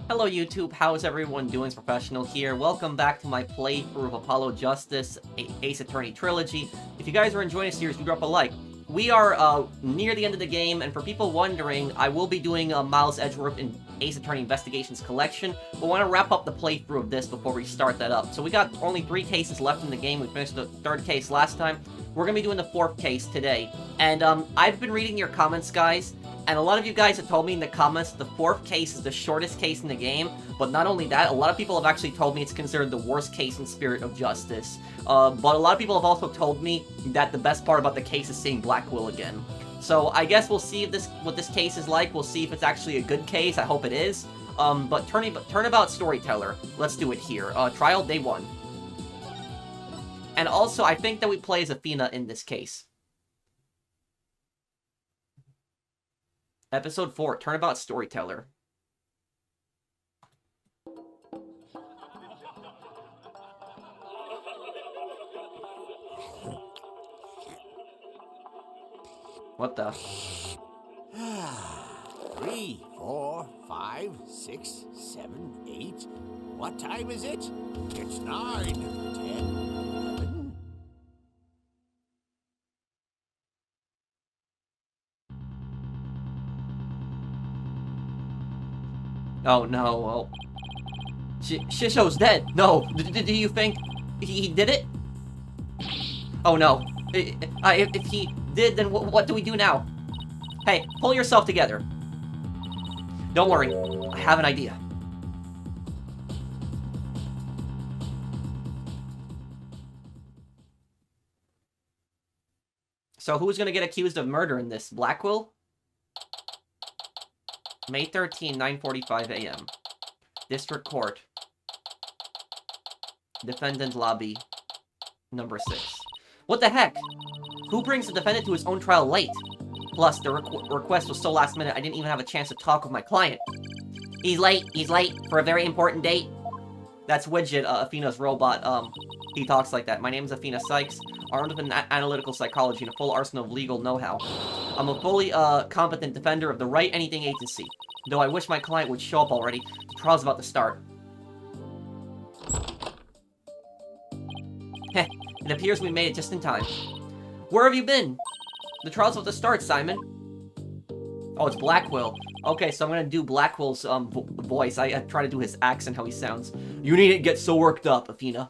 Hello YouTube, how's everyone doing? It's Professional here. Welcome back to my playthrough of Apollo Justice, Ace Attorney Trilogy. If you guys are enjoying the series, do drop a like. We are near the end of the game, and for people wondering, I will be doing Miles Edgeworth in Ace Attorney Investigations Collection, but I want to wrap up the playthrough of this before we start that up. So we got only 3 cases left in the game. We finished the 3rd case last time. We're going to be doing the 4th case today. And I've been reading your comments, guys, and a lot of you guys have told me in the comments the 4th case is the shortest case in the game, but not only that, a lot of people have actually told me it's considered the worst case in Spirit of Justice. But a lot of people have also told me that the best part about the case is seeing Blackquil again. So I guess we'll see if what this case is like. We'll see if it's actually a good case. I hope it is. But Turnabout Storyteller. Let's do it here. Trial Day 1. And also, I think that we play as Athena in this case. Episode 4, Turnabout Storyteller. What the? 3, 4, 5, 6, 7, 8. What time is it? It's 9, 10, 11. Oh no, well... Shisho's dead! No! Do you think he did it? Oh no. If he did, then what do we do now? Hey, pull yourself together. Don't worry, I have an idea. So who's gonna get accused of murder in this? Blackquil? May 13, 9:45 a.m. District Court. Defendant Lobby. Number 6. What the heck? Who brings the defendant to his own trial late? Plus, the request was so last minute I didn't even have a chance to talk with my client. He's late for a very important date. That's Widget, Athena's robot. He talks like that. My name is Athena Sykes, armed with an analytical psychology and a full arsenal of legal know-how. I'm a fully competent defender of the Right Anything Agency. Though I wish my client would show up already. The trial's about to start. Heh, it appears we made it just in time. Where have you been? The trial's about to start, Simon. Oh, it's Blackquil. Okay, so I'm gonna do Blackquil's voice. I try to do his accent, how he sounds. You needn't get so worked up, Athena.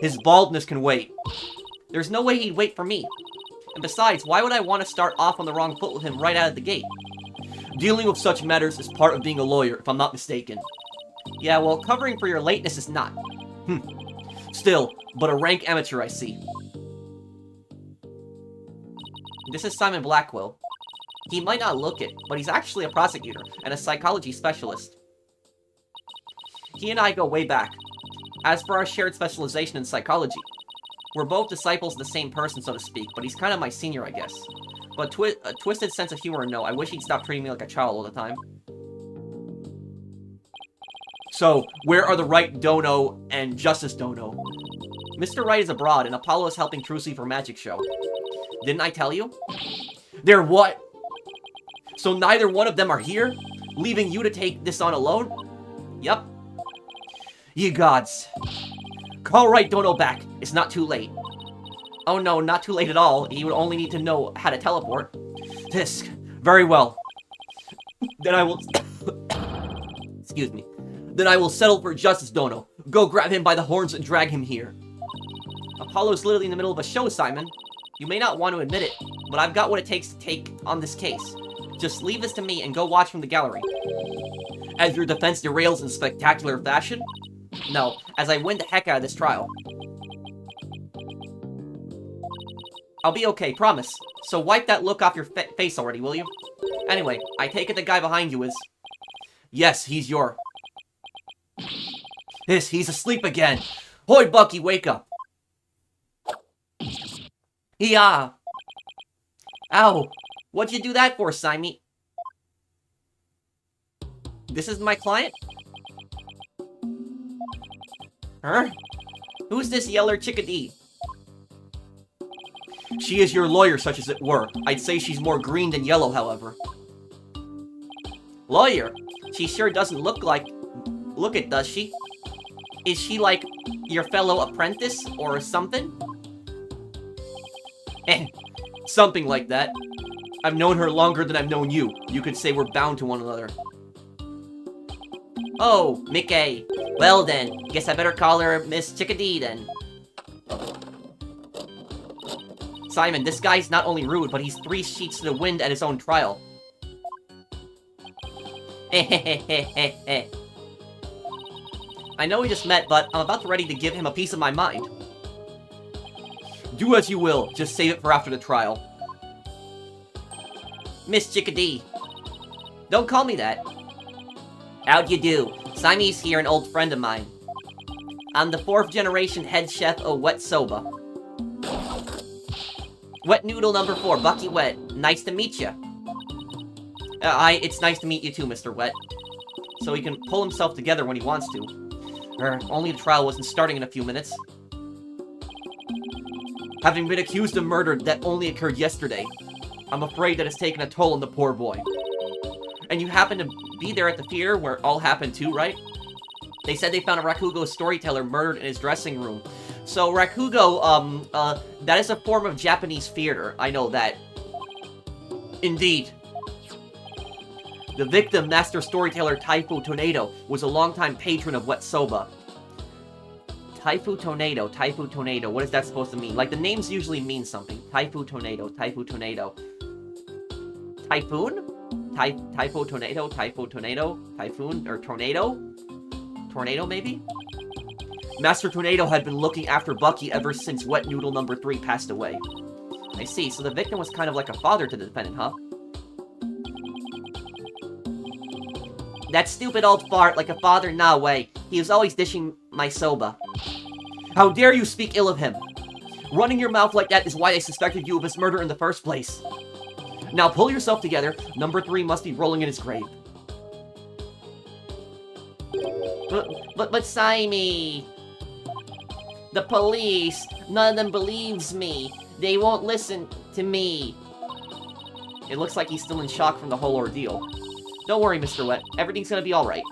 His baldness can wait. There's no way he'd wait for me. And besides, why would I want to start off on the wrong foot with him right out of the gate? Dealing with such matters is part of being a lawyer, if I'm not mistaken. Yeah, well, covering for your lateness is not. Still, but a rank amateur, I see. This is Simon Blackquil. He might not look it, but he's actually a prosecutor and a psychology specialist. He and I go way back. As for our shared specialization in psychology, we're both disciples of the same person, so to speak, but he's kind of my senior, I guess. But a twisted sense of humor, no. I wish he'd stop treating me like a child all the time. So, where are the Right Dono and Justice Dono? Mr. Wright is abroad, and Apollo is helping Trucy for Magic Show. Didn't I tell you? They're what? So neither one of them are here? Leaving you to take this on alone? Yep. Ye gods. Call Right Dono back. It's not too late. Oh no, not too late at all. He would only need to know how to teleport. Tisk. Very well. Then I will... Excuse me. Then I will settle for Justice Dono. Go grab him by the horns and drag him here. Apollo's literally in the middle of a show, Simon. You may not want to admit it, but I've got what it takes to take on this case. Just leave this to me and go watch from the gallery. As your defense derails in spectacular fashion? No, as I win the heck out of this trial. I'll be okay, promise. So wipe that look off your face already, will you? Anyway, I take it the guy behind you is... Yes, he's your... He's asleep again. Hoy, Bucky, wake up. Yeah. Ow. What'd you do that for, Simon? This is my client? Huh? Who's this yeller chickadee? She is your lawyer, such as it were. I'd say she's more green than yellow, however. Lawyer? She sure doesn't look like Look it, does she? Is she like your fellow apprentice or something? Something like that. I've known her longer than I've known you. You could say we're bound to one another. Oh, Mickey. Well then, guess I better call her Miss Chickadee then. Simon, this guy's not only rude, but he's 3 sheets to the wind at his own trial. I know we just met, but I'm about ready to give him a piece of my mind. Do as you will, just save it for after the trial. Miss Chickadee. Don't call me that. How'd you do? Simon's here, an old friend of mine. I'm the 4th generation head chef of Wet Soba. Wet Noodle number 4, Bucky Wet. Nice to meet ya. It's nice to meet you too, Mr. Wet. So he can pull himself together when he wants to. Only the trial wasn't starting in a few minutes. Having been accused of murder that only occurred yesterday, I'm afraid that it's taken a toll on the poor boy. And you happened to be there at the theater where it all happened too, right? They said they found a Rakugo storyteller murdered in his dressing room. So Rakugo, that is a form of Japanese theater. I know that. Indeed. The victim, Master Storyteller Taifu Tornado, was a longtime patron of Wet Soba. Taifu Tornado, what is that supposed to mean? Like, the names usually mean something. Taifu Tornado. Typhoon? Typho Tornado, Typhoon, or Tornado? Tornado, maybe? Master Tornado had been looking after Bucky ever since Wet Noodle number 3 passed away. I see, so the victim was kind of like a father to the defendant, huh? That stupid old fart, like a father, nah way. He was always dishing my soba. How dare you speak ill of him? Running your mouth like that is why I suspected you of his murder in the first place. Now pull yourself together. Number 3 must be rolling in his grave. But Simon, the police, none of them believes me. They won't listen to me. It looks like he's still in shock from the whole ordeal. Don't worry, Mr. Wet. Everything's gonna be alright.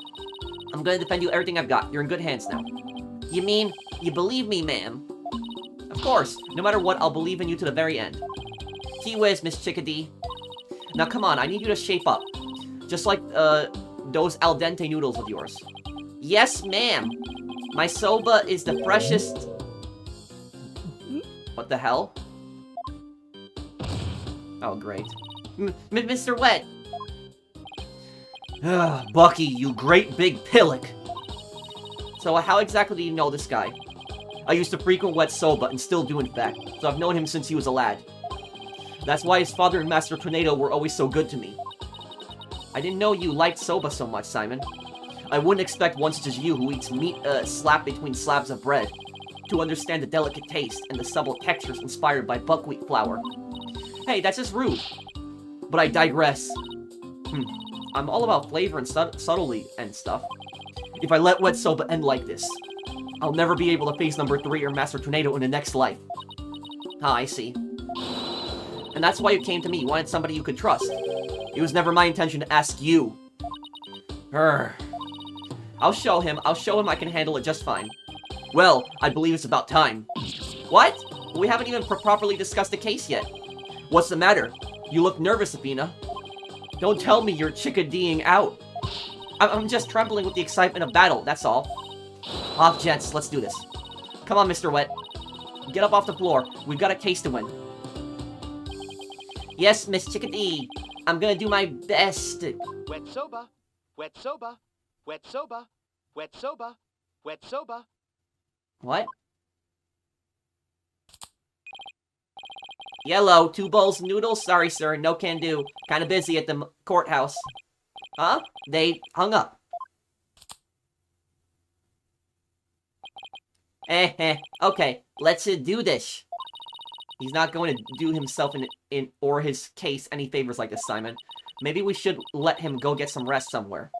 I'm gonna defend you everything I've got. You're in good hands now. You mean, you believe me, ma'am? Of course. No matter what, I'll believe in you to the very end. Gee whiz, Miss Chickadee. Now come on, I need you to shape up. Just like, those al dente noodles of yours. Yes, ma'am. My soba is the freshest... What the hell? Oh, great. Mr. Wet! Bucky, you great big pillock! So how exactly do you know this guy? I used to frequent Wet Soba, and still do in fact, so I've known him since he was a lad. That's why his father and Master Tornado were always so good to me. I didn't know you liked soba so much, Simon. I wouldn't expect one such as you, who eats meat slapped between slabs of bread, to understand the delicate taste and the subtle textures inspired by buckwheat flour. Hey, that's just rude. But I digress. I'm all about flavor and subtlety and stuff. If I let Wet Soba end like this, I'll never be able to face number 3 or Master Tornado in the next life. Ah, I see. And that's why you came to me. You wanted somebody you could trust. It was never my intention to ask you. I'll show him I can handle it just fine. Well, I believe it's about time. What? We haven't even properly discussed the case yet. What's the matter? You look nervous, Athena. Don't tell me you're chickadeeing out. I'm just trembling with the excitement of battle, that's all. Off, gents, let's do this. Come on, Mr. Wet. Get up off the floor. We've got a case to win. Yes, Miss Chickadee. I'm gonna do my best. Wet soba, wet soba, wet soba, wet soba, wet soba. What? Yellow, 2 bowls of noodles? Sorry, sir, no can do. Kinda busy at the courthouse. Huh? They hung up. Okay, let's do this. He's not going to do himself in or his case any favors like this, Simon. Maybe we should let him go get some rest somewhere.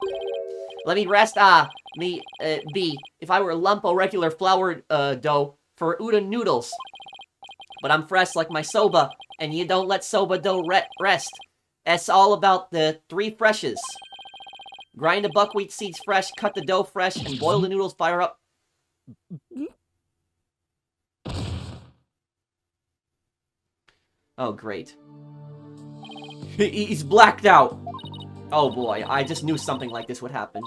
Let me rest, if I were a lump of regular flour, dough for udon noodles. But I'm fresh like my soba, and you don't let soba dough rest. It's all about the 3 freshes. Grind the buckwheat seeds fresh, cut the dough fresh, and boil the noodles, fire up. Oh, great. He's blacked out! Oh boy, I just knew something like this would happen.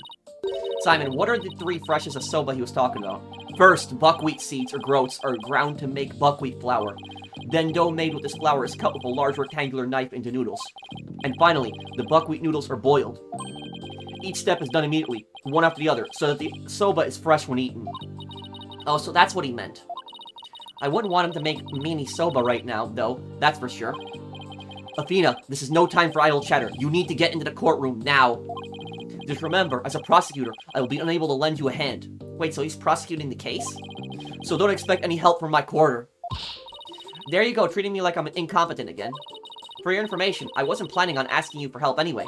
Simon, what are the 3 freshes of soba he was talking about? First, buckwheat seeds or groats are ground to make buckwheat flour. Then dough made with this flour is cut with a large rectangular knife into noodles. And finally, the buckwheat noodles are boiled. Each step is done immediately, one after the other, so that the soba is fresh when eaten. Oh, so that's what he meant. I wouldn't want him to make meanie soba right now, though, that's for sure. Athena, this is no time for idle chatter. You need to get into the courtroom now. Just remember, as a prosecutor, I will be unable to lend you a hand. Wait, so he's prosecuting the case? So don't expect any help from my quarter. There you go, treating me like I'm incompetent again. For your information, I wasn't planning on asking you for help anyway.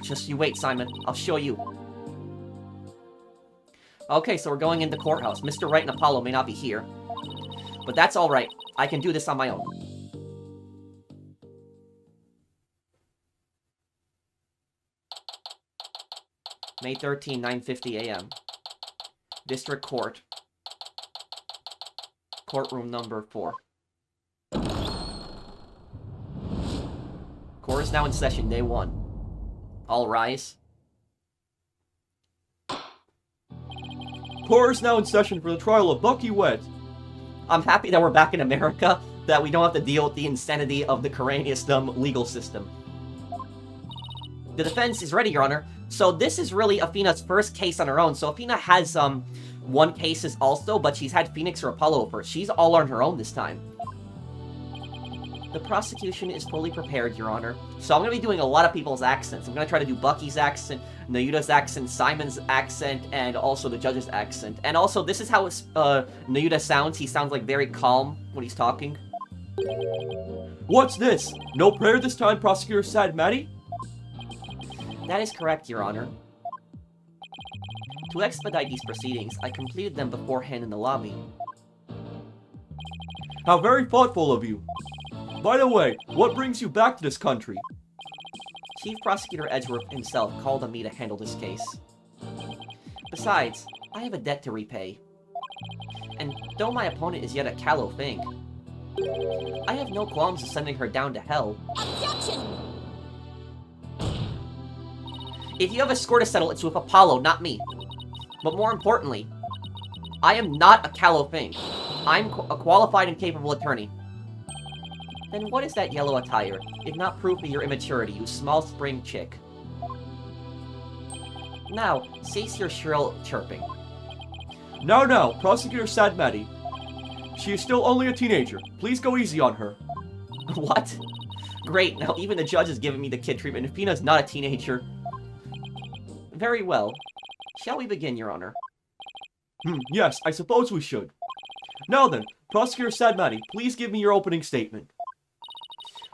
Just you wait, Simon. I'll show you. Okay, so we're going into courthouse. Mr. Wright and Apollo may not be here. But that's alright. I can do this on my own. May 13, 9:50 a.m. District Court. Courtroom number 4. Court is now in session, day 1. All rise. Court is now in session for the trial of Bucky Uendo. I'm happy that we're back in America, that we don't have to deal with the insanity of the Koreanism legal system. The defense is ready, Your Honor. So this is really Athena's first case on her own. So Athena has won cases also, but she's had Phoenix or Apollo first. She's all on her own this time. The prosecution is fully prepared, Your Honor. So I'm going to be doing a lot of people's accents. I'm going to try to do Bucky's accent, Nayuta's accent, Simon's accent, and also the judge's accent. And also, this is how Nayuta sounds. He sounds like very calm when he's talking. What's this? No prayer this time, Prosecutor Sad Maddie? That is correct, Your Honor. To expedite these proceedings, I completed them beforehand in the lobby. How very thoughtful of you. By the way, what brings you back to this country? Chief Prosecutor Edgeworth himself called on me to handle this case. Besides, I have a debt to repay. And though my opponent is yet a callow thing, I have no qualms of sending her down to hell. Objection! If you have a score to settle, it's with Apollo, not me. But more importantly, I am not a callow thing. I'm a qualified and capable attorney. Then what is that yellow attire, if not proof of your immaturity, you small spring chick? Now, cease your shrill chirping. No, Prosecutor Sad Maddie. She is still only a teenager. Please go easy on her. What? Great, now even the judge is giving me the kid treatment. If Fina's not a teenager. Very well. Shall we begin, Your Honor? Yes, I suppose we should. Now then, Prosecutor Sad Maddie, please give me your opening statement.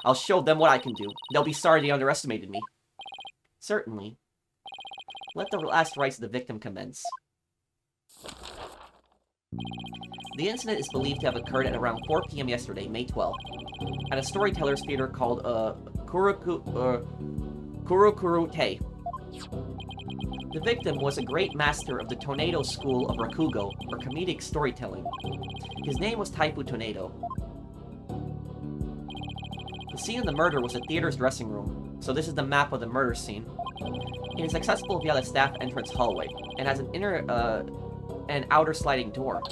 I'll show them what I can do. They'll be sorry they underestimated me. Certainly. Let the last rites of the victim commence. The incident is believed to have occurred at around 4 p.m. yesterday, May 12th, at a storyteller's theater called Kurokuro-te. The victim was a great master of the Tornado School of Rakugo, or comedic storytelling. His name was Taifu Tornado. The scene of the murder was a theater's dressing room, so this is the map of the murder scene. It is accessible via the staff entrance hallway, and has an outer sliding door.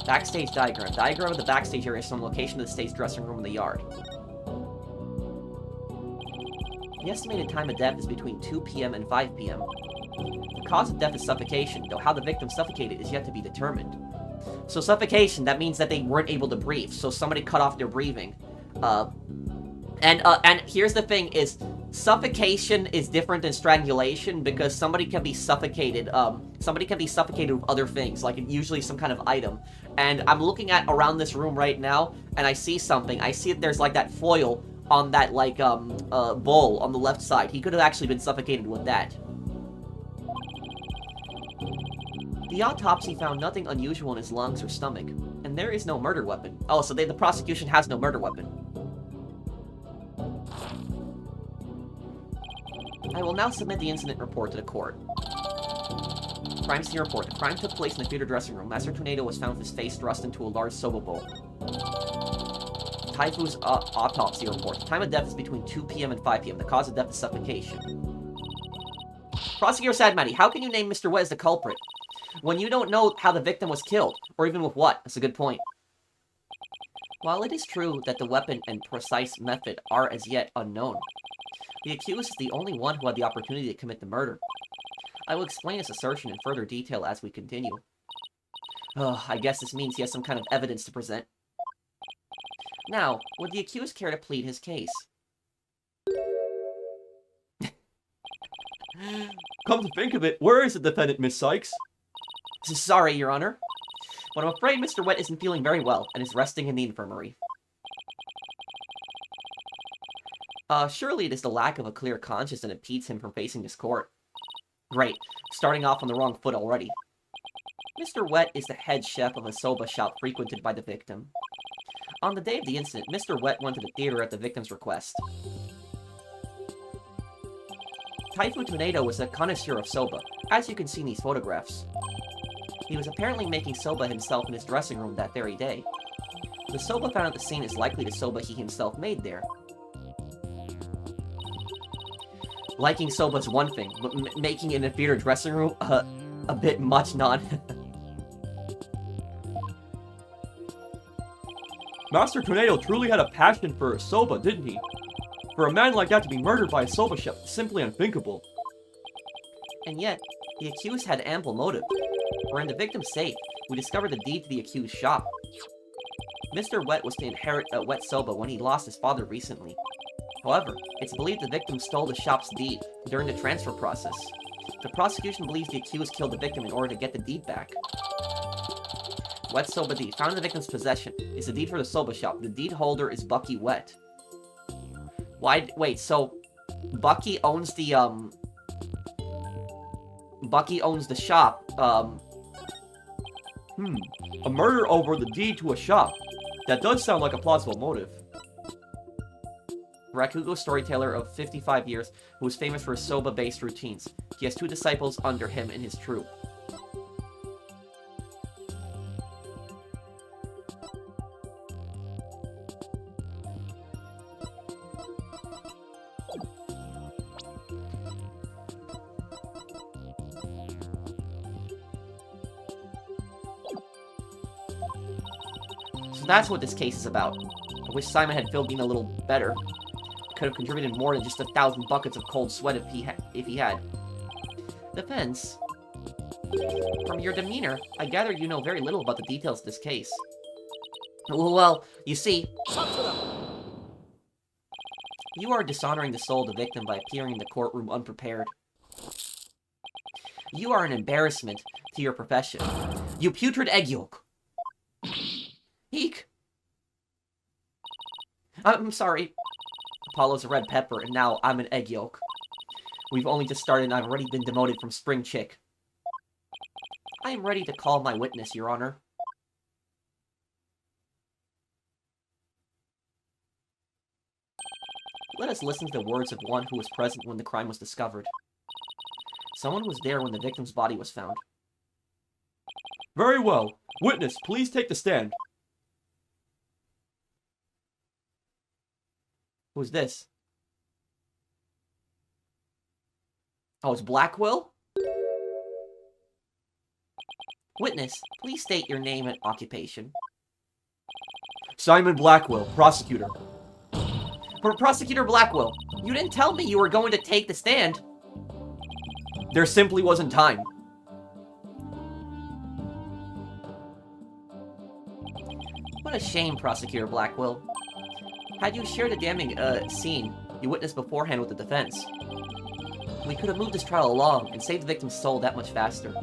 Backstage diagram. Diagram of the backstage area is on location of the stage dressing room in the yard. The estimated time of death is between 2 p.m. and 5 p.m. The cause of death is suffocation, though how the victim suffocated is yet to be determined. So suffocation, that means that they weren't able to breathe, so somebody cut off their breathing. And here's the thing is, suffocation is different than strangulation because somebody can be suffocated, with other things, like usually some kind of item. And I'm looking at around this room right now, and I see something. I see that there's like that foil on that bowl on the left side. He could have actually been suffocated with that. The autopsy found nothing unusual in his lungs or stomach, and there is no murder weapon. Oh, so the prosecution has no murder weapon. I will now submit the incident report to the court. Crime scene report. The crime took place in the theater dressing room. Master Tornado was found with his face thrust into a large soba bowl. Taifu's autopsy report. The time of death is between 2 p.m. and 5 p.m. The cause of death is suffocation. Prosecutor Sadmati, how can you name Mr. Wet as the culprit when you don't know how the victim was killed, or even with what? That's a good point. While it is true that the weapon and precise method are as yet unknown, the accused is the only one who had the opportunity to commit the murder. I will explain this assertion in further detail as we continue. I guess this means he has some kind of evidence to present. Now, would the accused care to plead his case? Come to think of it, where is the defendant, Miss Sykes? Sorry, Your Honor, but I'm afraid Mr. Wet isn't feeling very well and is resting in the infirmary. Surely it is the lack of a clear conscience that impedes him from facing this court. Great, starting off on the wrong foot already. Mr. Wet is the head chef of a soba shop frequented by the victim. On the day of the incident, Mr. Wet went to the theater at the victim's request. Taifu Tornado was a connoisseur of soba, as you can see in these photographs. He was apparently making soba himself in his dressing room that very day. The soba found at the scene is likely the soba he himself made there. Liking soba's one thing, but making it in a theater dressing room, a bit much not. Master Tornado truly had a passion for soba, didn't he? For a man like that to be murdered by a soba chef is simply unthinkable. And yet, the accused had ample motive. For in the victim's safe, we discovered the deed to the accused's shop. Mr. Wet was to inherit a wet soba when he lost his father recently. However, it's believed the victim stole the shop's deed during the transfer process. The prosecution believes the accused killed the victim in order to get the deed back. Wet soba deed. Found in the victim's possession is the deed for the soba shop. The deed holder is Bucky Wet. Wait, so Bucky owns the, Bucky owns the shop, A murder over the deed to a shop. That does sound like a plausible motive. Rakugo, storyteller of 55 years, who is famous for his soba-based routines. He has 2 disciples under him in his troupe. So that's what this case is about. I wish Simon had filled me in a little better. Could have contributed more than just 1,000 buckets of cold sweat if he had. Defense. From your demeanor, I gather you know very little about the details of this case. Well, you see, you are dishonoring the soul of the victim by appearing in the courtroom unprepared. You are an embarrassment to your profession. You putrid egg yolk. Eek. I'm sorry. Apollo's a red pepper, and now I'm an egg yolk. We've only just started, and I've already been demoted from spring chick. I am ready to call my witness, Your Honor. Let us listen to the words of one who was present when the crime was discovered. Someone was there when the victim's body was found. Very well. Witness, please take the stand. Who's this? Oh, it's Blackquil? Witness, please state your name and occupation. Simon Blackquil, prosecutor. Prosecutor Blackquil, you didn't tell me you were going to take the stand. There simply wasn't time. What a shame, Prosecutor Blackquil. Had you shared the damning scene you witnessed beforehand with the defense, we could have moved this trial along and saved the victim's soul that much faster.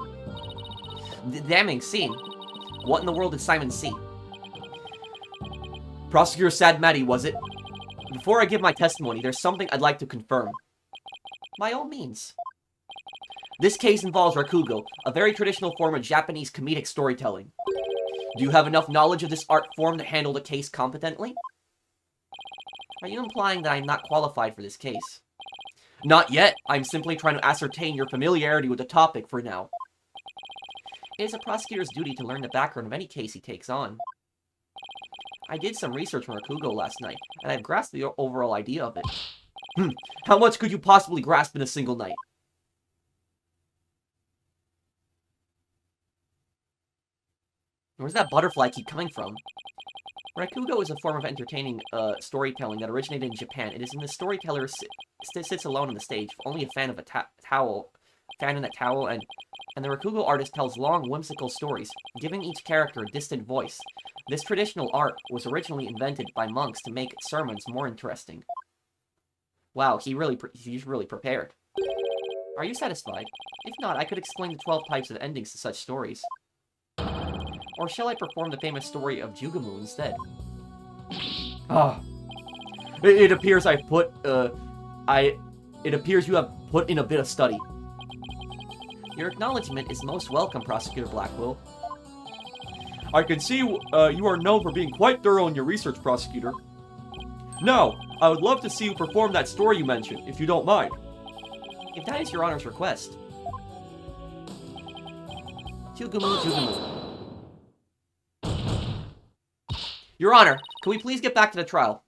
The damning scene? What in the world did Simon see? Prosecutor Sadmati, was it? Before I give my testimony, there's something I'd like to confirm. By all means. This case involves Rakugo, a very traditional form of Japanese comedic storytelling. Do you have enough knowledge of this art form to handle the case competently? Are you implying that I'm not qualified for this case? Not yet. I'm simply trying to ascertain your familiarity with the topic for now. It is a prosecutor's duty to learn the background of any case he takes on. I did some research on Rakugo last night, and I've grasped the overall idea of it. How much could you possibly grasp in a single night? Where's that butterfly keep coming from? Rakugo is a form of entertaining storytelling that originated in Japan. It is when the storyteller sits alone on the stage, only a fan of a towel, and the Rakugo artist tells long, whimsical stories, giving each character a distant voice. This traditional art was originally invented by monks to make sermons more interesting. Wow, he's really prepared. Are you satisfied? If not, I could explain the 12 types of endings to such stories. Or shall I perform the famous story of Jugamu instead? It appears it appears you have put in a bit of study. Your acknowledgement is most welcome, Prosecutor Blackquil. I can see you are known for being quite thorough in your research, Prosecutor. Now, I would love to see you perform that story you mentioned, if you don't mind. If that is your Honor's request. Jugamu. Your Honor, can we please get back to the trial?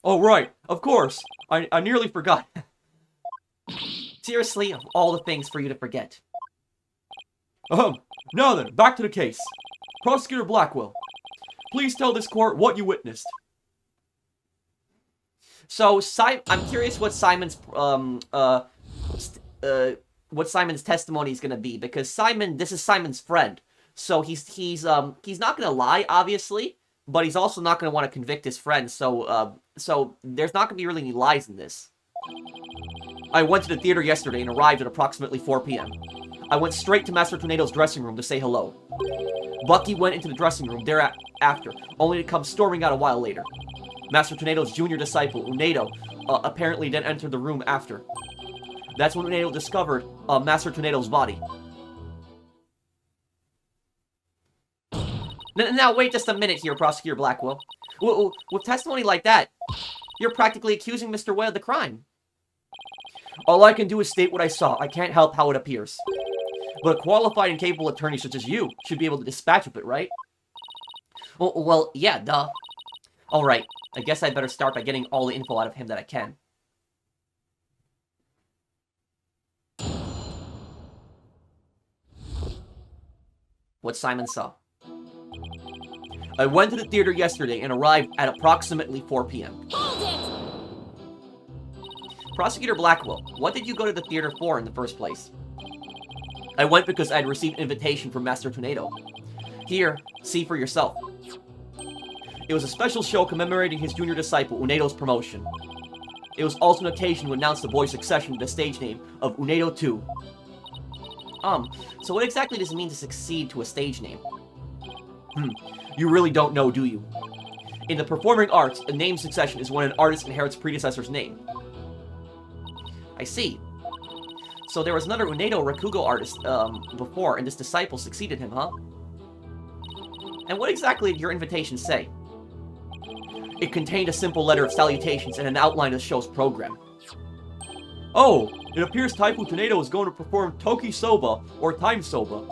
Oh, right. Of course. I nearly forgot. Seriously, of all the things for you to forget. Now then, back to the case. Prosecutor Blackquil, please tell this court what you witnessed. So, I'm curious what Simon's, what Simon's testimony is gonna be, because this is Simon's friend. So he's not gonna lie, obviously, but he's also not gonna want to convict his friend, so there's not gonna be really any lies in this. I went to the theater yesterday and arrived at approximately 4 p.m. I went straight to Master Tornado's dressing room to say hello. Bucky went into the dressing room thereafter, only to come storming out a while later. Master Tornado's junior disciple, Uendo, apparently then entered the room after. That's when Uendo discovered Master Tornado's body. Now, wait just a minute here, Prosecutor Blackquil. With testimony like that, you're practically accusing Mr. Uendo of the crime. All I can do is state what I saw. I can't help how it appears. But a qualified and capable attorney such as you should be able to dispatch with it, right? Well, yeah, duh. Alright, I guess I'd better start by getting all the info out of him that I can. What Simon saw. I went to the theater yesterday and arrived at approximately 4 p.m. Prosecutor Blackquil, what did you go to the theater for in the first place? I went because I had received an invitation from Master Tornado. Here, see for yourself. It was a special show commemorating his junior disciple, Uendo's promotion. It was also an occasion to announce the boy's succession to the stage name of Uendo 2. So what exactly does it mean to succeed to a stage name? You really don't know, do you? In the performing arts, a name succession is when an artist inherits a predecessor's name. I see. So there was another Uendo Rakugo artist, before, and this disciple succeeded him, huh? And what exactly did your invitation say? It contained a simple letter of salutations and an outline of the show's program. Oh, it appears Taifu Tornado is going to perform Toki Soba, or Time Soba.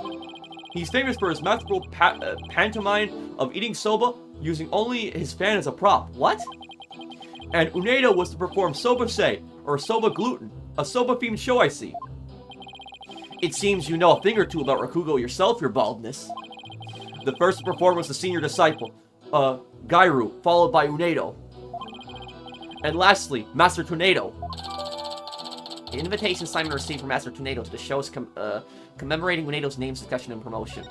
He's famous for his masterful pantomime of eating soba using only his fan as a prop. What? And Uendo was to perform Soba Se, or Soba Gluten, a soba-themed show I see. It seems you know a thing or two about Rakugo yourself, your baldness. The first to perform was the senior disciple, Gairu, followed by Uendo. And lastly, Master Tornado. The invitation Simon received from Master Tornado to the show's commemorating Uendo's name, succession, and promotion.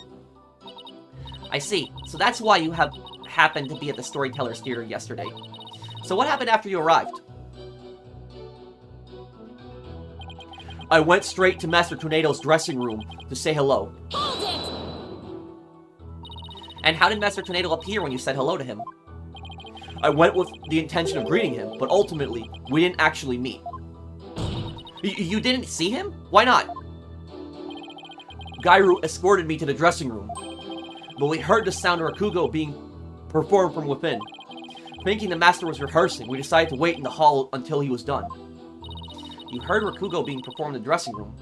I see. So that's why you happened to be at the Storyteller's Theater yesterday. So what happened after you arrived? I went straight to Master Tornado's dressing room to say hello. And how did Master Tornado appear when you said hello to him? I went with the intention of greeting him, but ultimately, we didn't actually meet. You didn't see him? Why not? Gairu escorted me to the dressing room, but we heard the sound of Rakugo being performed from within. Thinking the master was rehearsing, we decided to wait in the hall until he was done. You heard Rakugo being performed in the dressing room.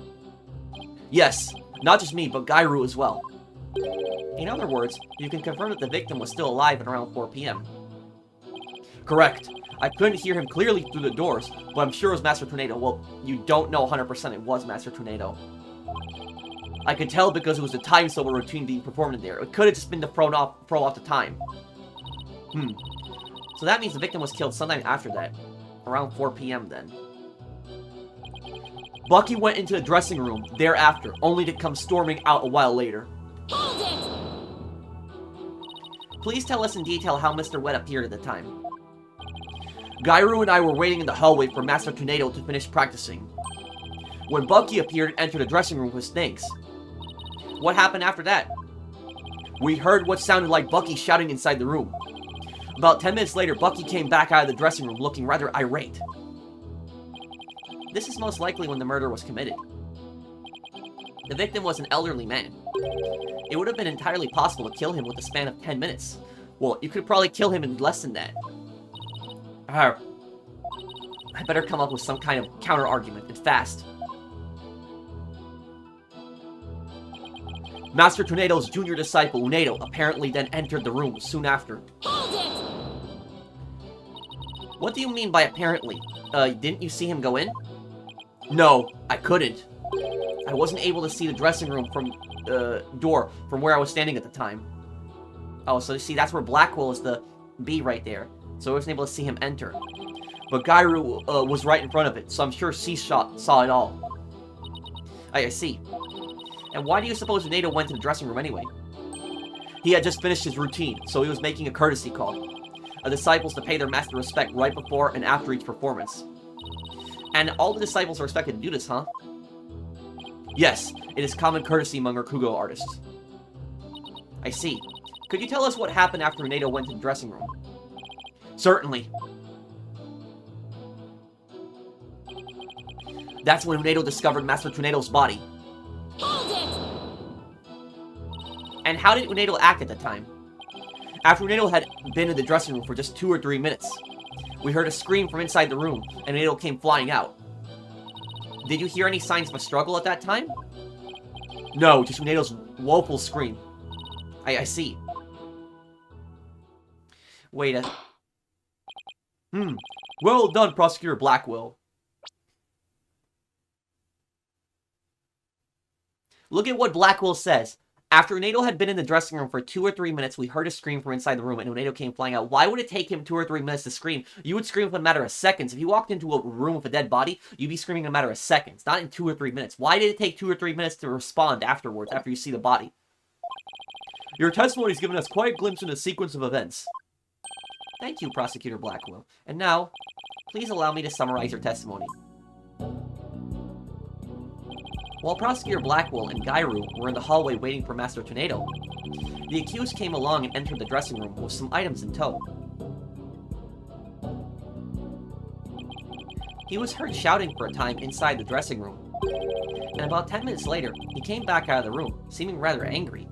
Yes, not just me, but Gairu as well. In other words, you can confirm that the victim was still alive at around 4 p.m. Correct. I couldn't hear him clearly through the doors, but I'm sure it was Master Tornado. Well, you don't know 100% it was Master Tornado. I could tell because it was the time sober routine being performed in there. It could have just been to throw off the time. So that means the victim was killed sometime after that. Around 4 p.m. then. Bucky went into the dressing room thereafter, only to come storming out a while later. Hold it! Please tell us in detail how Mr. Wet appeared at the time. Gairu and I were waiting in the hallway for Master Tornado to finish practicing. When Bucky appeared and entered the dressing room with thanks. What happened after that? We heard what sounded like Bucky shouting inside the room. About 10 minutes later, Bucky came back out of the dressing room looking rather irate. This is most likely when the murder was committed. The victim was an elderly man. It would have been entirely possible to kill him with a span of 10 minutes. Well, you could probably kill him in less than that. I better come up with some kind of counter-argument, and fast. Master Tornado's junior disciple, Uendo, apparently then entered the room soon after. Hold it! What do you mean by apparently? Didn't you see him go in? No, I couldn't. I wasn't able to see the dressing room from, door from where I was standing at the time. Oh, so you see, that's where Blackquil is the B right there. So I wasn't able to see him enter. But Gairu, was right in front of it, so I'm sure C-Shot saw it all. I see. And why do you suppose Uendo went to the dressing room anyway? He had just finished his routine, so he was making a courtesy call. Disciples to pay their master respect right before and after each performance. And all the disciples are expected to do this, huh? Yes, it is common courtesy among Rakugo artists. I see. Could you tell us what happened after Uendo went to the dressing room? Certainly. That's when Uendo discovered Master Tornado's body. Hold it! And how did Uendo act at the time? After Uendo had been in the dressing room for just 2 or 3 minutes, we heard a scream from inside the room, and Uendo came flying out. Did you hear any signs of a struggle at that time? No, just Uendo's woeful scream. I see. Wait a... Well done, Prosecutor Blackquil. Look at what Blackquil says. After Uendo had been in the dressing room for 2 or 3 minutes, we heard a scream from inside the room, and Uendo came flying out. Why would it take him 2 or 3 minutes to scream? You would scream in a matter of seconds. If you walked into a room with a dead body, you'd be screaming in a matter of seconds, not in 2 or 3 minutes. Why did it take 2 or 3 minutes to respond afterwards, after you see the body? Your testimony has given us quite a glimpse into the sequence of events. Thank you, Prosecutor Blackquil. And now, please allow me to summarize your testimony. While Prosecutor Blackquil and Gairu were in the hallway waiting for Master Tornado, the accused came along and entered the dressing room with some items in tow. He was heard shouting for a time inside the dressing room, and about 10 minutes later, he came back out of the room, seeming rather angry.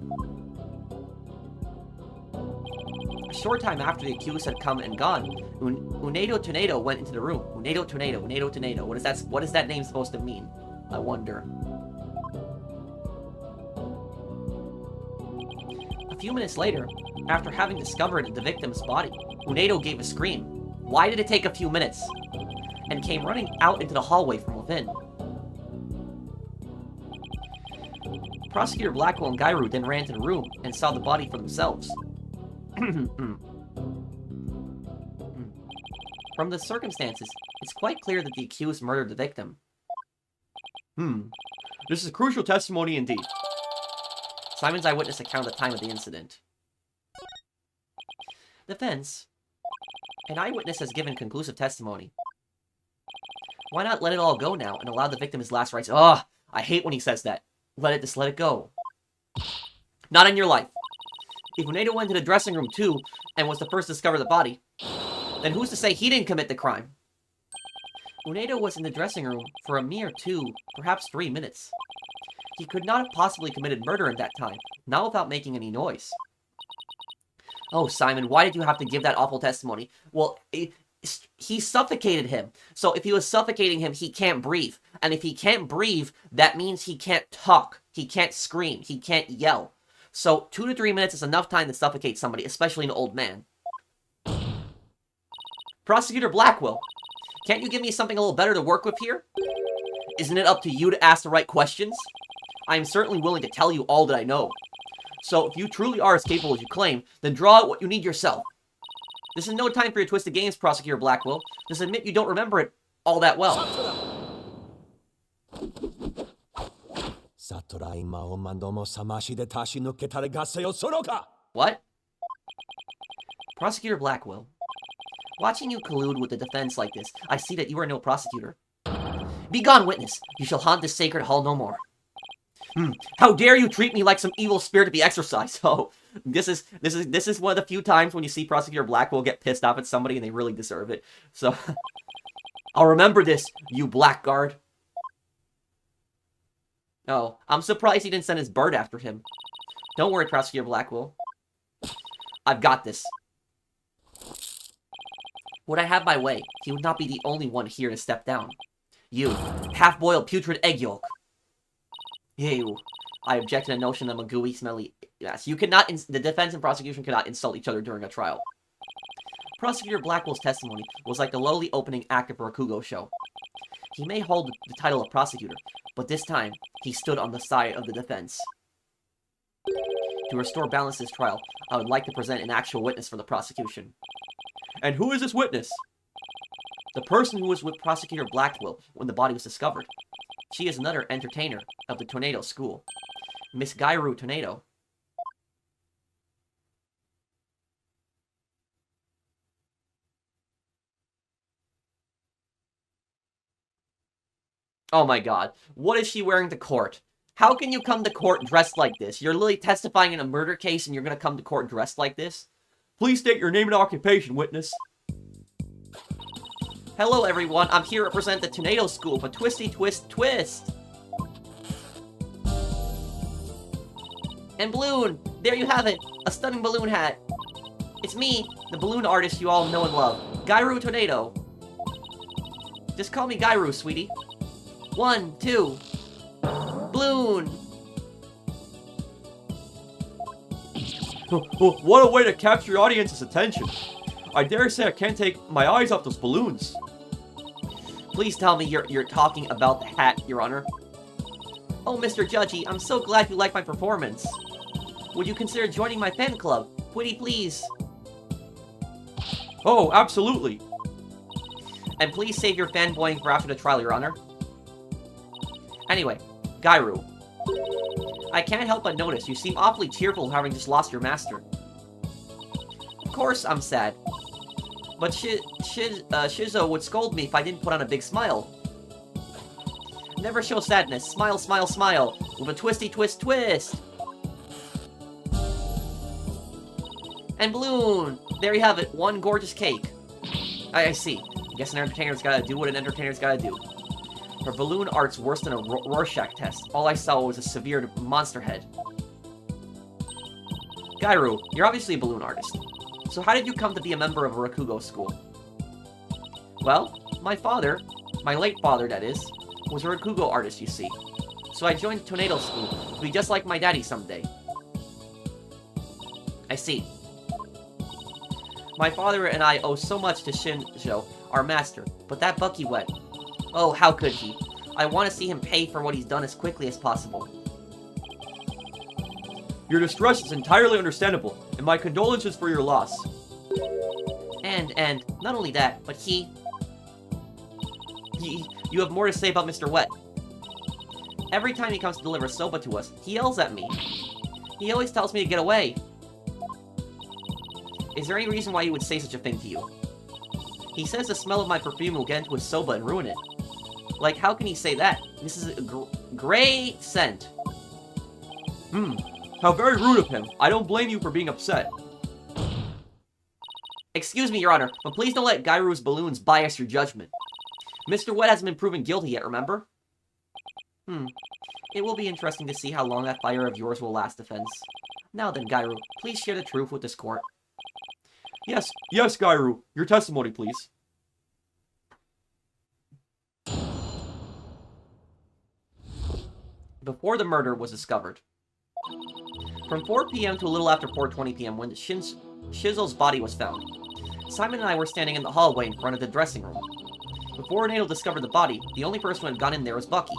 A short time after the accused had come and gone, Uendo Tornado went into the room. Uendo Tornado. What is that name supposed to mean? I wonder. A few minutes later, after having discovered the victim's body, Uendo gave a scream. Why did it take a few minutes? And came running out into the hallway from within. Prosecutor Blackquil and Gairu then ran to the room and saw the body for themselves. From the circumstances, it's quite clear that the accused murdered the victim. This is crucial testimony indeed. Simon's eyewitness account at the time of the incident. Defense. An eyewitness has given conclusive testimony. Why not let it all go now and allow the victim his last rites? Ugh, I hate when he says that. Just let it go. Not in your life. If Uendo went to the dressing room too, and was the first to discover the body, then who's to say he didn't commit the crime? Uendo was in the dressing room for a mere 2, perhaps 3 minutes. He could not have possibly committed murder in that time, not without making any noise. Oh, Simon, why did you have to give that awful testimony? Well, he suffocated him. So if he was suffocating him, he can't breathe. And if he can't breathe, that means he can't talk. He can't scream. He can't yell. So 2 to 3 minutes is enough time to suffocate somebody, especially an old man. Prosecutor Blackquil, can't you give me something a little better to work with here? Isn't it up to you to ask the right questions? I am certainly willing to tell you all that I know. So if you truly are as capable as you claim, then draw out what you need yourself. This is no time for your twisted games, Prosecutor Blackquil. Just admit you don't remember it all that well. What? Prosecutor Blackquil, watching you collude with the defense like this, I see that you are no prosecutor. Begone, witness! You shall haunt this sacred hall no more. How dare you treat me like some evil spirit to be exorcised? Oh, this is one of the few times when you see Prosecutor Blackquil get pissed off at somebody and they really deserve it. So, I'll remember this, you blackguard. Oh, I'm surprised he didn't send his bird after him. Don't worry, Prosecutor Blackquil. I've got this. Would I have my way, he would not be the only one here to step down. You, half-boiled putrid egg yolk. Ew. I object to the notion that I'm a gooey, smelly... Yes, you cannot... The defense and prosecution cannot insult each other during a trial. Prosecutor Blackquil's testimony was like the lowly opening act of a Rakugo show. He may hold the title of prosecutor, but this time, he stood on the side of the defense. To restore balance to this trial, I would like to present an actual witness for the prosecution. And who is this witness? The person who was with Prosecutor Blackquil when the body was discovered. She is another entertainer of the Tornado School. Miss Gairu Tornado. Oh my god. What is she wearing to court? How can you come to court dressed like this? You're literally testifying in a murder case and you're gonna come to court dressed like this? Please state your name and occupation, witness. Hello everyone, I'm here to represent the Tornado School for Twisty Twist Twist! And balloon! There you have it! A stunning balloon hat! It's me, the balloon artist you all know and love, Gairu Tornado. Just call me Gairu, sweetie. 1, 2... Balloon! What a way to capture your audience's attention. I dare say I can't take my eyes off those balloons. Please tell me you're talking about the hat, Your Honor. Oh, Mr. Judgy, I'm so glad you liked my performance. Would you consider joining my fan club? Pretty please. Oh, absolutely. And please save your fanboying for after the trial, Your Honor. Anyway, Gairu. I can't help but notice you seem awfully cheerful having just lost your master. Of course I'm sad. But Shizo would scold me if I didn't put on a big smile. Never show sadness. Smile, smile, smile. With a twisty twist twist. And balloon. There you have it. One gorgeous cake. I see. I guess an entertainer's gotta do what an entertainer's gotta do. Her balloon art's worse than a Rorschach test. All I saw was a severe monster head. Gairu, you're obviously a balloon artist. So how did you come to be a member of a Rakugo school? Well, my father, my late father that is, was a Rakugo artist, you see. So I joined Tornado School to be just like my daddy someday. I see. My father and I owe so much to Shinjo, our master, but that Bucky went. Oh, how could he? I want to see him pay for what he's done as quickly as possible. Your distress is entirely understandable, and my condolences for your loss. And, not only that, but you have more to say about Mr. Wet. Every time he comes to deliver soba to us, he yells at me. He always tells me to get away. Is there any reason why he would say such a thing to you? He says the smell of my perfume will get into his soba and ruin it. Like, how can he say that? This is a great scent. How very rude of him. I don't blame you for being upset. Excuse me, Your Honor, but please don't let Gairu's balloons bias your judgment. Mr. Wet hasn't been proven guilty yet, remember? It will be interesting to see how long that fire of yours will last, defense. Now then, Gairu, please share the truth with this court. Yes, Gairu. Your testimony, please. before the murder was discovered. From 4 p.m. to a little after 4:20 p.m. when Shizzle's body was found. Simon and I were standing in the hallway in front of the dressing room. Before Uendo discovered the body, the only person who had gone in there was Bucky.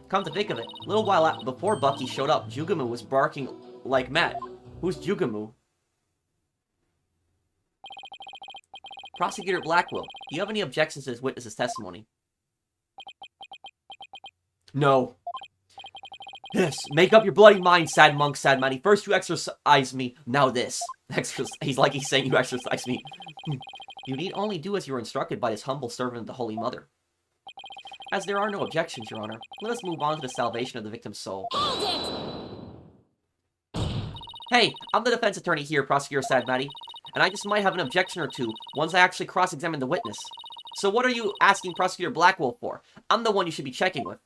Come to think of it, a little while before Bucky showed up, Jugamu was barking like mad. Who's Jugamu? Prosecutor Blackquil, do you have any objections to this witness's testimony? No. Yes, make up your bloody mind, sad monk, sad Matty. First you exorcise me, now this. He's like he's saying you exorcise me. You need only do as you were instructed by this humble servant of the Holy Mother. As there are no objections, Your Honor, let us move on to the salvation of the victim's soul. Hold it! Hey, I'm the defense attorney here, Prosecutor Sad Matty, and I just might have an objection or two once I actually cross-examine the witness. So what are you asking Prosecutor Blackquil for? I'm the one you should be checking with.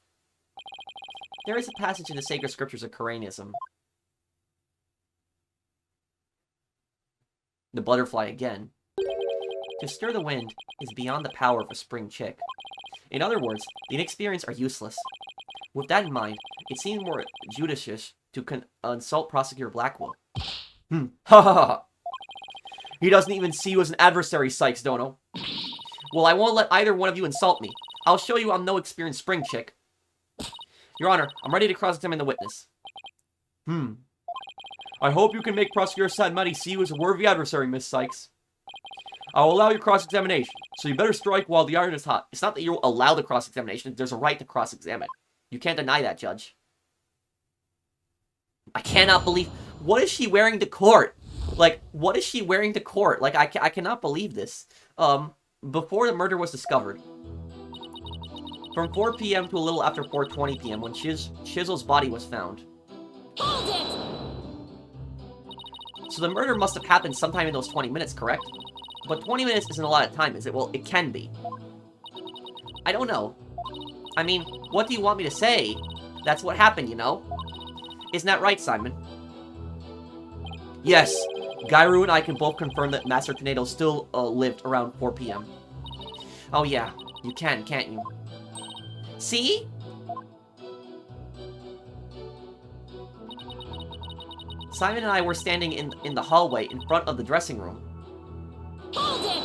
There is a passage in the sacred scriptures of Koreanism. The butterfly again. To stir the wind is beyond the power of a spring chick. In other words, the inexperienced are useless. With that in mind, it seems more judicious to consult Prosecutor Blackquil. Ha ha ha! He doesn't even see you as an adversary, Sykes Dono. Well, I won't let either one of you insult me. I'll show you I'm no experienced spring chick. Your Honor, I'm ready to cross-examine the witness. I hope you can make Prosecutor Sadmati see you as a worthy adversary, Miss Sykes. I'll allow your cross-examination, so you better strike while the iron is hot. It's not that you allow the cross-examination, there's a right to cross-examine. You can't deny that, Judge. I cannot believe... What is she wearing to court? Like, what is she wearing to court? Like, I cannot believe this. Before the murder was discovered. From 4 p.m. to a little after 4:20 p.m. when Shizzle's body was found. Hold it! So the murder must have happened sometime in those 20 minutes, correct? But 20 minutes isn't a lot of time, is it? Well, it can be. I don't know. I mean, what do you want me to say? That's what happened, you know? Isn't that right, Simon? Yes. Gairu and I can both confirm that Master Tornado still lived around 4 p.m. Oh yeah, you can, can't you? See? Simon and I were standing in the hallway in front of the dressing room. Hold it!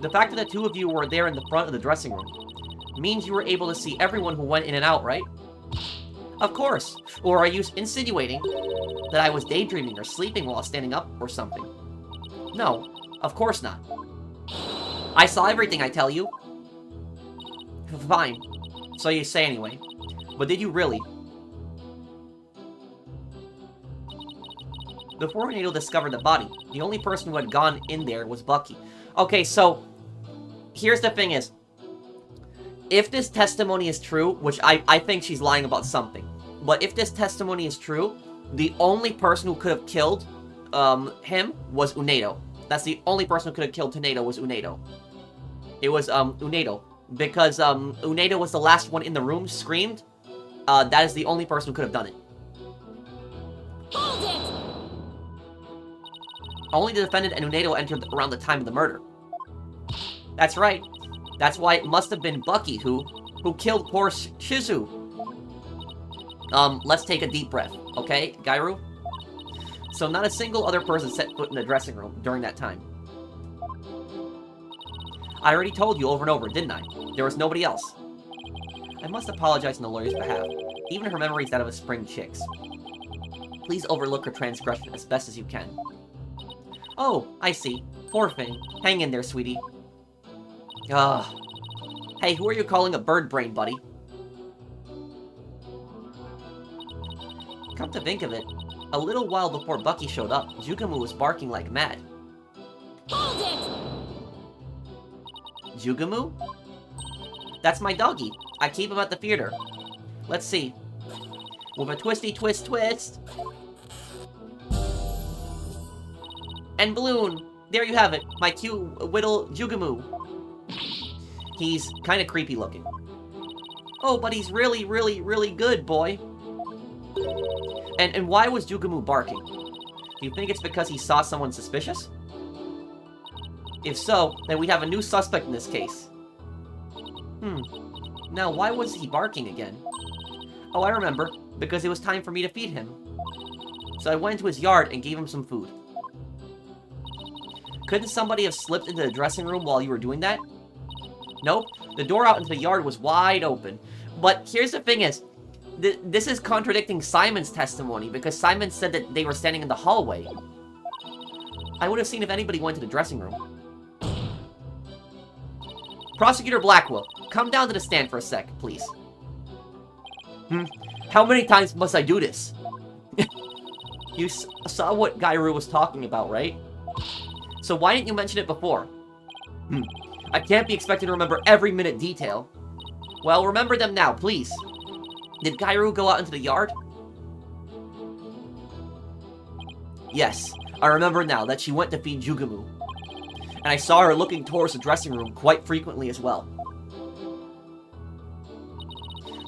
The fact that the two of you were there in the front of the dressing room means you were able to see everyone who went in and out, right? Of course. Or are you insinuating that I was daydreaming or sleeping while standing up or something? No, of course not. I saw everything, I tell you. Fine. So you say anyway. But did you really? Before Needle discovered the body, the only person who had gone in there was Bucky. Okay, so here's the thing is, if this testimony is true, which I think she's lying about something, but if this testimony is true, the only person who could have killed him was Uendo. That's the only person who could have killed Tornado was Uendo. It was Uendo. Because Uendo was the last one in the room, screamed. That is the only person who could have done it. Hold it! Only the defendant and Uendo entered around the time of the murder. That's right. That's why it must have been Bucky who killed poor Shizu. Let's take a deep breath, okay, Gairu? So not a single other person set foot in the dressing room during that time. I already told you over and over, didn't I? There was nobody else. I must apologize on the lawyer's behalf. Even her memory is that of a spring chick's. Please overlook her transgression as best as you can. Oh, I see. Poor thing. Hang in there, sweetie. Ugh. Hey, who are you calling a bird brain, buddy? Come to think of it, a little while before Bucky showed up, Jugamu was barking like mad. Hold it! Jugamu? That's my doggy. I keep him at the theater. Let's see. With a twisty twist twist. And balloon. There you have it. My cute little Jugamu. He's kind of creepy looking. Oh, but he's really, really, really good, boy. And why was Jugamu barking? Do you think it's because he saw someone suspicious? If so, then we have a new suspect in this case. Now, why was he barking again? Oh, I remember. Because it was time for me to feed him. So I went into his yard and gave him some food. Couldn't somebody have slipped into the dressing room while you were doing that? Nope. The door out into the yard was wide open. But here's the thing is, this is contradicting Simon's testimony, because Simon said that they were standing in the hallway. I would have seen if anybody went to the dressing room. Prosecutor Blackquil, come down to the stand for a sec, please. How many times must I do this? You saw what Gairu was talking about, right? So why didn't you mention it before? I can't be expected to remember every minute detail. Well, remember them now, please. Did Gairu go out into the yard? Yes, I remember now that she went to feed Jugamu. And I saw her looking towards the dressing room quite frequently as well.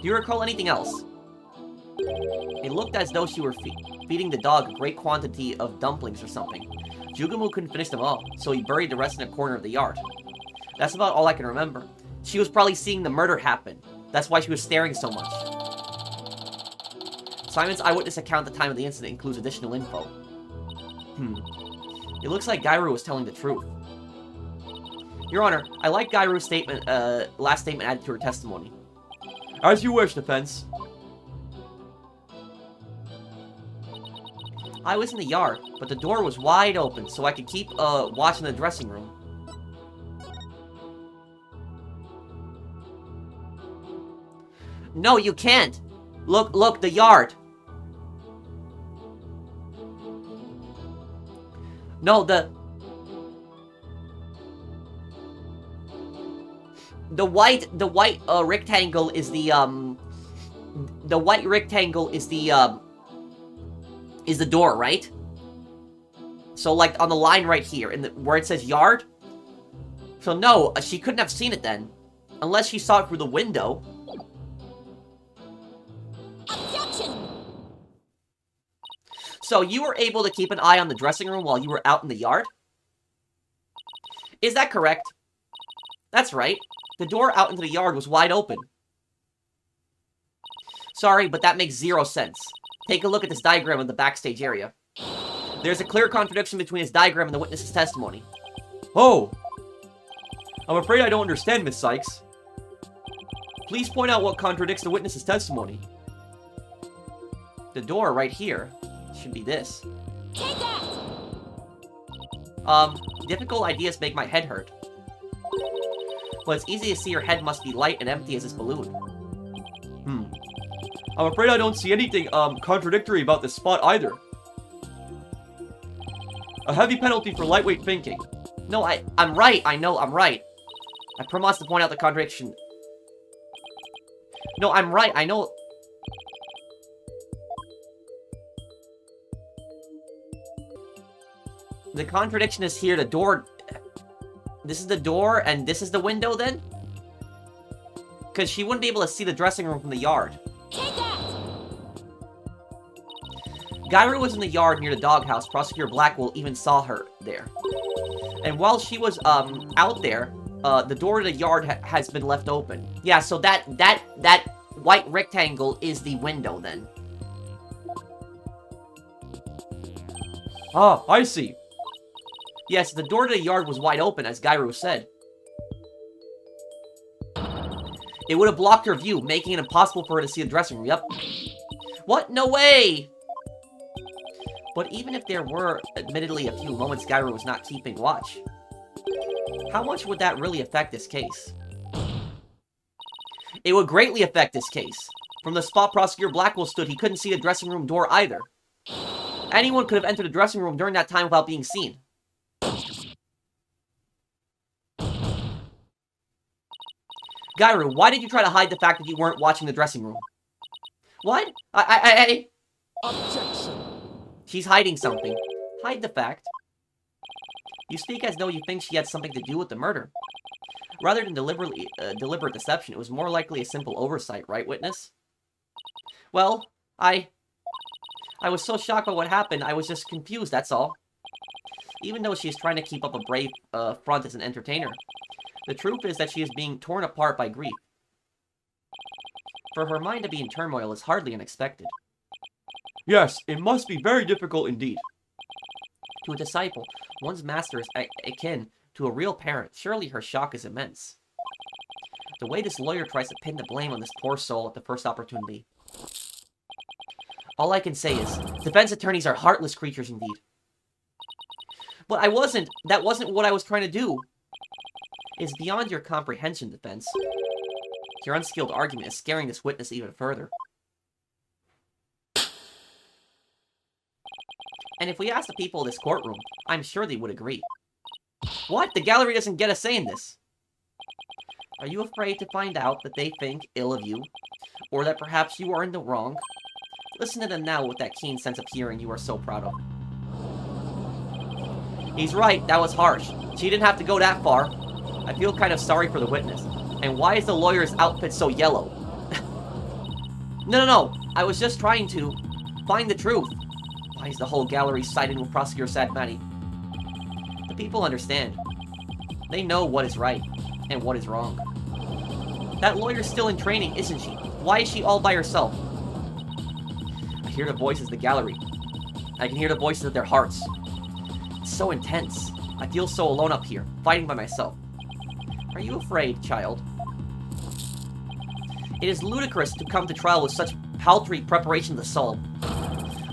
Do you recall anything else? It looked as though she were feeding the dog a great quantity of dumplings or something. Jugamu couldn't finish them all, so he buried the rest in a corner of the yard. That's about all I can remember. She was probably seeing the murder happen. That's why she was staring so much. Simon's eyewitness account at the time of the incident includes additional info. It looks like Gairu was telling the truth. Your Honor, I like Gairu's statement, last statement added to her testimony. As you wish, defense. I was in the yard, but the door was wide open, so I could keep, watching the dressing room. No, you can't! Look, the yard! No, the white, rectangle is the white rectangle is the door, right? So, like, on the line right here, where it says yard? So, no, she couldn't have seen it then. Unless she saw it through the window. Objection! So, you were able to keep an eye on the dressing room while you were out in the yard? Is that correct? That's right. The door out into the yard was wide open. Sorry, but that makes zero sense. Take a look at this diagram of the backstage area. There's a clear contradiction between his diagram and the witness's testimony. Oh! I'm afraid I don't understand, Miss Sykes. Please point out what contradicts the witness's testimony. The door right here should be this. Take that! Difficult ideas make my head hurt. But it's easy to see your head must be light and empty as this balloon. I'm afraid I don't see anything, contradictory about this spot either. A heavy penalty for lightweight thinking. No, I'm right. I know, I'm right. I promise to point out the contradiction. No, I'm right. I know. The contradiction is here. The door... This is the door, and this is the window, then? Because she wouldn't be able to see the dressing room from the yard. Take that! Gairu was in the yard near the doghouse. Prosecutor Blackquil even saw her there. And while she was, out there, the door to the yard has been left open. Yeah, so that white rectangle is the window, then. Ah, I see. Yes, the door to the yard was wide open, as Gairu said. It would have blocked her view, making it impossible for her to see the dressing room. Yep. What? No way! But even if there were, admittedly, a few moments Gairu was not keeping watch, how much would that really affect this case? It would greatly affect this case. From the spot Prosecutor Blackquil stood, he couldn't see the dressing room door either. Anyone could have entered the dressing room during that time without being seen. Gairu, why did you try to hide the fact that you weren't watching the dressing room? What? Objection! She's hiding something. Hide the fact. You speak as though you think she had something to do with the murder. Rather than deliberate deception, it was more likely a simple oversight, right, witness? Well, I was so shocked by what happened, I was just confused, that's all. Even though she is trying to keep up a brave front as an entertainer, the truth is that she is being torn apart by grief. For her mind to be in turmoil is hardly unexpected. Yes, it must be very difficult indeed. To a disciple, one's master is akin to a real parent. Surely her shock is immense. The way this lawyer tries to pin the blame on this poor soul at the first opportunity. All I can say is, defense attorneys are heartless creatures indeed. But that wasn't what I was trying to do. It's beyond your comprehension, defense. Your unskilled argument is scaring this witness even further. And if we ask the people of this courtroom, I'm sure they would agree. What? The gallery doesn't get a say in this. Are you afraid to find out that they think ill of you? Or that perhaps you are in the wrong? Listen to them now with that keen sense of hearing you are so proud of. He's right, that was harsh. She didn't have to go that far. I feel kind of sorry for the witness. And why is the lawyer's outfit so yellow? No. I was just trying to find the truth. Why is the whole gallery siding with Prosecutor Sadmati? The people understand. They know what is right and what is wrong. That lawyer's still in training, isn't she? Why is she all by herself? I hear the voices of the gallery. I can hear the voices of their hearts. It's so intense. I feel so alone up here, fighting by myself. Are you afraid, child? It is ludicrous to come to trial with such paltry preparation of the soul.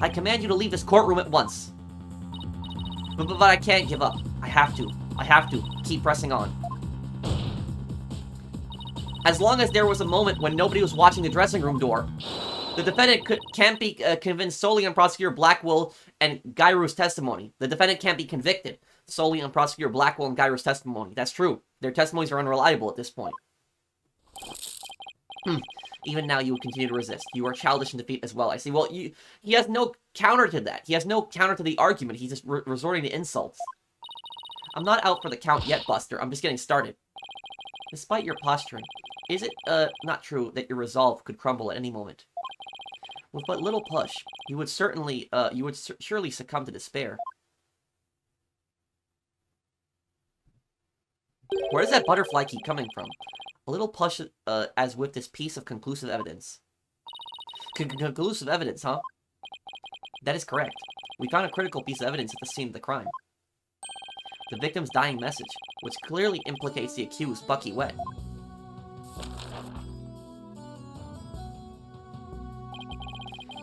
I command you to leave this courtroom at once. But I can't give up. I have to. Keep pressing on. As long as there was a moment when nobody was watching the dressing room door, the defendant can't be convinced solely on Prosecutor Blackquil and Gairu's testimony. The defendant can't be convicted solely on Prosecutor Blackquil and Gairu's testimony. That's true. Their testimonies are unreliable at this point. Even now, you would continue to resist. You are childish in defeat as well. I see. Well, he has no counter to that. He has no counter to the argument. He's just resorting to insults. I'm not out for the count yet, Buster. I'm just getting started. Despite your posturing, is it, not true that your resolve could crumble at any moment? With but little push, you would surely succumb to despair. Where does that butterfly keep coming from? A little push, as with this piece of conclusive evidence. Conclusive evidence, huh? That is correct. We found a critical piece of evidence at the scene of the crime. The victim's dying message, which clearly implicates the accused, Bucky Wet.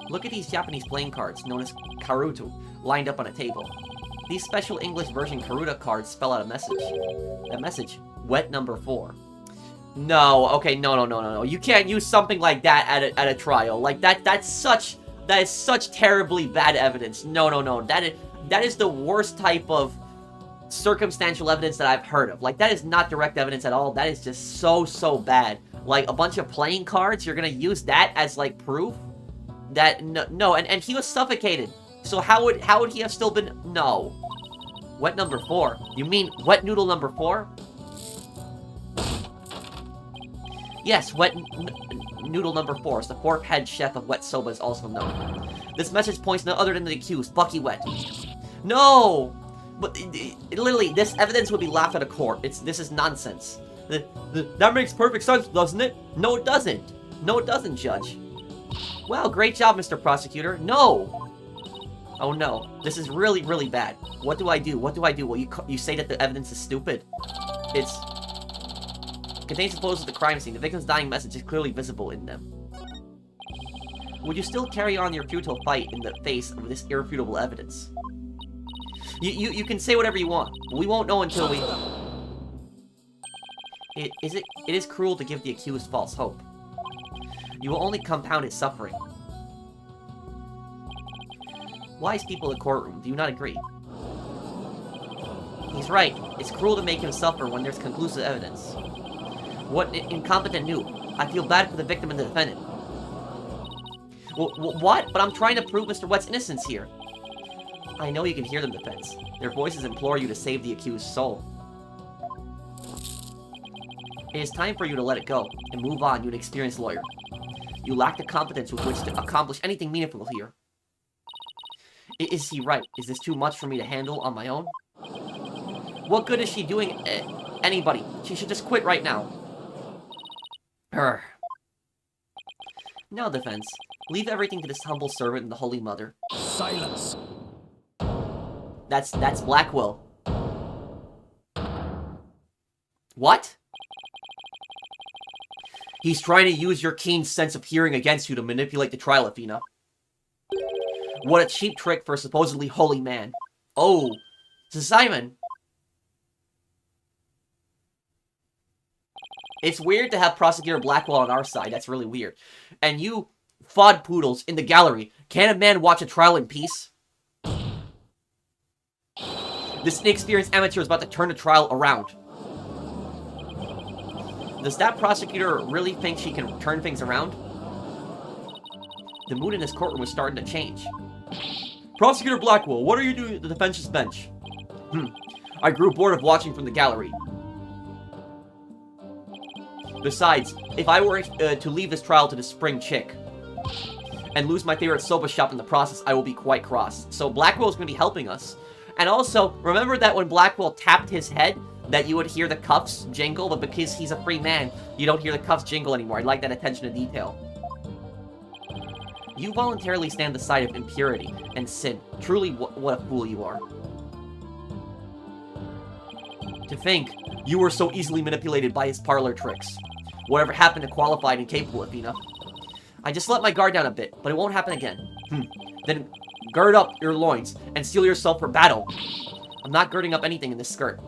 Look at these Japanese playing cards, known as karuto, lined up on a table. These special English version Karuta cards spell out a message. That message, wet number 4. No, okay, no. You can't use something like that at a trial. Like, that is such terribly bad evidence. No. That is the worst type of circumstantial evidence that I've heard of. Like, that is not direct evidence at all. That is just so bad. Like, a bunch of playing cards, you're gonna use that as, like, proof? That, no, and he was suffocated. So how would he have still been, no. Wet number 4? You mean wet noodle number 4? Yes, wet noodle number 4, as the 4th head chef of Wet Soba is also known. This message points no other than the accused, Bucky Wet. No! But, literally, this evidence would be laughed at a court. This is nonsense. That makes perfect sense, doesn't it? No, it doesn't. No, it doesn't, Judge. Wow, great job, Mr. Prosecutor. No! Oh no, this is really, really bad. What do I do? Well, you say that the evidence is stupid. It's... Contains photos of the crime scene. The victim's dying message is clearly visible in them. Would you still carry on your futile fight in the face of this irrefutable evidence? You can say whatever you want, but we won't know until we... It is cruel to give the accused false hope. You will only compound his suffering. Wise people in the courtroom, do you not agree? He's right. It's cruel to make him suffer when there's conclusive evidence. What incompetent noob. I feel bad for the victim and the defendant. What? But I'm trying to prove Mr. Wet's innocence here. I know you can hear them, defense. Their voices implore you to save the accused's soul. It is time for you to let it go and move on, you an experienced lawyer. You lack the competence with which to accomplish anything meaningful here. Is he right? Is this too much for me to handle on my own? What good is she doing anybody? She should just quit right now. Now, Defense, leave everything to this humble servant and the Holy Mother. Silence. That's Blackquil. What? He's trying to use your keen sense of hearing against you to manipulate the trial, Athena. What a cheap trick for a supposedly holy man. Oh, so Simon. It's weird to have Prosecutor Blackquil on our side. That's really weird. And you fod poodles in the gallery. Can a man watch a trial in peace? This inexperienced amateur is about to turn the trial around. Does that prosecutor really think she can turn things around? The mood in this courtroom is starting to change. Prosecutor Blackquil, what are you doing at the defense's bench? I grew bored of watching from the gallery. Besides, if I were to leave this trial to the spring chick and lose my favorite soba shop in the process, I will be quite cross. So Blackquil is going to be helping us. And also, remember that when Blackquil tapped his head, that you would hear the cuffs jingle, but because he's a free man, you don't hear the cuffs jingle anymore. I like that attention to detail. You voluntarily stand the side of impurity and sin. Truly, what a fool you are. To think you were so easily manipulated by his parlor tricks. Whatever happened to qualified and capable, Athena? I just let my guard down a bit, but it won't happen again. Then gird up your loins and steel yourself for battle. I'm not girding up anything in this skirt,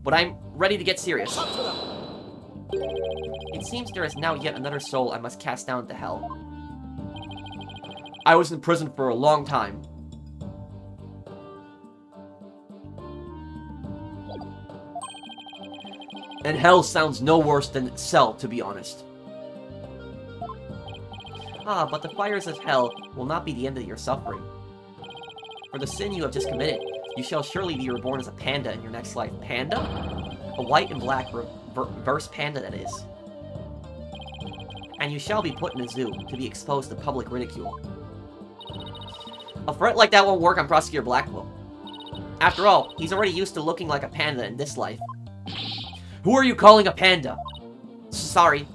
but I'm ready to get serious. It seems there is now yet another soul I must cast down to hell. I was in prison for a long time. And hell sounds no worse than cell, to be honest. Ah, but the fires of hell will not be the end of your suffering. For the sin you have just committed, you shall surely be reborn as a panda in your next life. Panda? A white and black reverse panda, that is. And you shall be put in a zoo to be exposed to public ridicule. A threat like that won't work on Prosecutor Blackquil. After all, he's already used to looking like a panda in this life. Who are you calling a panda? Sorry.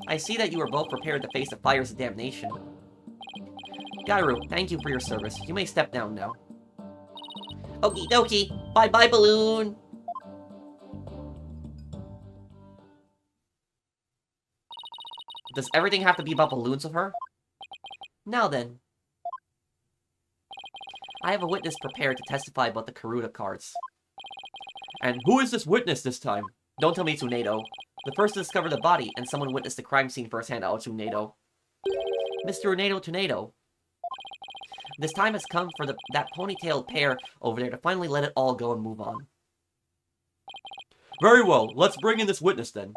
I see that you are both prepared to face the fires of damnation. Gairu, thank you for your service. You may step down now. Okie dokie. Bye-bye, balloon. Does everything have to be about balloons with her? Now then. I have a witness prepared to testify about the Karuta cards. And who is this witness this time? Don't tell me it's Uendo. The first to discover the body, and someone witnessed the crime scene firsthand. Oh, it's Uendo. Mr. Uendo. This time has come for that ponytailed pair over there to finally let it all go and move on. Very well, let's bring in this witness then.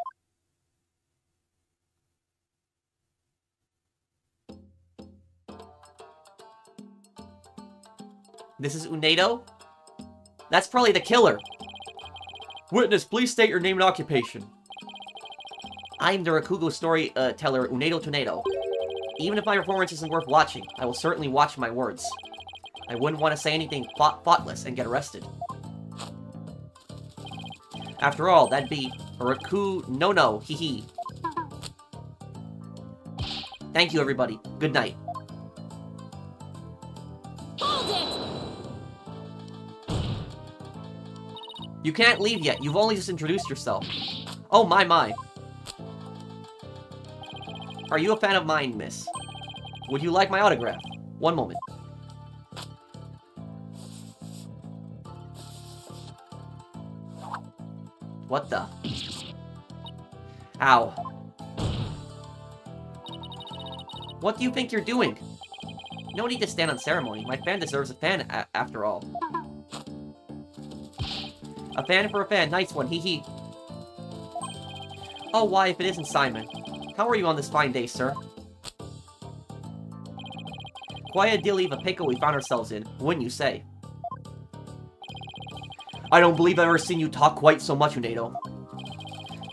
This is Uendo? That's probably the killer. Witness, please state your name and occupation. I'm the Rakugo storyteller Uendo. Even if my performance isn't worth watching, I will certainly watch my words. I wouldn't want to say anything thoughtless and get arrested. After all, that'd be a no, hee. Thank you, everybody. Good night. You can't leave yet. You've only just introduced yourself. Oh, my. Are you a fan of mine, miss? Would you like my autograph? One moment. What the? Ow. What do you think you're doing? No need to stand on ceremony. My fan deserves a fan, after all. A fan for a fan. Nice one. Hee. Oh, why, if it isn't Simon. How are you on this fine day, sir? Quite a dilly of a pickle we found ourselves in, wouldn't you say? I don't believe I've ever seen you talk quite so much, Uendo.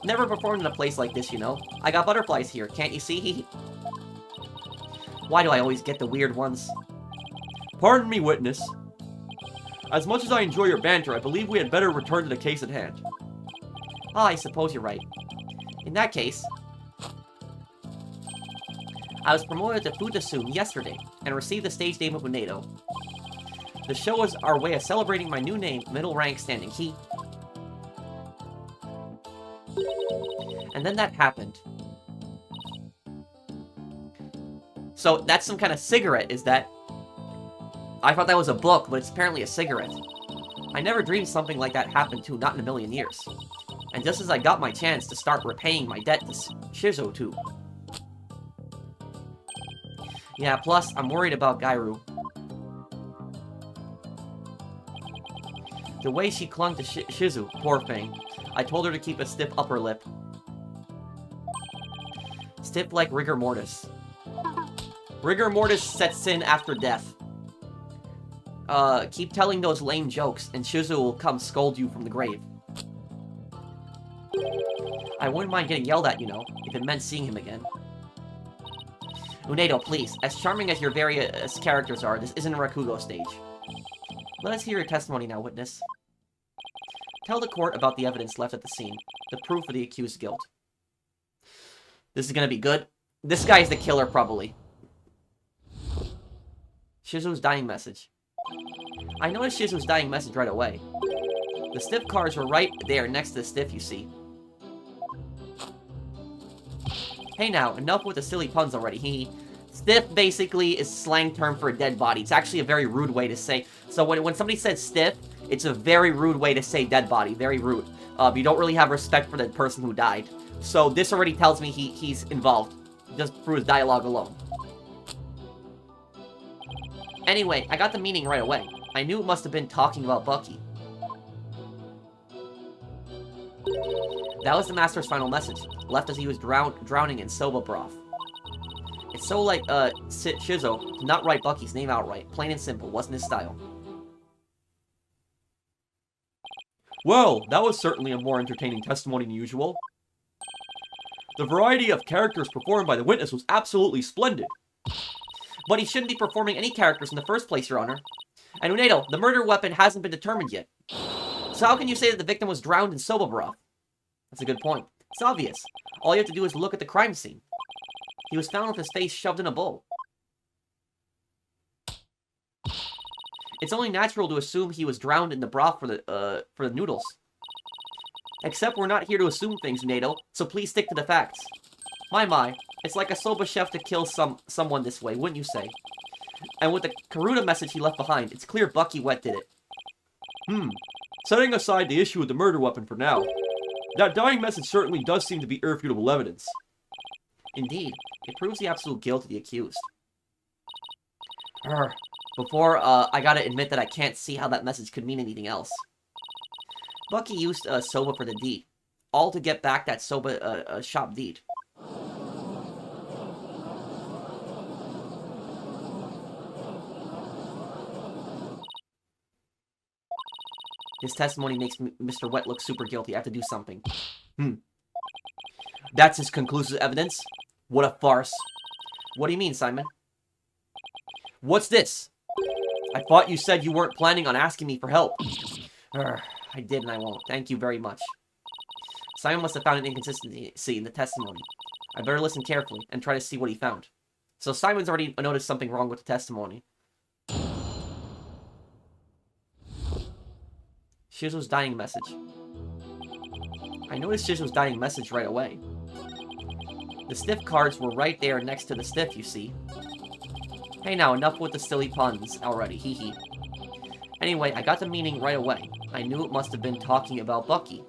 Never performed in a place like this, you know. I got butterflies here, can't you see? Why do I always get the weird ones? Pardon me, witness. As much as I enjoy your banter, I believe we had better return to the case at hand. Ah, I suppose you're right. In that case... I was promoted to Fudasun yesterday, and received the stage name of Uendo. The show was our way of celebrating my new name, middle rank standing he. And then that happened. So that's some kind of cigarette, is that? I thought that was a book, but it's apparently a cigarette. I never dreamed something like that happened to, not in a million years. And just as I got my chance to start repaying my debt to Shizo too. Yeah, plus, I'm worried about Gairu. The way she clung to Shizu, poor thing. I told her to keep a stiff upper lip. Stiff like rigor mortis. Rigor mortis sets in after death. Keep telling those lame jokes, and Shizu will come scold you from the grave. I wouldn't mind getting yelled at, you know, if it meant seeing him again. Uendo, please. As charming as your various characters are, this isn't a Rakugo stage. Let us hear your testimony now, witness. Tell the court about the evidence left at the scene, the proof of the accused's guilt. This is gonna be good. This guy's the killer, probably. Shizu's dying message. I noticed Shizu's dying message right away. The stiff cards were right there next to the stiff, you see. Hey now, enough with the silly puns already. Stiff basically is slang term for a dead body. It's actually a very rude way to say. So when somebody says stiff, it's a very rude way to say dead body. Very rude. You don't really have respect for the person who died. So this already tells me he's involved. Just through his dialogue alone. Anyway, I got the meaning right away. I knew it must have been talking about Bucky. That was the Master's final message, left as he was drowning in soba broth. It's so like, Shizo did not write Bucky's name outright. Plain and simple, wasn't his style. Well, that was certainly a more entertaining testimony than usual. The variety of characters performed by the witness was absolutely splendid. But he shouldn't be performing any characters in the first place, Your Honor. And Uendo, the murder weapon hasn't been determined yet. So how can you say that the victim was drowned in soba broth? That's a good point. It's obvious. All you have to do is look at the crime scene. He was found with his face shoved in a bowl. It's only natural to assume he was drowned in the broth for the noodles. Except we're not here to assume things, Uendo, so please stick to the facts. My, it's like a soba chef to kill someone this way, wouldn't you say? And with the Karuta message he left behind, it's clear Bucky Wet did it. Setting aside the issue with the murder weapon for now, that dying message certainly does seem to be irrefutable evidence. Indeed, it proves the absolute guilt of the accused. Before, I gotta admit that I can't see how that message could mean anything else. Bucky used soba for the deed, all to get back that soba shop deed. His testimony makes Mr. Wet look super guilty. I have to do something. That's his conclusive evidence? What a farce. What do you mean, Simon? What's this? I thought you said you weren't planning on asking me for help. I did and I won't. Thank you very much. Simon must have found an inconsistency in the testimony. I better listen carefully and try to see what he found. So Simon's already noticed something wrong with the testimony. Shizu's dying message. I noticed Shizu's dying message right away. The stiff cards were right there next to the stiff, you see. Hey now, enough with the silly puns already, Anyway, I got the meaning right away. I knew it must have been talking about Bucky.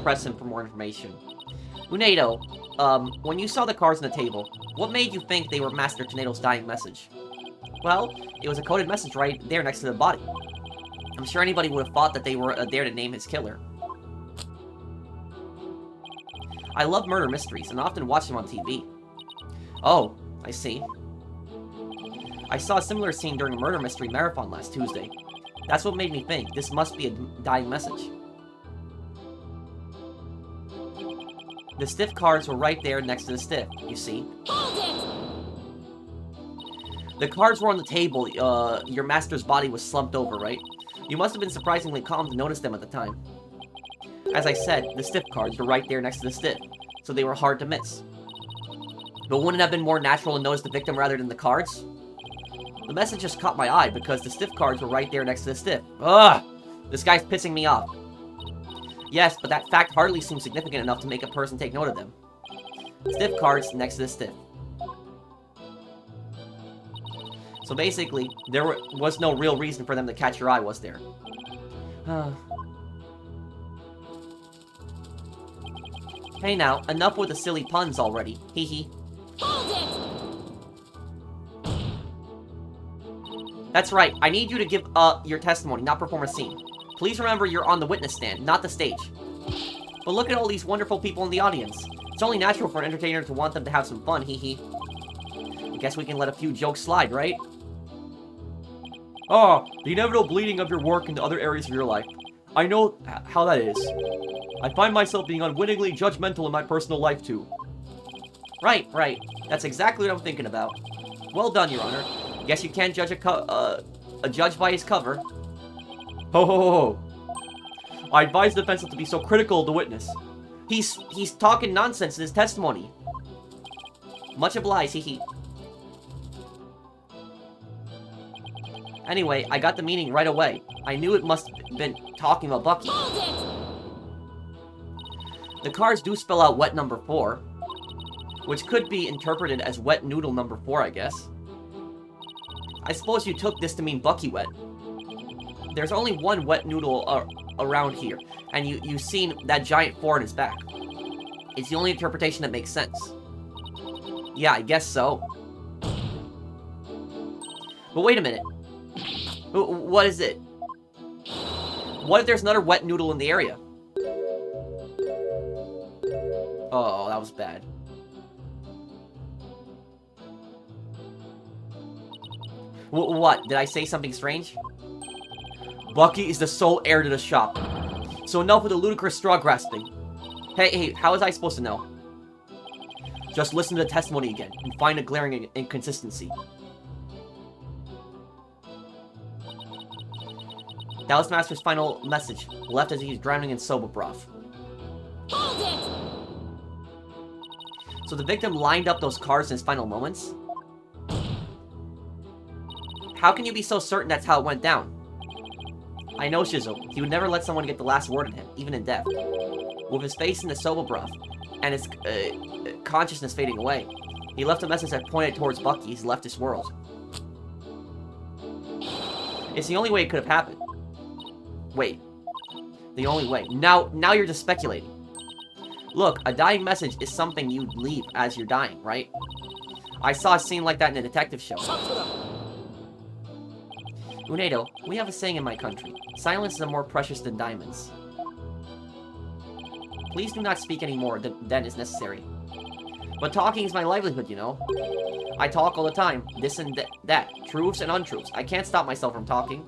press him for more information. Uendo, when you saw the cards on the table, what made you think they were Master Tornado's dying message? Well, it was a coded message right there next to the body. I'm sure anybody would have thought that they were there to name his killer. I love murder mysteries and often watch them on TV. Oh, I see. I saw a similar scene during a murder mystery marathon last Tuesday. That's what made me think this must be a dying message. The stiff cards were right there next to the stiff, you see. Hold it! The cards were on the table. Your master's body was slumped over, right? You must have been surprisingly calm to notice them at the time. As I said, the stiff cards were right there next to the stiff, so they were hard to miss. But wouldn't it have been more natural to notice the victim rather than the cards? The message just caught my eye because the stiff cards were right there next to the stiff. Ugh! This guy's pissing me off. Yes, but that fact hardly seems significant enough to make a person take note of them. Stiff cards next to the stiff. So basically, there was no real reason for them to catch your eye, was there? Hey now, enough with the silly puns already. Hee hee. Hold it! That's right, I need you to give your testimony, not perform a scene. Please remember you're on the witness stand, not the stage. But look at all these wonderful people in the audience. It's only natural for an entertainer to want them to have some fun, hee hee. I guess we can let a few jokes slide, right? Ah, the inevitable bleeding of your work into other areas of your life. I know how that is. I find myself being unwittingly judgmental in my personal life, too. Right. That's exactly what I'm thinking about. Well done, Your Honor. Guess you can't judge a judge by his cover. Ho ho ho ho. I advise the defense not to be so critical of the witness. He's talking nonsense in his testimony. Much obliged, hee hee. Anyway, I got the meaning right away. I knew it must have been talking about Bucky. Hold it! The cards do spell out wet number 4, which could be interpreted as wet noodle number 4, I guess. I suppose you took this to mean Bucky wet. There's only one wet noodle around here, and you've seen that giant 4 in his back. It's the only interpretation that makes sense. Yeah, I guess so. But wait a minute. What is it? What if there's another wet noodle in the area? Oh, that was bad. What? Did I say something strange? Bucky is the sole heir to the shop. So enough with the ludicrous straw grasping. Hey, how was I supposed to know? Just listen to the testimony again and find a glaring inconsistency. That was Master's final message, left as he was drowning in soba broth. Hold it! So the victim lined up those cards in his final moments? How can you be so certain that's how it went down? I know Shizzle. He would never let someone get the last word in him, even in death. With his face in the soba broth, and his consciousness fading away, he left a message that pointed towards Bucky. He's left this world. It's the only way it could have happened. Wait. The only way. Now you're just speculating. Look, a dying message is something you'd leave as you're dying, right? I saw a scene like that in a detective show. Uendo, we have a saying in my country. Silence is more precious than diamonds. Please do not speak any more than is necessary. But talking is my livelihood, you know. I talk all the time. This and that. Truths and untruths. I can't stop myself from talking.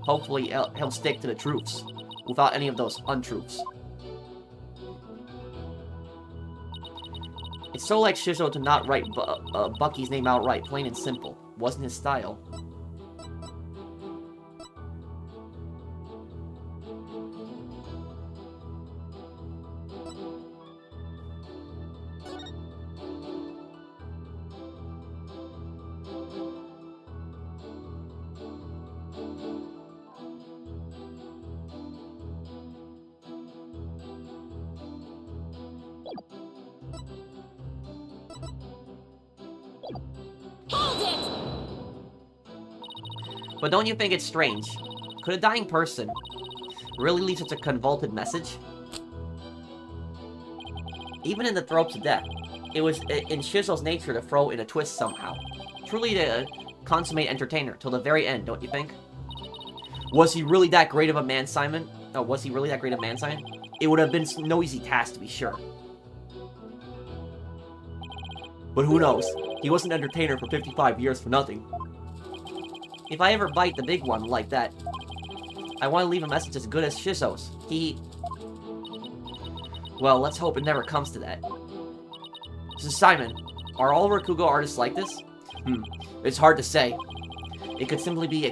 Hopefully, he'll stick to the truths. Without any of those untruths. It's so like Shizo to not write Bucky's name outright. Plain and simple. Wasn't his style. Hold it! But don't you think it's strange? Could a dying person really leave such a convoluted message? Even in the throats of death, it was in Shizo's nature to throw in a twist somehow. Truly the consummate entertainer, till the very end, don't you think? Was he really that great of a man, Simon? Oh, was he really that great of a man, Simon? It would have been no easy task, to be sure. But who knows? He was an entertainer for 55 years for nothing. If I ever bite the big one like that, I want to leave a message as good as Shizo's. Well, let's hope it never comes to that. So Simon, are all Rakugo artists like this? It's hard to say. It could simply be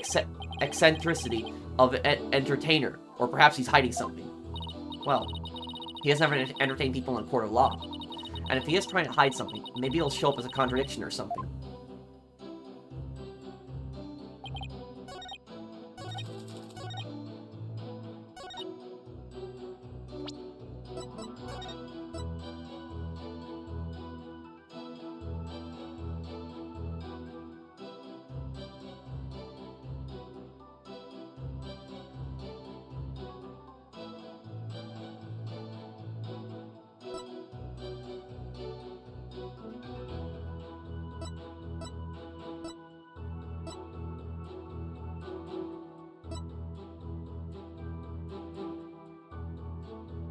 eccentricity of an entertainer, or perhaps he's hiding something. Well, he has never entertained people in a court of law. And if he is trying to hide something, maybe it'll show up as a contradiction or something.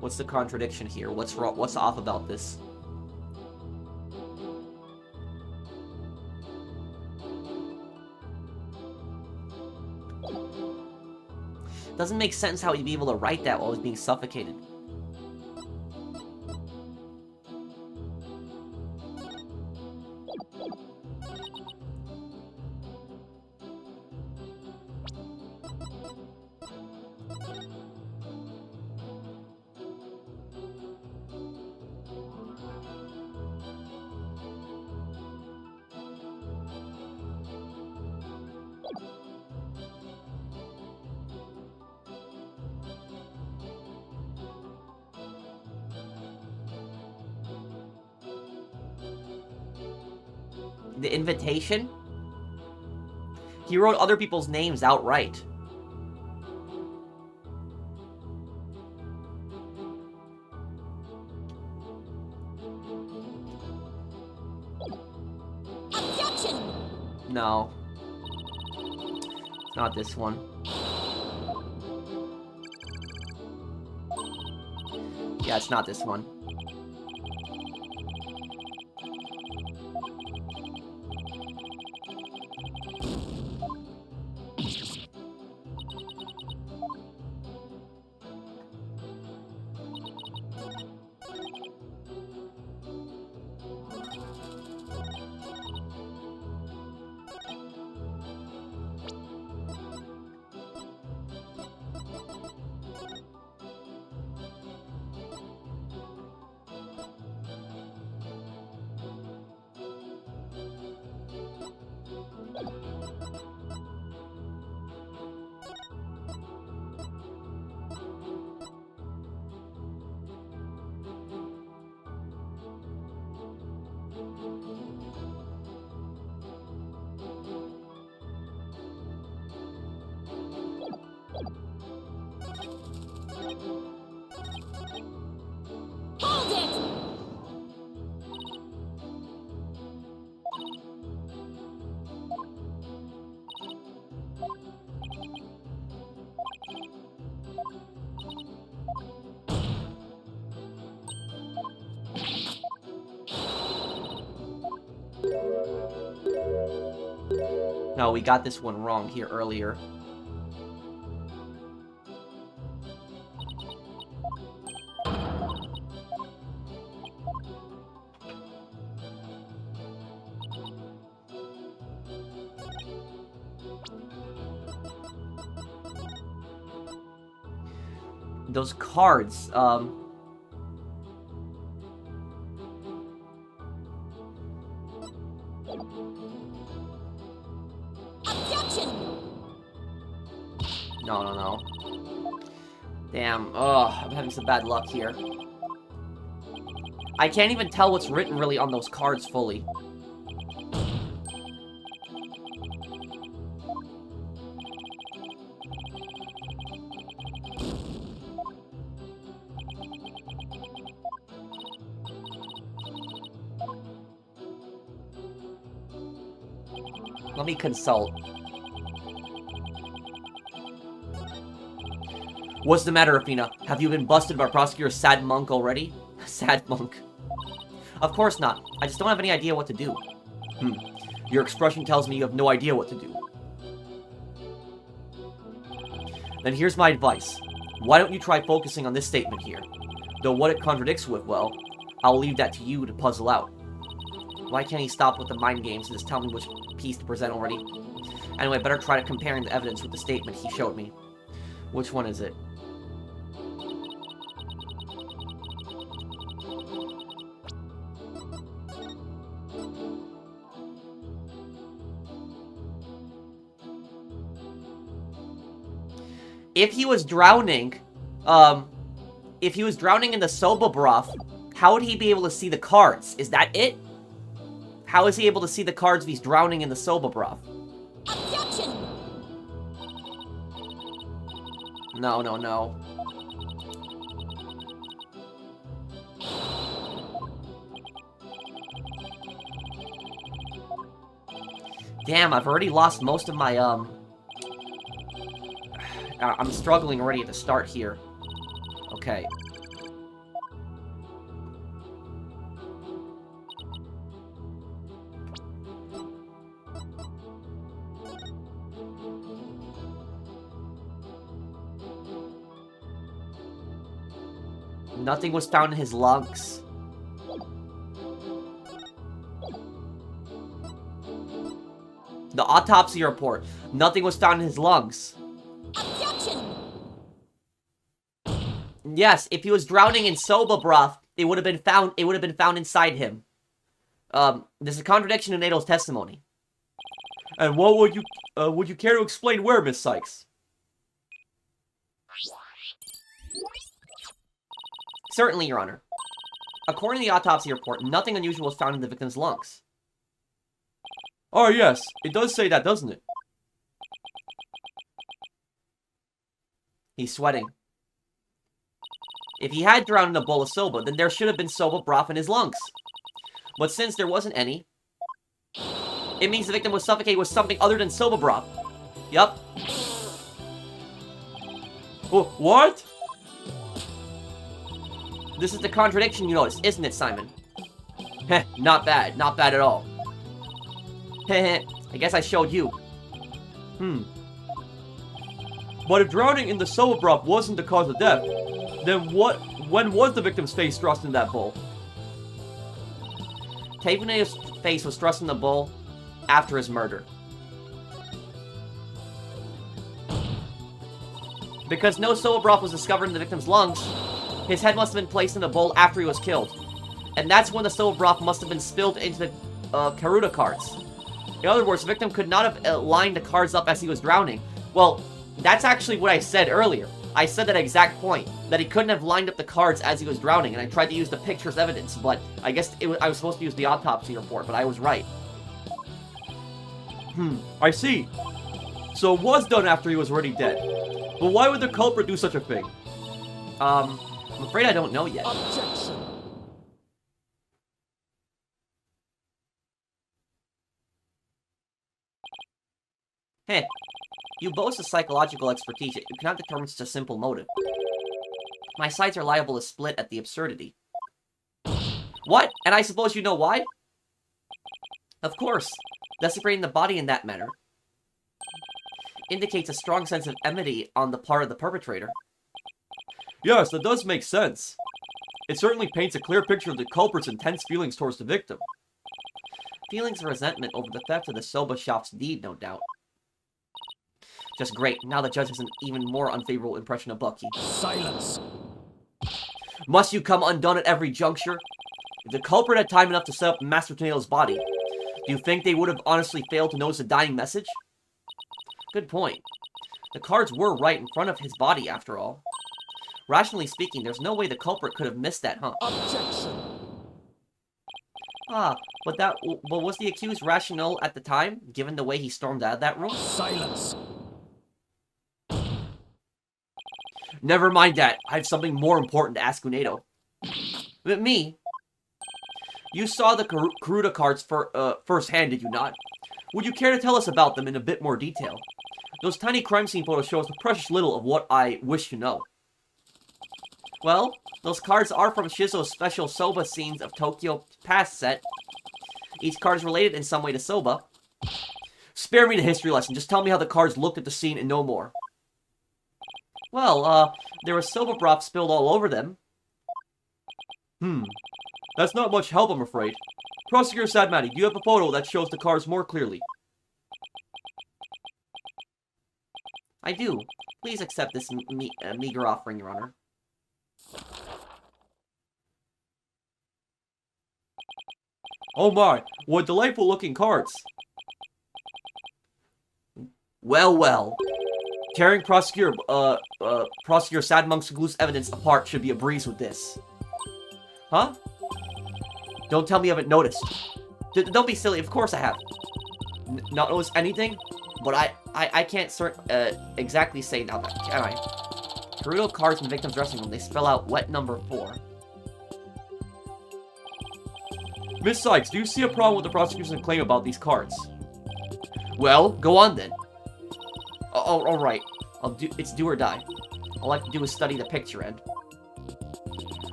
What's the contradiction here? What's wrong? What's off about this? Doesn't make sense how he'd be able to write that while he's being suffocated. The invitation? He wrote other people's names outright. Objection! No. It's not this one. Yeah, it's not this one. Hold it! No, we got this one wrong here earlier. Those cards, Objection! No. Damn, ugh, I'm having some bad luck here. I can't even tell what's written really on those cards fully. Let me consult. What's the matter, Athena? Have you been busted by Prosecutor Sad Monk already? Sad Monk. Of course not. I just don't have any idea what to do. Your expression tells me you have no idea what to do. Then here's my advice. Why don't you try focusing on this statement here? Though what it contradicts with, well, I'll leave that to you to puzzle out. Why can't he stop with the mind games and just tell me which piece to present already? Anyway, better try to comparing the evidence with the statement he showed me. Which one is it? If he was drowning in the soba broth, how would he be able to see the cards? Is that it? How is he able to see the cards if he's drowning in the soba broth? Objection! No, no, no. Damn, I've already lost most of my, I'm struggling already at the start here. Okay. Nothing was found in his lungs. The autopsy report. Nothing was found in his lungs. Objection! Yes, if he was drowning in soba broth, it would have been found. It would have been found inside him. There's a contradiction in Nado's testimony. And what would you care to explain where, Miss Sykes? Certainly, Your Honor. According to the autopsy report, nothing unusual was found in the victim's lungs. Oh yes, it does say that, doesn't it? He's sweating. If he had drowned in a bowl of soba, then there should have been soba broth in his lungs. But since there wasn't any, it means the victim was suffocated with something other than soba broth. Yup. Oh, what? This is the contradiction you noticed, isn't it, Simon? Heh, not bad. Not bad at all. Heh, I guess I showed you. But if drowning in the soba broth wasn't the cause of death, then when was the victim's face thrust in that bowl? Tavena's face was thrust in the bowl after his murder. Because no soba broth was discovered in the victim's lungs, his head must have been placed in the bowl after he was killed. And that's when the soba broth must have been spilled into the Karuta cards. In other words, the victim could not have lined the cards up as he was drowning. Well, that's actually what I said earlier. I said that exact point, that he couldn't have lined up the cards as he was drowning, and I tried to use the picture as evidence, but I guess I was supposed to use the autopsy report, but I was right. I see. So it was done after he was already dead. But why would the culprit do such a thing? I'm afraid I don't know yet. Objection! Heh. You boast of psychological expertise, yet you cannot determine such a simple motive. My sides are liable to split at the absurdity. What? And I suppose you know why? Of course. Desecrating the body in that manner indicates a strong sense of enmity on the part of the perpetrator. Yes, that does make sense. It certainly paints a clear picture of the culprit's intense feelings towards the victim. Feelings of resentment over the theft of the soba shop's deed, no doubt. Just great. Now the judge has an even more unfavorable impression of Bucky. Silence! Must you come undone at every juncture? If the culprit had time enough to set up Master Tornado's body, do you think they would have honestly failed to notice the dying message? Good point. The cards were right in front of his body, after all. Rationally speaking, there's no way the culprit could have missed that, huh? Objection! Ah, but was the accused rational at the time, given the way he stormed out of that room? Silence! Never mind that. I have something more important to ask Uendo. But me? You saw the Karuta cards firsthand, did you not? Would you care to tell us about them in a bit more detail? Those tiny crime scene photos show us a precious little of what I wish to know. Well, those cards are from Shizo's special Soba Scenes of Tokyo Past set. Each card is related in some way to Soba. Spare me the history lesson. Just tell me how the cards looked at the scene and no more. Well, there was soba broth spilled all over them. That's not much help, I'm afraid. Prosecutor Sadmati, do you have a photo that shows the cards more clearly? I do. Please accept this meager offering, Your Honor. Oh my, what delightful looking cards. Well, well. Tearing Prosecutor Sadmonk's loose evidence apart should be a breeze with this. Huh? Don't tell me you haven't noticed. Don't be silly. Of course I have. Not noticed anything? But I can't exactly say now that, can I? Perudo cards in the victim's dressing room. They spell out wet number 4. Miss Sykes, do you see a problem with the prosecution's claim about these cards? Well, go on then. Oh, alright. It's do or die. All I have to do is study the picture end.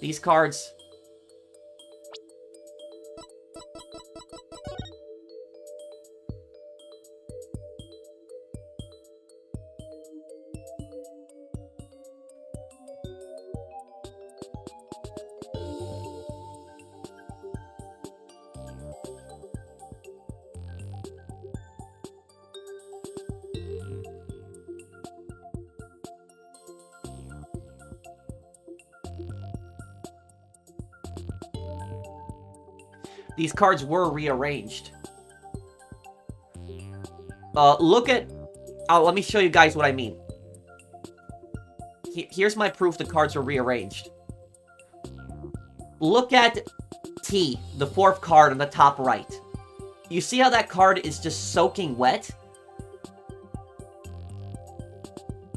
These cards... These cards were rearranged. Look at... let me show you guys what I mean. Here's my proof the cards were rearranged. Look at T, the 4th card on the top right. You see how that card is just soaking wet?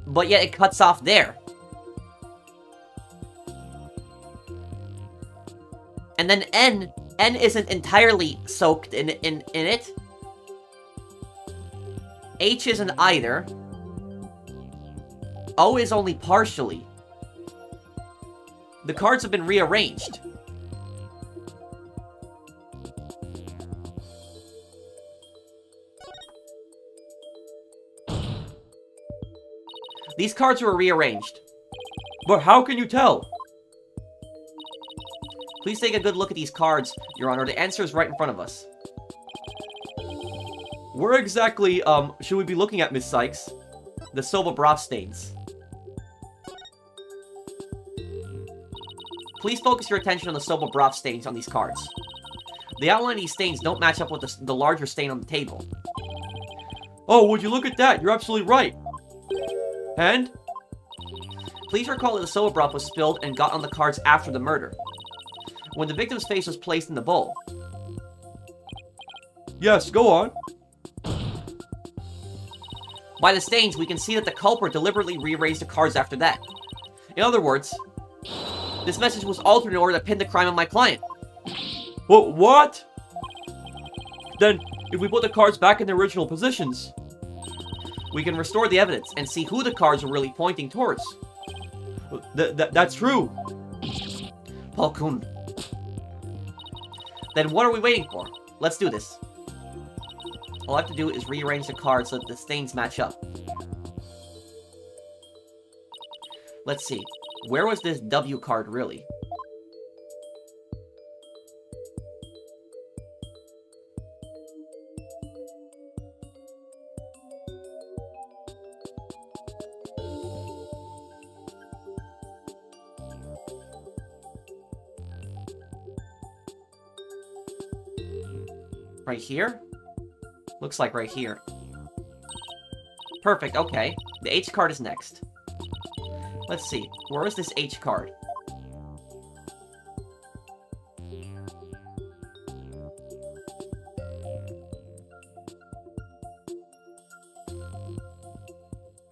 But yet it cuts off there. And then N isn't entirely soaked in it. H isn't either. O is only partially. The cards have been rearranged. These cards were rearranged. But how can you tell? Please take a good look at these cards, Your Honor. The answer is right in front of us. Where exactly, should we be looking at, Miss Sykes? The soba broth stains. Please focus your attention on the soba broth stains on these cards. The outline of these stains don't match up with the larger stain on the table. Oh, would you look at that? You're absolutely right. And? Please recall that the soba broth was spilled and got on the cards after the murder, when the victim's face was placed in the bowl. Yes, go on. By the stains, we can see that the culprit deliberately rearranged the cards after that. In other words, this message was altered in order to pin the crime on my client. What? Then, if we put the cards back in their original positions, we can restore the evidence and see who the cards were really pointing towards. That's true. Paul-kun. Then what are we waiting for? Let's do this. All I have to do is rearrange the cards so that the stains match up. Let's see. Where was this W card really? Right here? Looks like right here. Perfect, okay. The H card is next. Let's see. Where is this H card?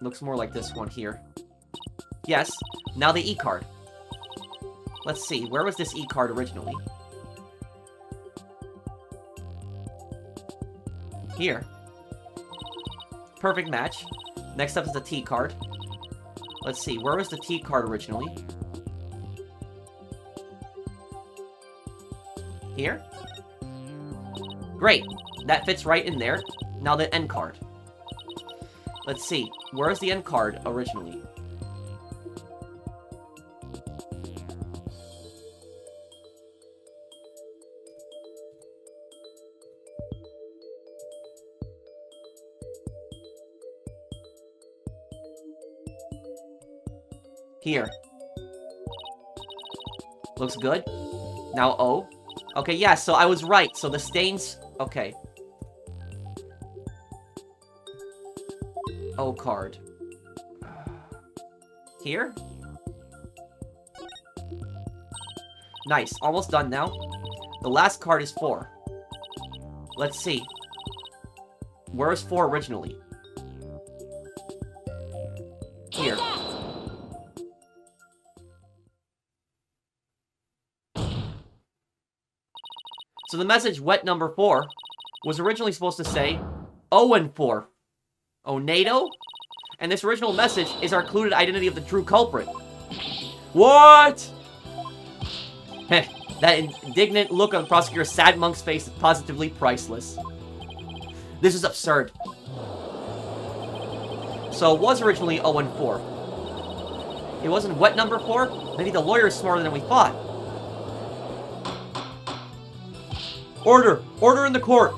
Looks more like this one here. Yes. Now the E card. Let's see. Where was this E card originally? Here. Perfect match. Next up is the T card. Let's see, where was the T card originally? Here? Great. That fits right in there. Now the N card. Let's see, where's the N card originally? Here. Looks good. Now O. Okay, yeah, so I was right. So the stains... Okay. O card. Here? Nice. Almost done now. The last card is 4. Let's see. Where is 4 originally? Here. So the message, wet number 4, was originally supposed to say, Owen 4. Onedo? And this original message is our clued identity of the true culprit. What? Heh, that indignant look on the prosecutor's sad monk's face is positively priceless. This is absurd. So it was originally Owen 4. It wasn't wet number 4? Maybe the lawyer is smarter than we thought. Order! Order in the court!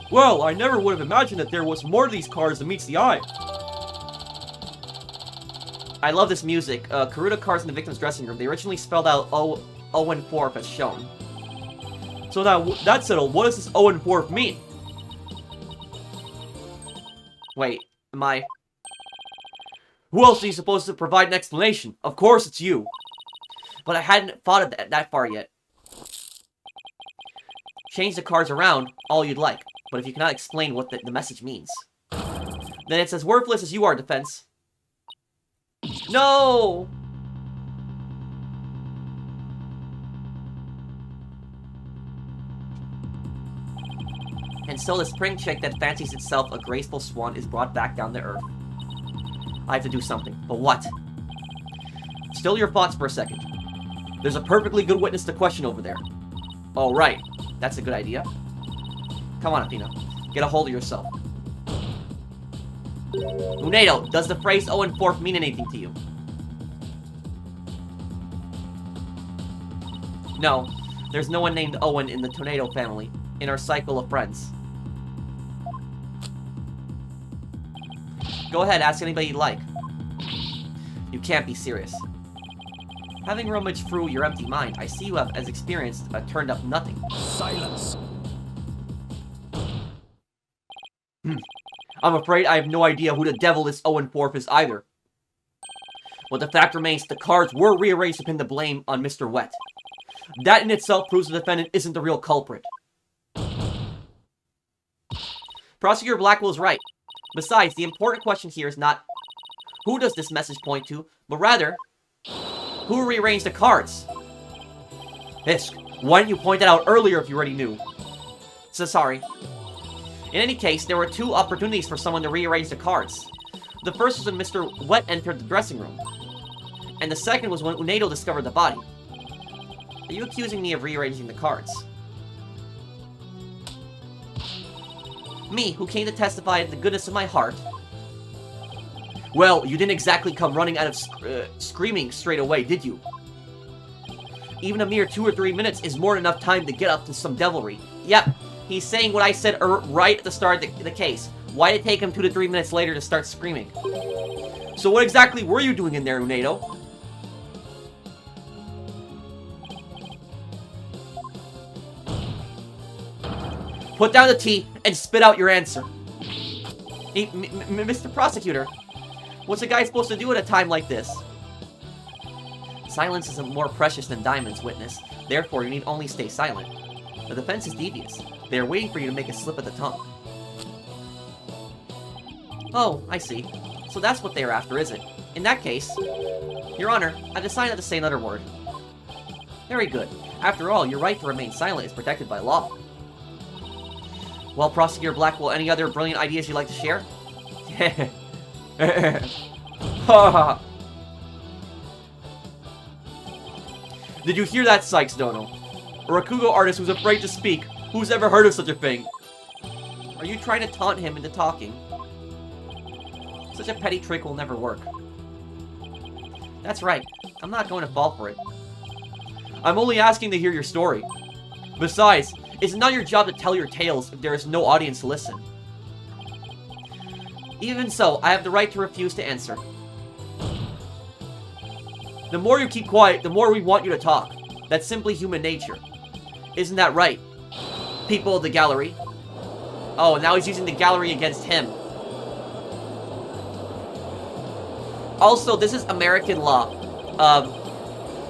Well, I never would have imagined that there was more to these cards than meets the eye. I love this music. Karuta cards in the victim's dressing room. They originally spelled out Owen 4 as shown. So now, that's settled. What does this Owen 4 mean? Wait, am I... Who else are you supposed to provide an explanation? Of course it's you. But I hadn't thought of that far yet. Change the cards around all you'd like, but if you cannot explain what the message means, then it's as worthless as you are, defense. No! And so the spring chick that fancies itself a graceful swan is brought back down to earth. I have to do something, but what? Still your thoughts for a second. There's a perfectly good witness to question over there. Oh, right. That's a good idea. Come on, Athena. Get a hold of yourself. Uendo, does the phrase Owen 4 mean anything to you? No. There's no one named Owen in the Tornado family, in our cycle of friends. Go ahead, ask anybody you like. You can't be serious. Having rummaged through your empty mind, I see you have, as experienced, turned up nothing. Silence. I'm afraid I have no idea who the devil this Owen 4 is either. But the fact remains, the cards were rearranged to pin the blame on Mr. Wet. That in itself proves the defendant isn't the real culprit. Prosecutor Blackquil is right. Besides, the important question here is not who does this message point to, but rather, who rearranged the cards? Hisk, why didn't you point that out earlier if you already knew? So sorry. In any case, there were 2 opportunities for someone to rearrange the cards. The first was when Mr. Wet entered the dressing room. And the second was when Uendo discovered the body. Are you accusing me of rearranging the cards? Me, who came to testify to the goodness of my heart. Well, you didn't exactly come running out of screaming straight away, did you? Even a mere 2 or 3 minutes is more than enough time to get up to some devilry. Yep, he's saying what I said right at the start of the case. Why did it take him 2 to 3 minutes later to start screaming? So what exactly were you doing in there, Uendo? Put down the tea and spit out your answer. Mr. Prosecutor, what's a guy supposed to do at a time like this? Silence isn't more precious than diamonds, witness. Therefore, you need only stay silent. The defense is devious. They are waiting for you to make a slip of the tongue. Oh, I see. So that's what they are after, is it? In that case, Your Honor, I decide not to say another word. Very good. After all, your right to remain silent is protected by law. Well, Prosecutor Blackquil, any other brilliant ideas you'd like to share? Did you hear that, Sykes Dono? A Rakugo artist who's afraid to speak. Who's ever heard of such a thing? Are you trying to taunt him into talking? Such a petty trick will never work. That's right. I'm not going to fall for it. I'm only asking to hear your story. Besides, it's not your job to tell your tales if there is no audience to listen. Even so, I have the right to refuse to answer. The more you keep quiet, the more we want you to talk. That's simply human nature. Isn't that right? People of the gallery. Oh, now he's using the gallery against him. Also, this is American law.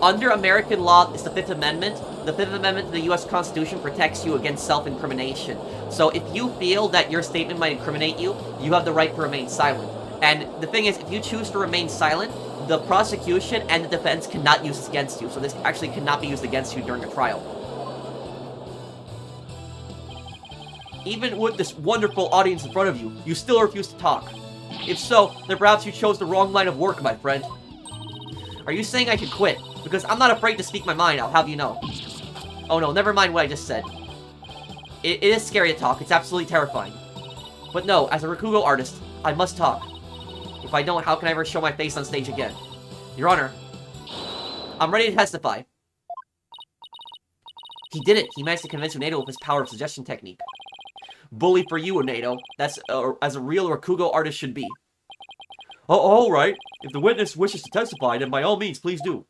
Under American law, it's the Fifth Amendment. The Fifth Amendment to the U.S. Constitution protects you against self-incrimination. So if you feel that your statement might incriminate you, you have the right to remain silent. And the thing is, if you choose to remain silent, the prosecution and the defense cannot use this against you. So this actually cannot be used against you during a trial. Even with this wonderful audience in front of you, you still refuse to talk. If so, then perhaps you chose the wrong line of work, my friend. Are you saying I should quit? Because I'm not afraid to speak my mind, I'll have you know. Oh no, never mind what I just said. It is scary to talk, it's absolutely terrifying. But no, as a Rakugo artist, I must talk. If I don't, how can I ever show my face on stage again? Your Honor, I'm ready to testify. He did it. He managed to convince Uendo with his power of suggestion technique. Bully for you, Uendo. That's as a real Rakugo artist should be. Oh, all right. If the witness wishes to testify, then by all means, please do.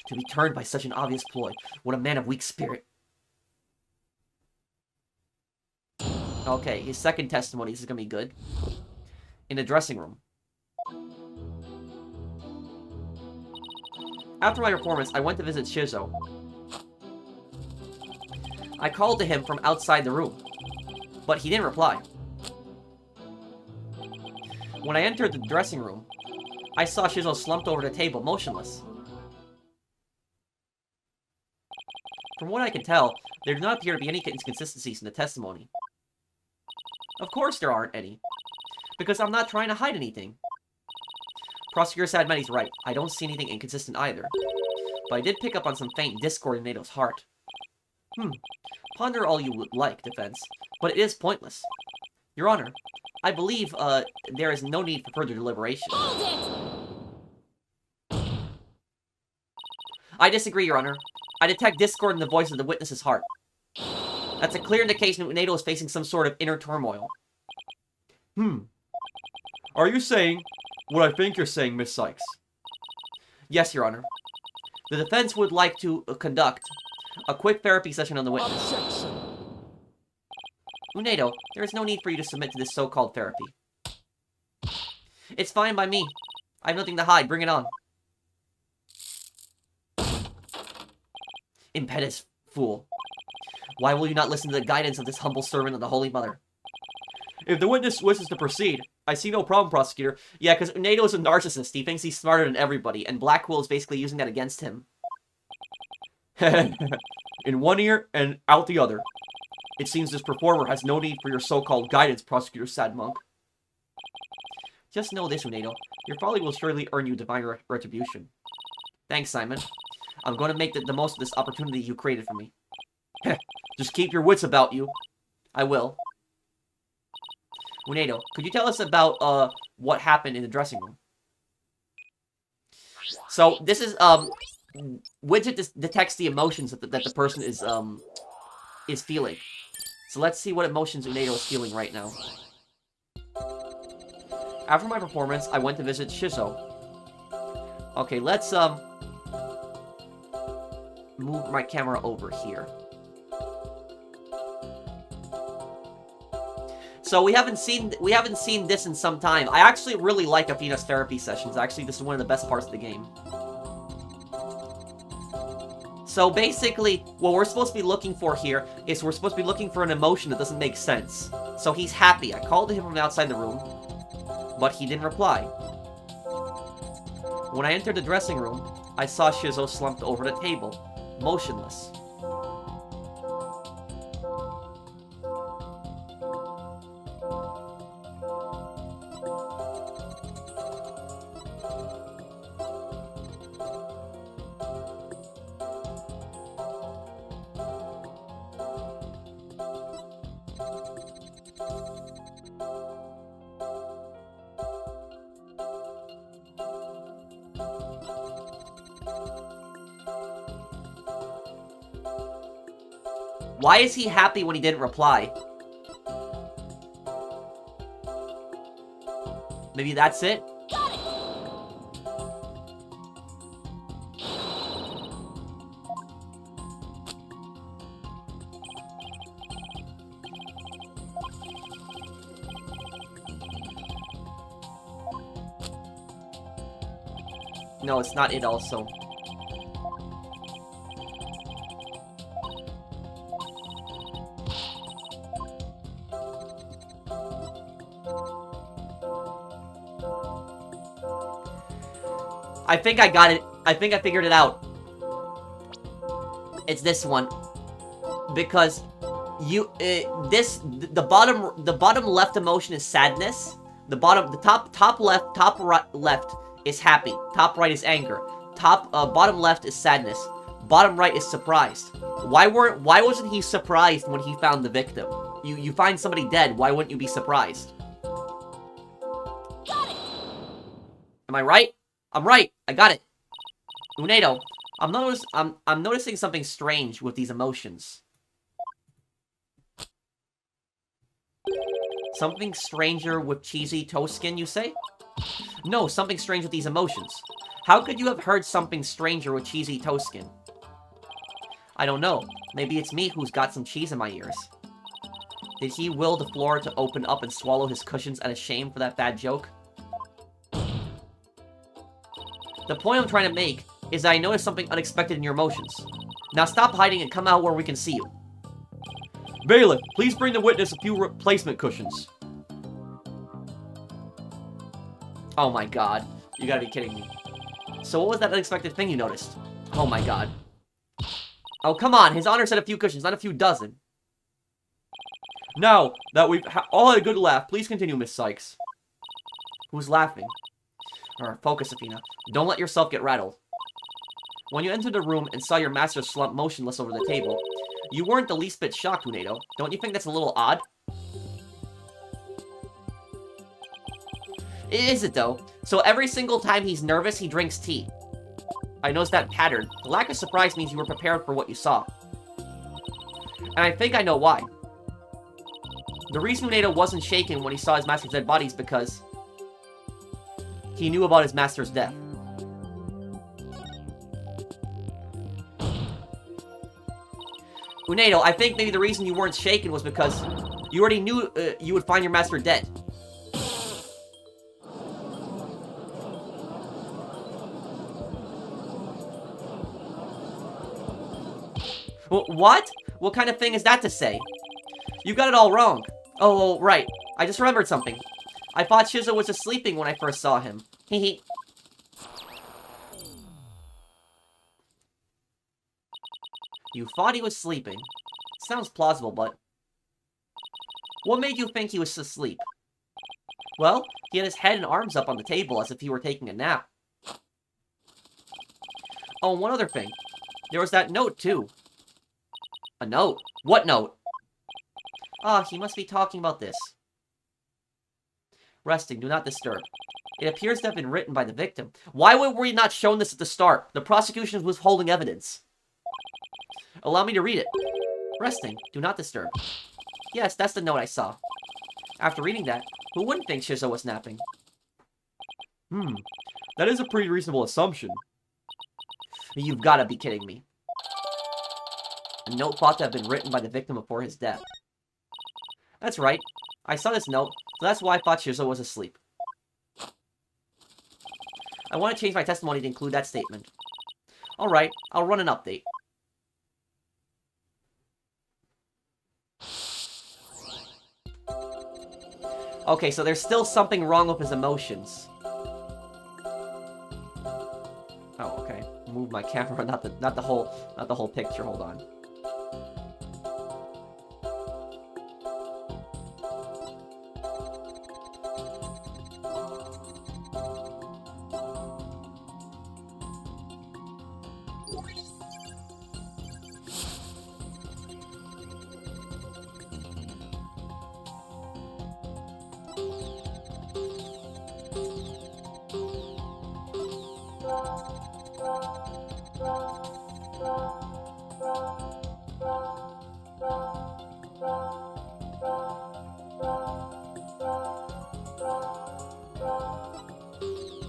To be turned by such an obvious ploy. What a man of weak spirit. Okay, his second testimony. This is gonna be good. In the dressing room. After my performance, I went to visit Shizo. I called to him from outside the room, but he didn't reply. When I entered the dressing room, I saw Shizo slumped over the table, motionless. From what I can tell, there do not appear to be any inconsistencies in the testimony. Of course there aren't any, because I'm not trying to hide anything. Prosecutor Sadmeti's right. I don't see anything inconsistent either. But I did pick up on some faint discord in Uendo's heart. Ponder all you would like, defense, but it is pointless. Your Honor, I believe, there is no need for further deliberation. Hold it! I disagree, Your Honor. I detect discord in the voice of the witness's heart. That's a clear indication that Uendo is facing some sort of inner turmoil. Are you saying what I think you're saying, Miss Sykes? Yes, Your Honor. The defense would like to conduct a quick therapy session on the witness. Objection. Uendo, there is no need for you to submit to this so-called therapy. It's fine by me. I have nothing to hide. Bring it on. Impetus, fool. Why will you not listen to the guidance of this humble servant of the Holy Mother? If the witness wishes to proceed, I see no problem, prosecutor. Yeah, because Uendo is a narcissist. He thinks he's smarter than everybody, and Blackquil is basically using that against him. In one ear and out the other. It seems this performer has no need for your so-called guidance, Prosecutor Sadmonk. Just know this, Uendo. Your folly will surely earn you divine retribution. Thanks, Simon. I'm going to make the most of this opportunity you created for me. Just keep your wits about you. I will. Uendo, could you tell us about, what happened in the dressing room? So, this is, Widget detects the emotions that the person is feeling. So let's see what emotions Uendo is feeling right now. After my performance, I went to visit Shizo. Okay, let's, move my camera over here. So we haven't seen this in some time. I actually really like Athena's therapy sessions. Actually, this is one of the best parts of the game. So basically, what we're supposed to be looking for here is we're supposed to be looking for an emotion that doesn't make sense. So he's happy. I called to him from outside the room, but he didn't reply. When I entered the dressing room, I saw Shizo slumped over the table, motionless. Why is he happy when he didn't reply? Maybe that's it? No, it's not it also. I think I got it. I think I figured it out. It's this one. Because the bottom left emotion is sadness. The top left is happy. Top right is anger. Bottom left is sadness. Bottom right is surprised. Why wasn't he surprised when he found the victim? You find somebody dead, why wouldn't you be surprised? Got it. Am I right? I'm right. I got it. Uendo, I'm noticing something strange with these emotions. Something stranger with cheesy toast skin, you say? No, something strange with these emotions. How could you have heard something stranger with cheesy toast skin? I don't know. Maybe it's me who's got some cheese in my ears. Did he will the floor to open up and swallow his cushions out of shame for that bad joke? The point I'm trying to make is that I noticed something unexpected in your emotions. Now stop hiding and come out where we can see you. Bailiff, please bring the witness a few replacement cushions. Oh my god. You gotta be kidding me. So what was that unexpected thing you noticed? Oh my god. Oh, come on. His Honor said a few cushions, not a few dozen. Now that we've all had a good laugh, please continue, Miss Sykes. Who's laughing? Focus, Athena. Don't let yourself get rattled. When you entered the room and saw your master slump motionless over the table, you weren't the least bit shocked, Uendo. Don't you think that's a little odd? Is it, though? So every single time he's nervous, he drinks tea. I noticed that pattern. The lack of surprise means you were prepared for what you saw. And I think I know why. The reason Uendo wasn't shaken when he saw his master's dead body is because he knew about his master's death. Uendo, I think maybe the reason you weren't shaken was because you already knew you would find your master dead. What? What kind of thing is that to say? You got it all wrong. Oh, right. I just remembered something. I thought Shizuo was just sleeping when I first saw him. Hehe. You thought he was sleeping. Sounds plausible, but... What made you think he was asleep? Well, he had his head and arms up on the table as if he were taking a nap. Oh, and one other thing. There was that note, too. A note? What note? Ah, he must be talking about this. Resting, do not disturb. It appears to have been written by the victim. Why were we not shown this at the start? The prosecution was withholding evidence. Allow me to read it. Resting, do not disturb. Yes, that's the note I saw. After reading that, who wouldn't think Shizuo was napping? That is a pretty reasonable assumption. You've got to be kidding me. A note thought to have been written by the victim before his death. That's right. I saw this note, so that's why I thought Shizuo was asleep. I want to change my testimony to include that statement. Alright, I'll run an update. Okay, so there's still something wrong with his emotions. Oh, okay. Move my camera, not the whole picture. Hold on.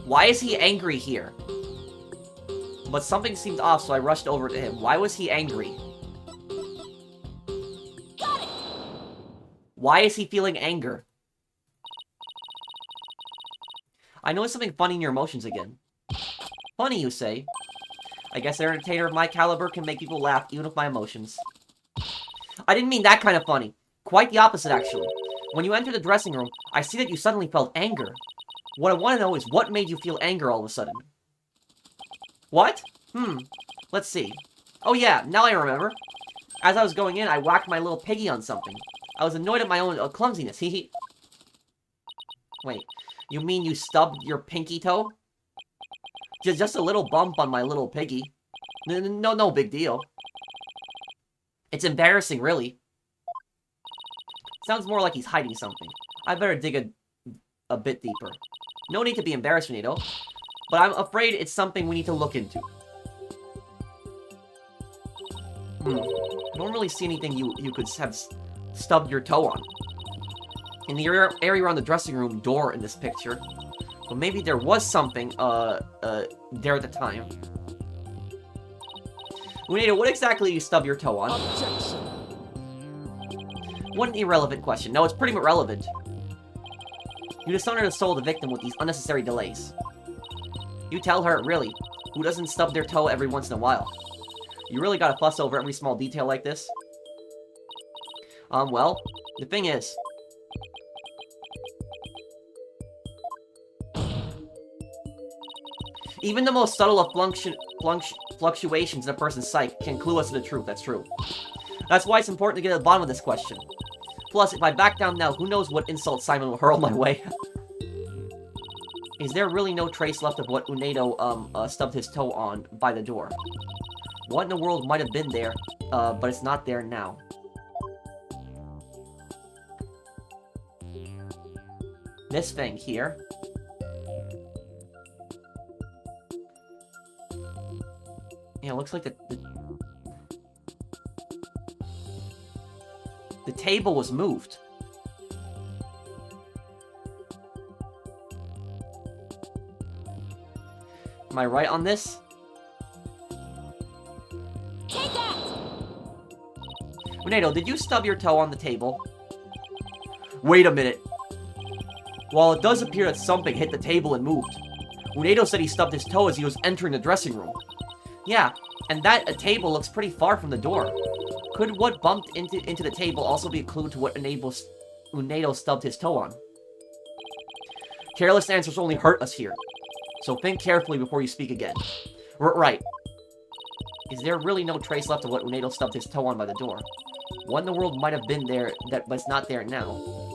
Why is he angry here? But something seemed off, so I rushed over to him. Why was he angry? Got it. Why is he feeling anger? I noticed something funny in your emotions again. Funny, you say? I guess an entertainer of my caliber can make people laugh, even with my emotions. I didn't mean that kind of funny. Quite the opposite, actually. When you entered the dressing room, I see that you suddenly felt anger. What I want to know is what made you feel anger all of a sudden? What? Let's see. Oh yeah, now I remember. As I was going in, I whacked my little piggy on something. I was annoyed at my own clumsiness, hee. Wait, you mean you stubbed your pinky toe? Just a little bump on my little piggy. No big deal. It's embarrassing, really. Sounds more like he's hiding something. I better dig a bit deeper. No need to be embarrassed, Uendo. But I'm afraid it's something we need to look into. I don't really see anything you could have stubbed your toe on. In the area around the dressing room door in this picture. But maybe there was something, there at the time. Uendo, what exactly did you stub your toe on? Objection. What an irrelevant question. No, it's pretty relevant. You dishonor the soul of the victim with these unnecessary delays. You tell her, really, who doesn't stub their toe every once in a while? You really gotta fuss over every small detail like this? Well, the thing is... even the most subtle of fluctuations in a person's psyche can clue us to the truth, that's true. That's why it's important to get to the bottom of this question. Plus, if I back down now, who knows what insult Simon will hurl my way. Is there really no trace left of what Uendo, stubbed his toe on by the door? What in the world might have been there, but it's not there now? This thing here. Yeah, it looks like the table was moved. Am I right on this? Take that. Uendo, did you stub your toe on the table? Wait a minute. While it does appear that something hit the table and moved, Uendo said he stubbed his toe as he was entering the dressing room. Yeah, and that table looks pretty far from the door. Could what bumped into the table also be a clue to what Uendo stubbed his toe on? Careless answers only hurt us here. So think carefully before you speak again. Right. Is there really no trace left of what Uendo stubbed his toe on by the door? What in the world might have been there that was not there now?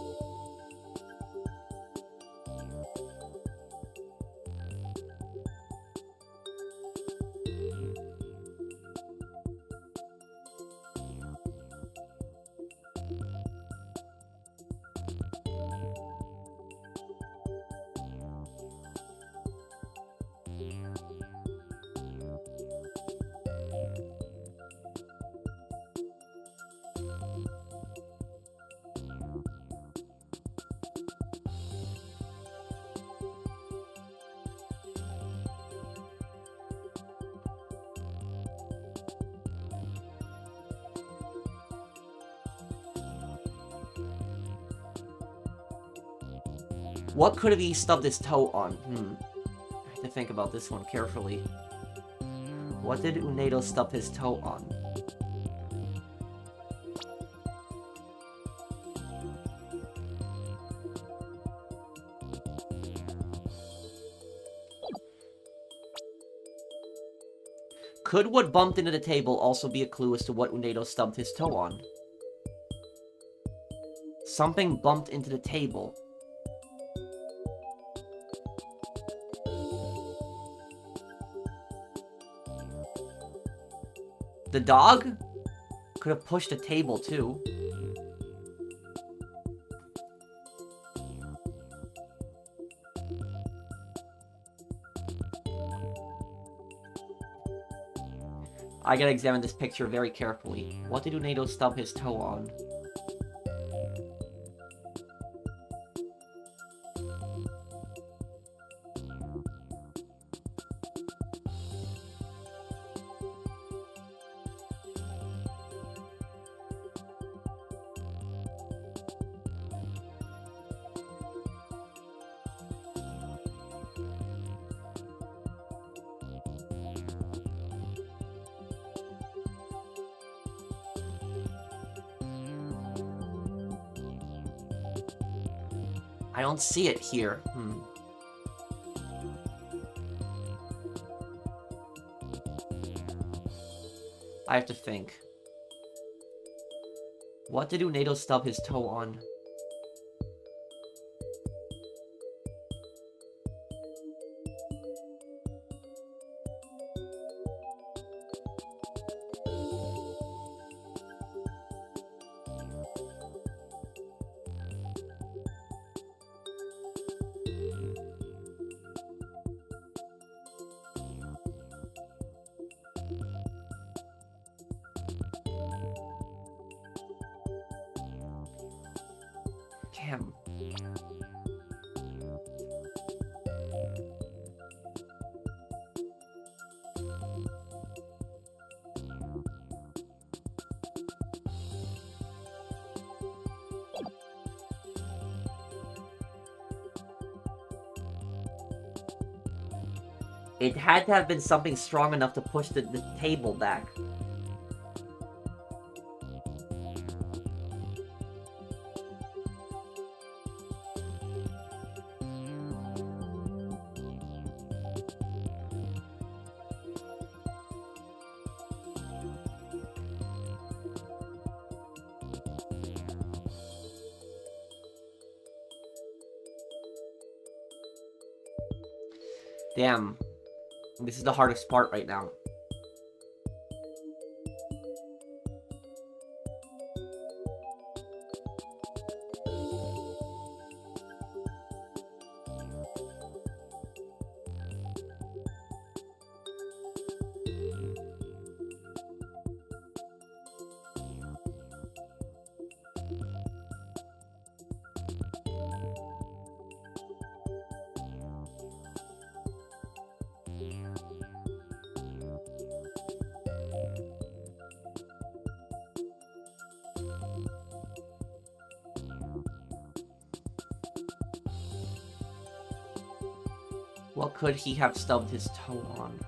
What could have he stubbed his toe on? I have to think about this one carefully. What did Uendo stub his toe on? Could what bumped into the table also be a clue as to what Uendo stubbed his toe on? Something bumped into the table. The dog? Could have pushed the table, too. I gotta examine this picture very carefully. What did Uendo stub his toe on? I don't see it here. I have to think. What did Uendo stub his toe on? Damn. It had to have been something strong enough to push the table back. Damn. This is the hardest part right now. What could he have stubbed his toe on?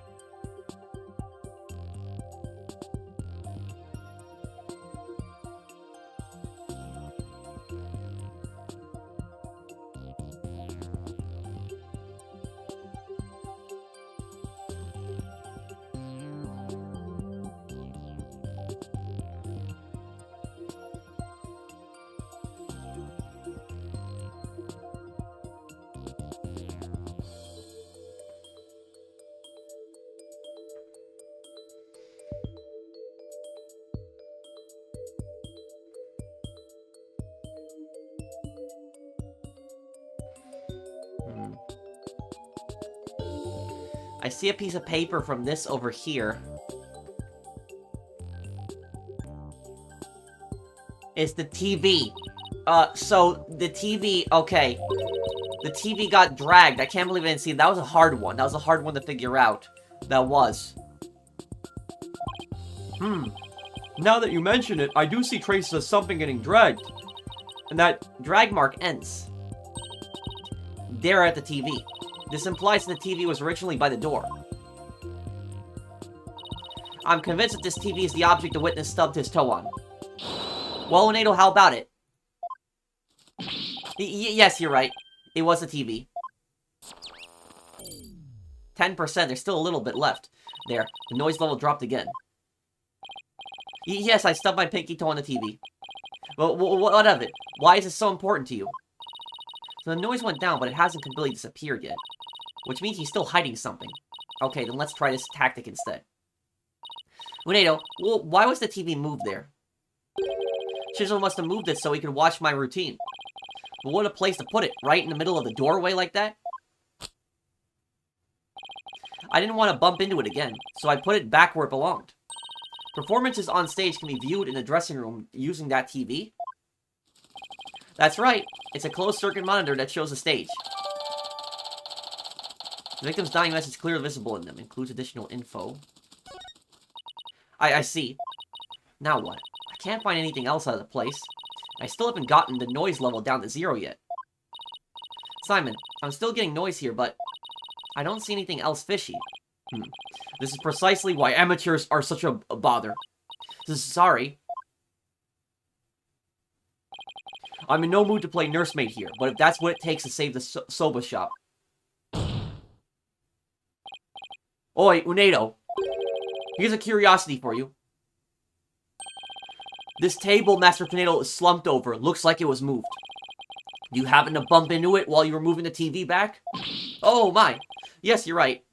I see a piece of paper from this over here. It's the TV. So the TV, okay. The TV got dragged. I can't believe I didn't see it. That was a hard one. That was a hard one to figure out. That was. Now that you mention it, I do see traces of something getting dragged. And that drag mark ends. There at the TV. This implies that the TV was originally by the door. I'm convinced that this TV is the object the witness stubbed his toe on. Well, Uendo, how about it? Yes, you're right. It was a TV. 10%, there's still a little bit left. There, the noise level dropped again. Yes, I stubbed my pinky toe on the TV. Well, what of it? Why is this so important to you? So the noise went down, but it hasn't completely disappeared yet. Which means he's still hiding something. Okay, then let's try this tactic instead. Uendo, well, why was the TV moved there? Shizuo must have moved it so he could watch my routine. But what a place to put it, right in the middle of the doorway like that? I didn't want to bump into it again, so I put it back where it belonged. Performances on stage can be viewed in the dressing room using that TV. That's right, it's a closed-circuit monitor that shows the stage. The victim's dying message is clearly visible in them, includes additional info. I see. Now what? I can't find anything else out of the place. I still haven't gotten the noise level down to 0 yet. Simon, I'm still getting noise here, but I don't see anything else fishy. This is precisely why amateurs are such a bother. Sorry. I'm in no mood to play nursemaid here, but if that's what it takes to save the soba shop. Oi, Uendo. Here's a curiosity for you. This table Master Tornado is slumped over. Looks like it was moved. You happen to bump into it while you were moving the TV back? Oh my. Yes, you're right.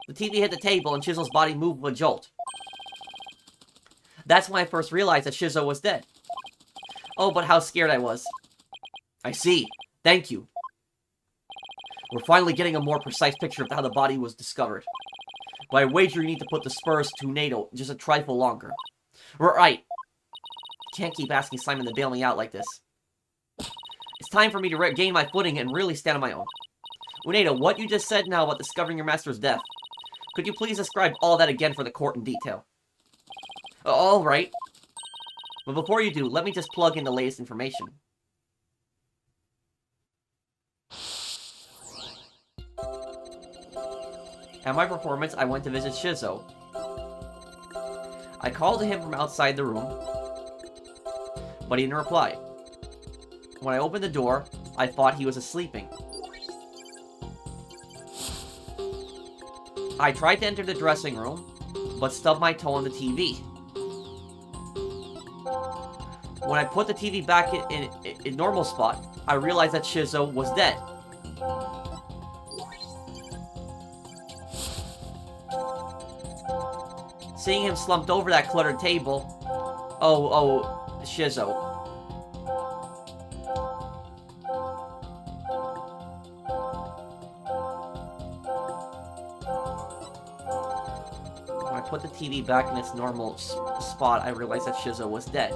The TV hit the table and Chisel's body moved with a jolt. That's when I first realized that Shizo was dead. Oh, but how scared I was. I see. Thank you. We're finally getting a more precise picture of how the body was discovered. But I wager you need to put the spurs to NATO just a trifle longer. Right. Can't keep asking Simon to bail me out like this. It's time for me to regain my footing and really stand on my own. Uendo, what you just said now about discovering your master's death, could you please describe all that again for the court in detail? All right. But before you do, let me just plug in the latest information. At my performance, I went to visit Shizo. I called to him from outside the room, but he didn't reply. When I opened the door, I thought he was sleeping. I tried to enter the dressing room, but stubbed my toe on the TV. When I put the TV back in normal spot, I realized that Shizo was dead. Seeing him slumped over that cluttered table... Oh, Shizo. When I put the TV back in its normal spot, I realized that Shizo was dead.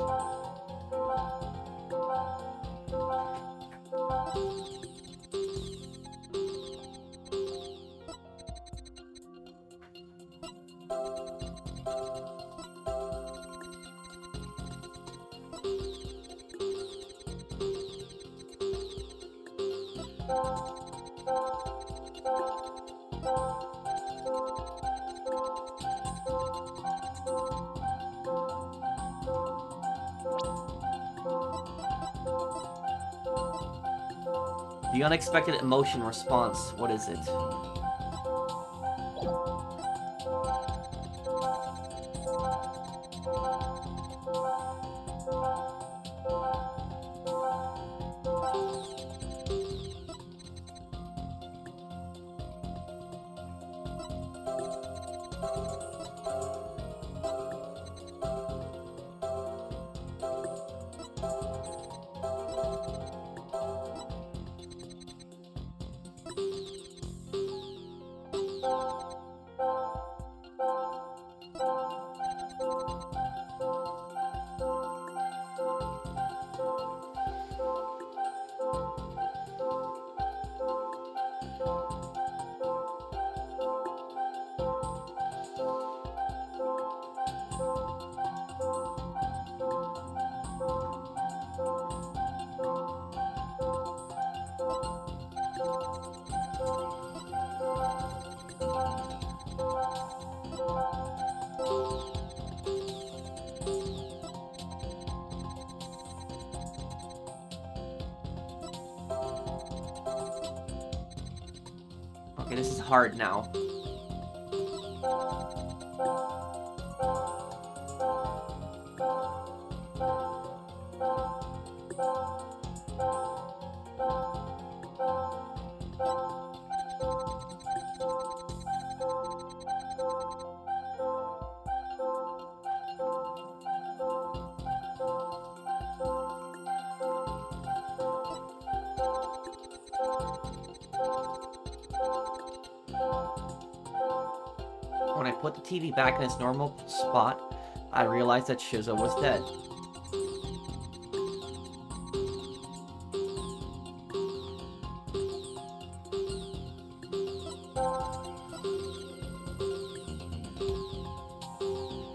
The unexpected emotion response, what is it? Okay, this is hard now. When I put the TV back in its normal spot, I realized that Shizo was dead.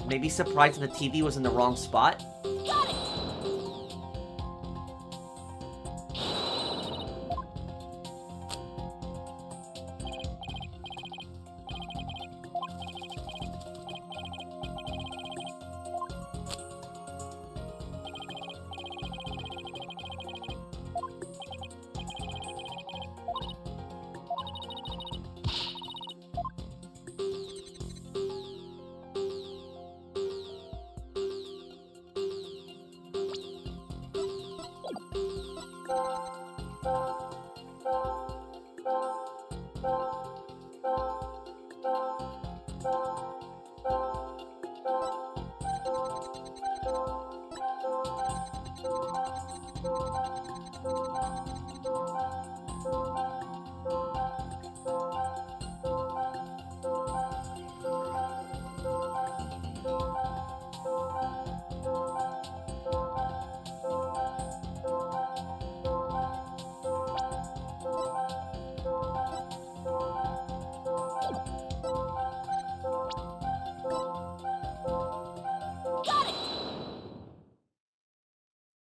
Maybe surprised that the TV was in the wrong spot? Got it!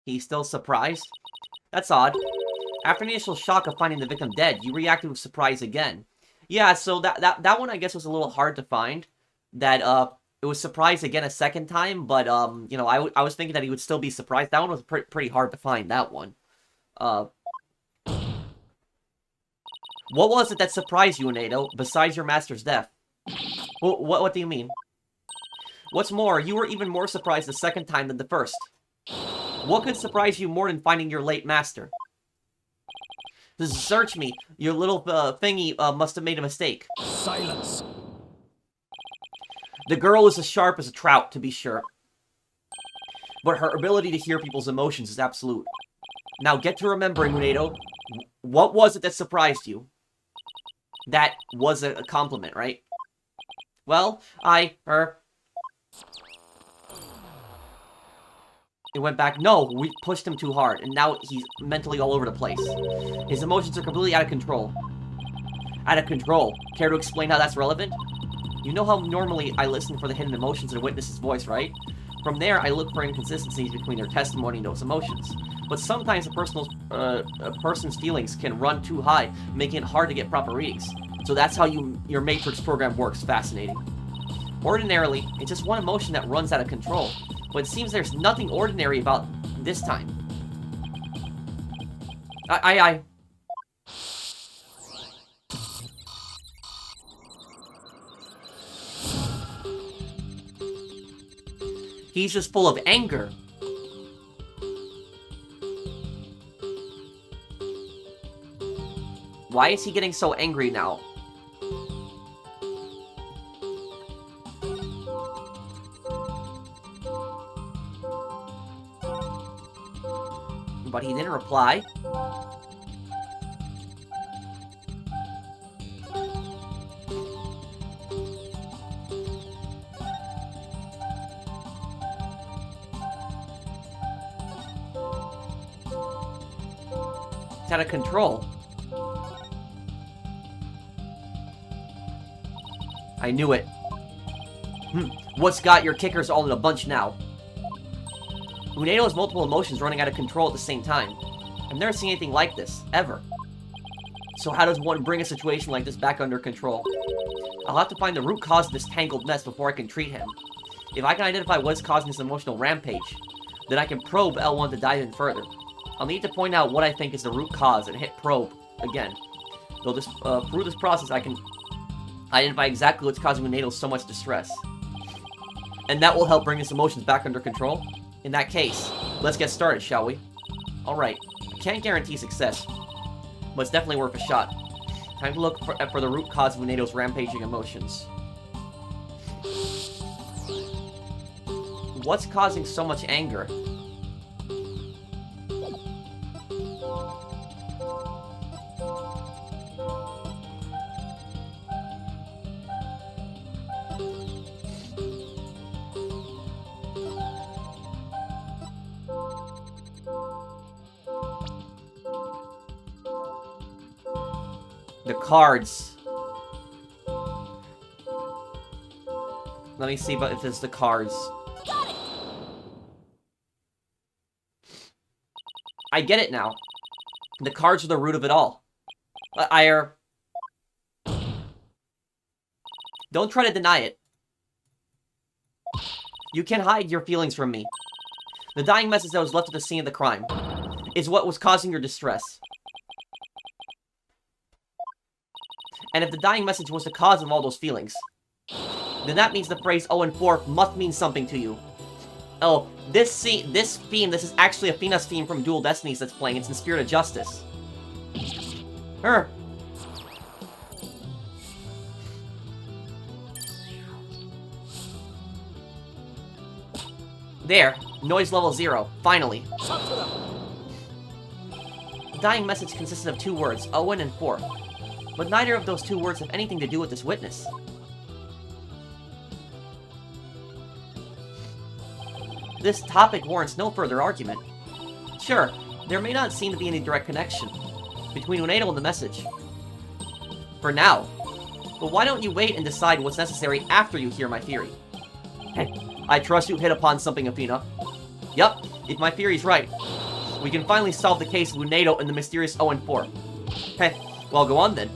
He's still surprised? That's odd. After the initial shock of finding the victim dead, you reacted with surprise again. Yeah, so that one I guess was a little hard to find. That, it was surprise again a second time, but, you know, I was thinking that he would still be surprised. That one was pretty hard to find, that one. What was it that surprised you, Uendo, besides your master's death? What do you mean? What's more, you were even more surprised the second time than the first. What could surprise you more than finding your late master? Search me. Your little thingy must have made a mistake. Silence. The girl is as sharp as a trout, to be sure. But her ability to hear people's emotions is absolute. Now get to remembering, Uendo. What was it that surprised you? That was a compliment, right? Well, It went back. No, we pushed him too hard, and now he's mentally all over the place. His emotions are completely out of control. Out of control. Care to explain how that's relevant? You know how normally I listen for the hidden emotions in a witness's voice, right? From there, I look for inconsistencies between their testimony and those emotions. But sometimes a person's feelings can run too high, making it hard to get proper readings. So that's how your Matrix program works. Fascinating. Ordinarily, it's just one emotion that runs out of control. But it seems there's nothing ordinary about this time. He's just full of anger. Why is he getting so angry now? But he didn't reply. It's out of control. I knew it. What's got your kickers all in a bunch now? Uendo has multiple emotions running out of control at the same time. I've never seen anything like this, ever. So how does one bring a situation like this back under control? I'll have to find the root cause of this tangled mess before I can treat him. If I can identify what's causing this emotional rampage, then I can probe L1 to dive in further. I'll need to point out what I think is the root cause and hit probe again. Though this, through this process, I can identify exactly what's causing Uendo so much distress. And that will help bring his emotions back under control. In that case, let's get started, shall we? Alright, can't guarantee success, but it's definitely worth a shot. Time to look for the root cause of Uendo's rampaging emotions. What's causing so much anger? The cards. Let me see if it's the cards. Got it. I get it now. The cards are the root of it all. Don't try to deny it. You can't hide your feelings from me. The dying message that was left at the scene of the crime is what was causing your distress. And if the dying message was the cause of all those feelings, then that means the phrase 0 and 4 must mean something to you. Oh, this theme, this is actually Athena's theme from Dual Destinies that's playing. It's in Spirit of Justice. Her. There. Noise level 0. Finally. The dying message consisted of 2 words, Owen and 4. But neither of those 2 words have anything to do with this witness. This topic warrants no further argument. Sure, there may not seem to be any direct connection between Uendo and the message. For now. But why don't you wait and decide what's necessary after you hear my theory? I trust you hit upon something, Athena. Yup, if my theory's right, We can finally solve the case of Uendo and the mysterious 0-4. Heh, well, go on then.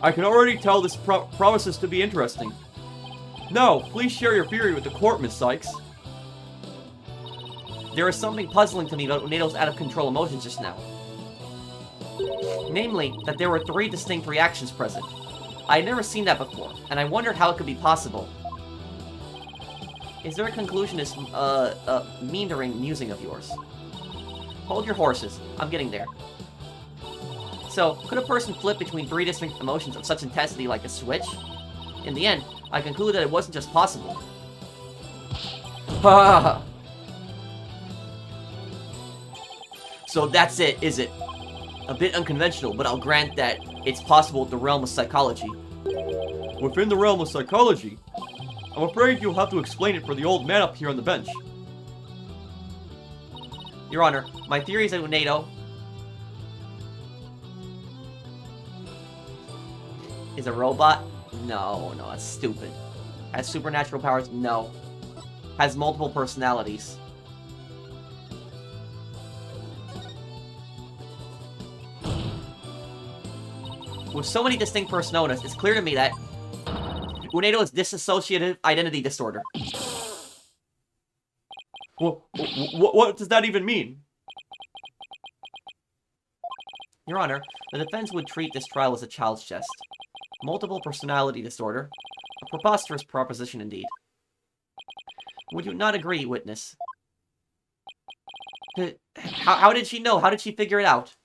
I can already tell this promises to be interesting. Now, please share your theory with the court, Miss Sykes. There is something puzzling to me about Uendo's out-of-control emotions just now. Namely, that there were 3 distinct reactions present. I had never seen that before, and I wondered how it could be possible. Is there a conclusion to this, meandering musing of yours? Hold your horses. I'm getting there. So, could a person flip between 3 distinct emotions of such intensity like a switch? In the end, I concluded that it wasn't just possible. Ha! So that's it, is it? A bit unconventional, but I'll grant that it's possible in the realm of psychology. Within the realm of psychology? I'm afraid you'll have to explain it for the old man up here on the bench. Your Honor, my theory is that Uendo is a robot? No, that's stupid. Has supernatural powers? No. Has multiple personalities. With so many distinct personas, it's clear to me that Uendo is dissociative identity disorder. What does that even mean? Your Honor, the defense would treat this trial as a child's jest. Multiple personality disorder. A preposterous proposition indeed. Would you not agree, witness? How did she know? How did she figure it out?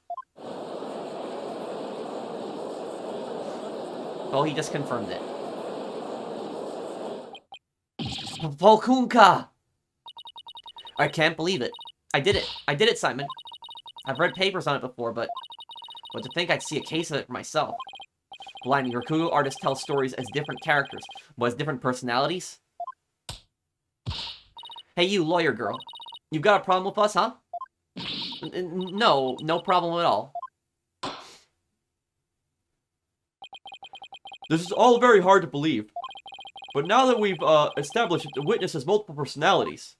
Oh, he just confirmed it. Volkunka! I can't believe it. I did it. I did it, Simon. I've read papers on it before, but to think I'd see a case of it for myself. Blinding Rakugo artists tell stories as different characters, but as different personalities. Hey, you lawyer girl. You've got a problem with us, huh? No problem at all. This is all very hard to believe. But now that we've established that the witness has multiple personalities,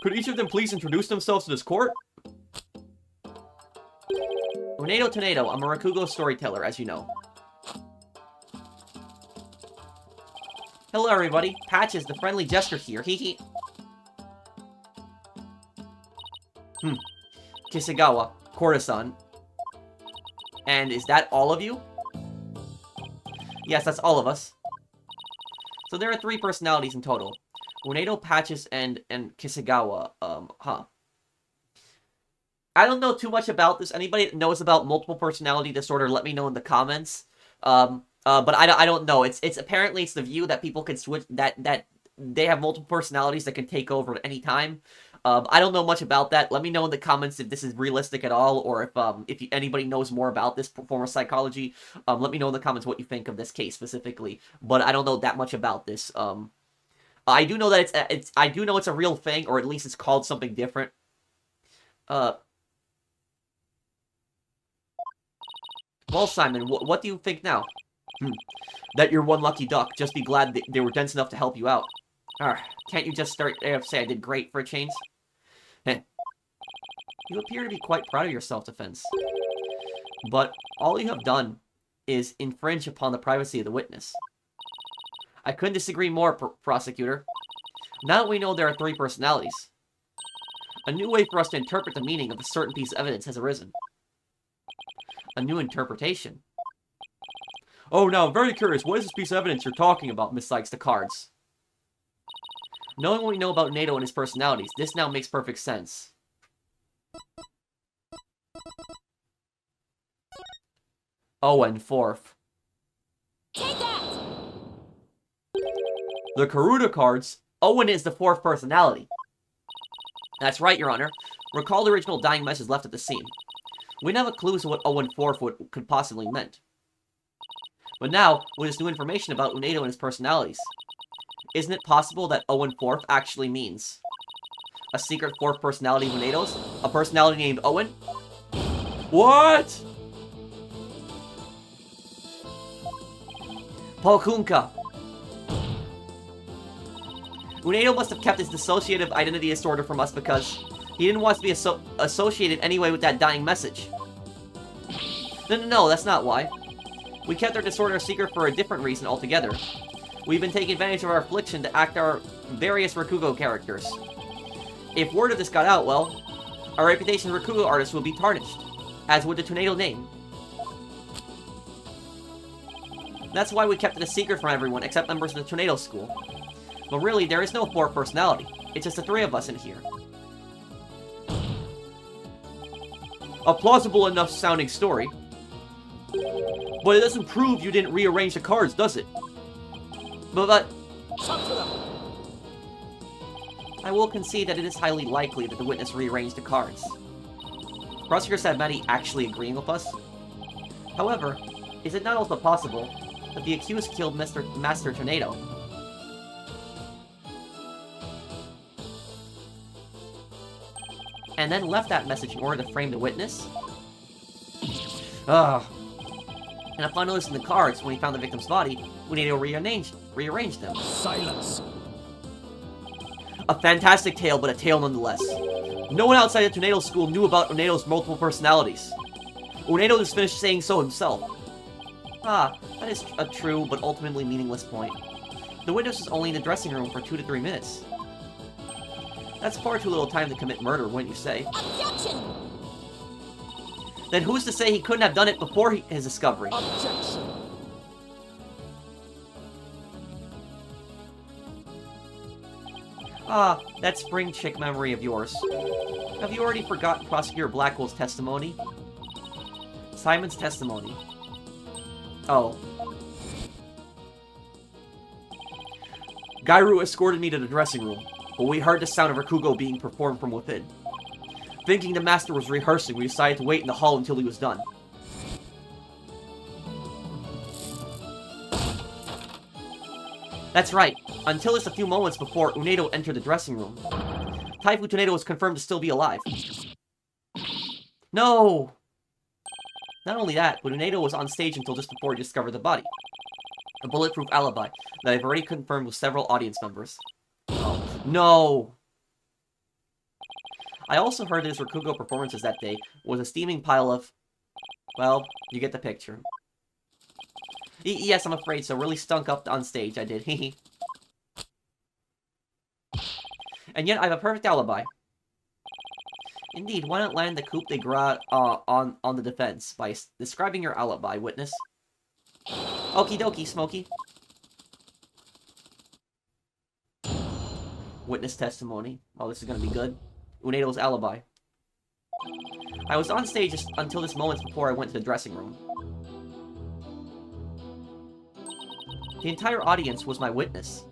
could each of them please introduce themselves to this court? Uendo Tonedo, I'm a Rakugo storyteller, as you know. Hello, everybody. Patches, the friendly jester here. Hee. Kisegawa, courtesan. And is that all of you? Yes, that's all of us. So there are 3 personalities in total. Uendo, Patches, and Kisegawa. I don't know too much about this. Anybody that knows about multiple personality disorder, let me know in the comments. But I don't know. It's apparently it's the view that people can switch, that they have multiple personalities that can take over at any time. I don't know much about that. Let me know in the comments if this is realistic at all, or if anybody knows more about this form of psychology. Let me know in the comments what you think of this case specifically. But I don't know that much about this. I do know that I do know it's a real thing, or at least it's called something different. Well, Simon, what do you think now? That you're one lucky duck. Just be glad that they were dense enough to help you out. Can't you just start say I did great for a change? Heh. You appear to be quite proud of your self-defense. But all you have done is infringe upon the privacy of the witness. I couldn't disagree more, prosecutor. Now that we know there are 3 personalities, a new way for us to interpret the meaning of a certain piece of evidence has arisen. A new interpretation. Oh, now I'm very curious. What is this piece of evidence you're talking about, Miss Sykes, the cards? Knowing what we know about Uendo and his personalities, this now makes perfect sense. Owen, 4th. Take that! The Karuta cards. Owen is the 4th personality. That's right, Your Honor. Recall the original dying message left at the scene. We didn't have a clue as to what Owen 4th could possibly meant. But now, with this new information about Uendo and his personalities, isn't it possible that Owen 4th actually means a secret 4th personality of Uendo's? A personality named Owen? What? Pokunka! Uendo must have kept his dissociative identity disorder from us because He didn't want to be associated anyway with that dying message. No, that's not why. We kept our disorder a secret for a different reason altogether. We've been taking advantage of our affliction to act our various Rakugo characters. If word of this got out, well, our reputation as Rakugo artists would be tarnished, as would the tornado name. That's why we kept it a secret from everyone except members of the tornado school. But really, there is no fourth personality. It's just the three of us in here. A plausible enough sounding story. But it doesn't prove you didn't rearrange the cards, does it? But... I will concede that it is highly likely that the witness rearranged the cards. Prosecutor Sadmati actually agreeing with us? However, is it not also possible that the accused killed Master Tornado? And then left that message in order to frame the witness? Ugh. And upon noticing the cards, when he found the victim's body, Uendo rearranged them. Silence! A fantastic tale, but a tale nonetheless. No one outside the Tornado School knew about Uendo's multiple personalities. Uendo just finished saying so himself. Ah, that is a true, but ultimately meaningless point. The witness was only in the dressing room for 2 to 3 minutes. That's far too little time to commit murder, wouldn't you say? Objection! Then who's to say he couldn't have done it before his discovery? Objection! Ah, that spring chick memory of yours. Have you already forgotten Prosecutor Blackquil's testimony? Simon's testimony. Oh. Gairu escorted me to the dressing room, but we heard the sound of Rakugo being performed from within. Thinking the master was rehearsing, we decided to wait in the hall until he was done. That's right, until just a few moments before Uendo entered the dressing room. Taifu Tornado was confirmed to still be alive. No! Not only that, but Uendo was on stage until just before he discovered the body. A bulletproof alibi that I've already confirmed with several audience members. Oh, no! I also heard that his Rakugo performances that day was a steaming pile of... Well, you get the picture. Yes, I'm afraid so. Really stunk up on stage, I did. Hehe. And yet, I have a perfect alibi. Indeed, why not land the coup de grace on the defense by describing your alibi, witness? Okie dokie, Smokey. Witness testimony. Oh, this is gonna be good. Uendo's alibi. I was on stage until this moment before I went to the dressing room. The entire audience was my witness.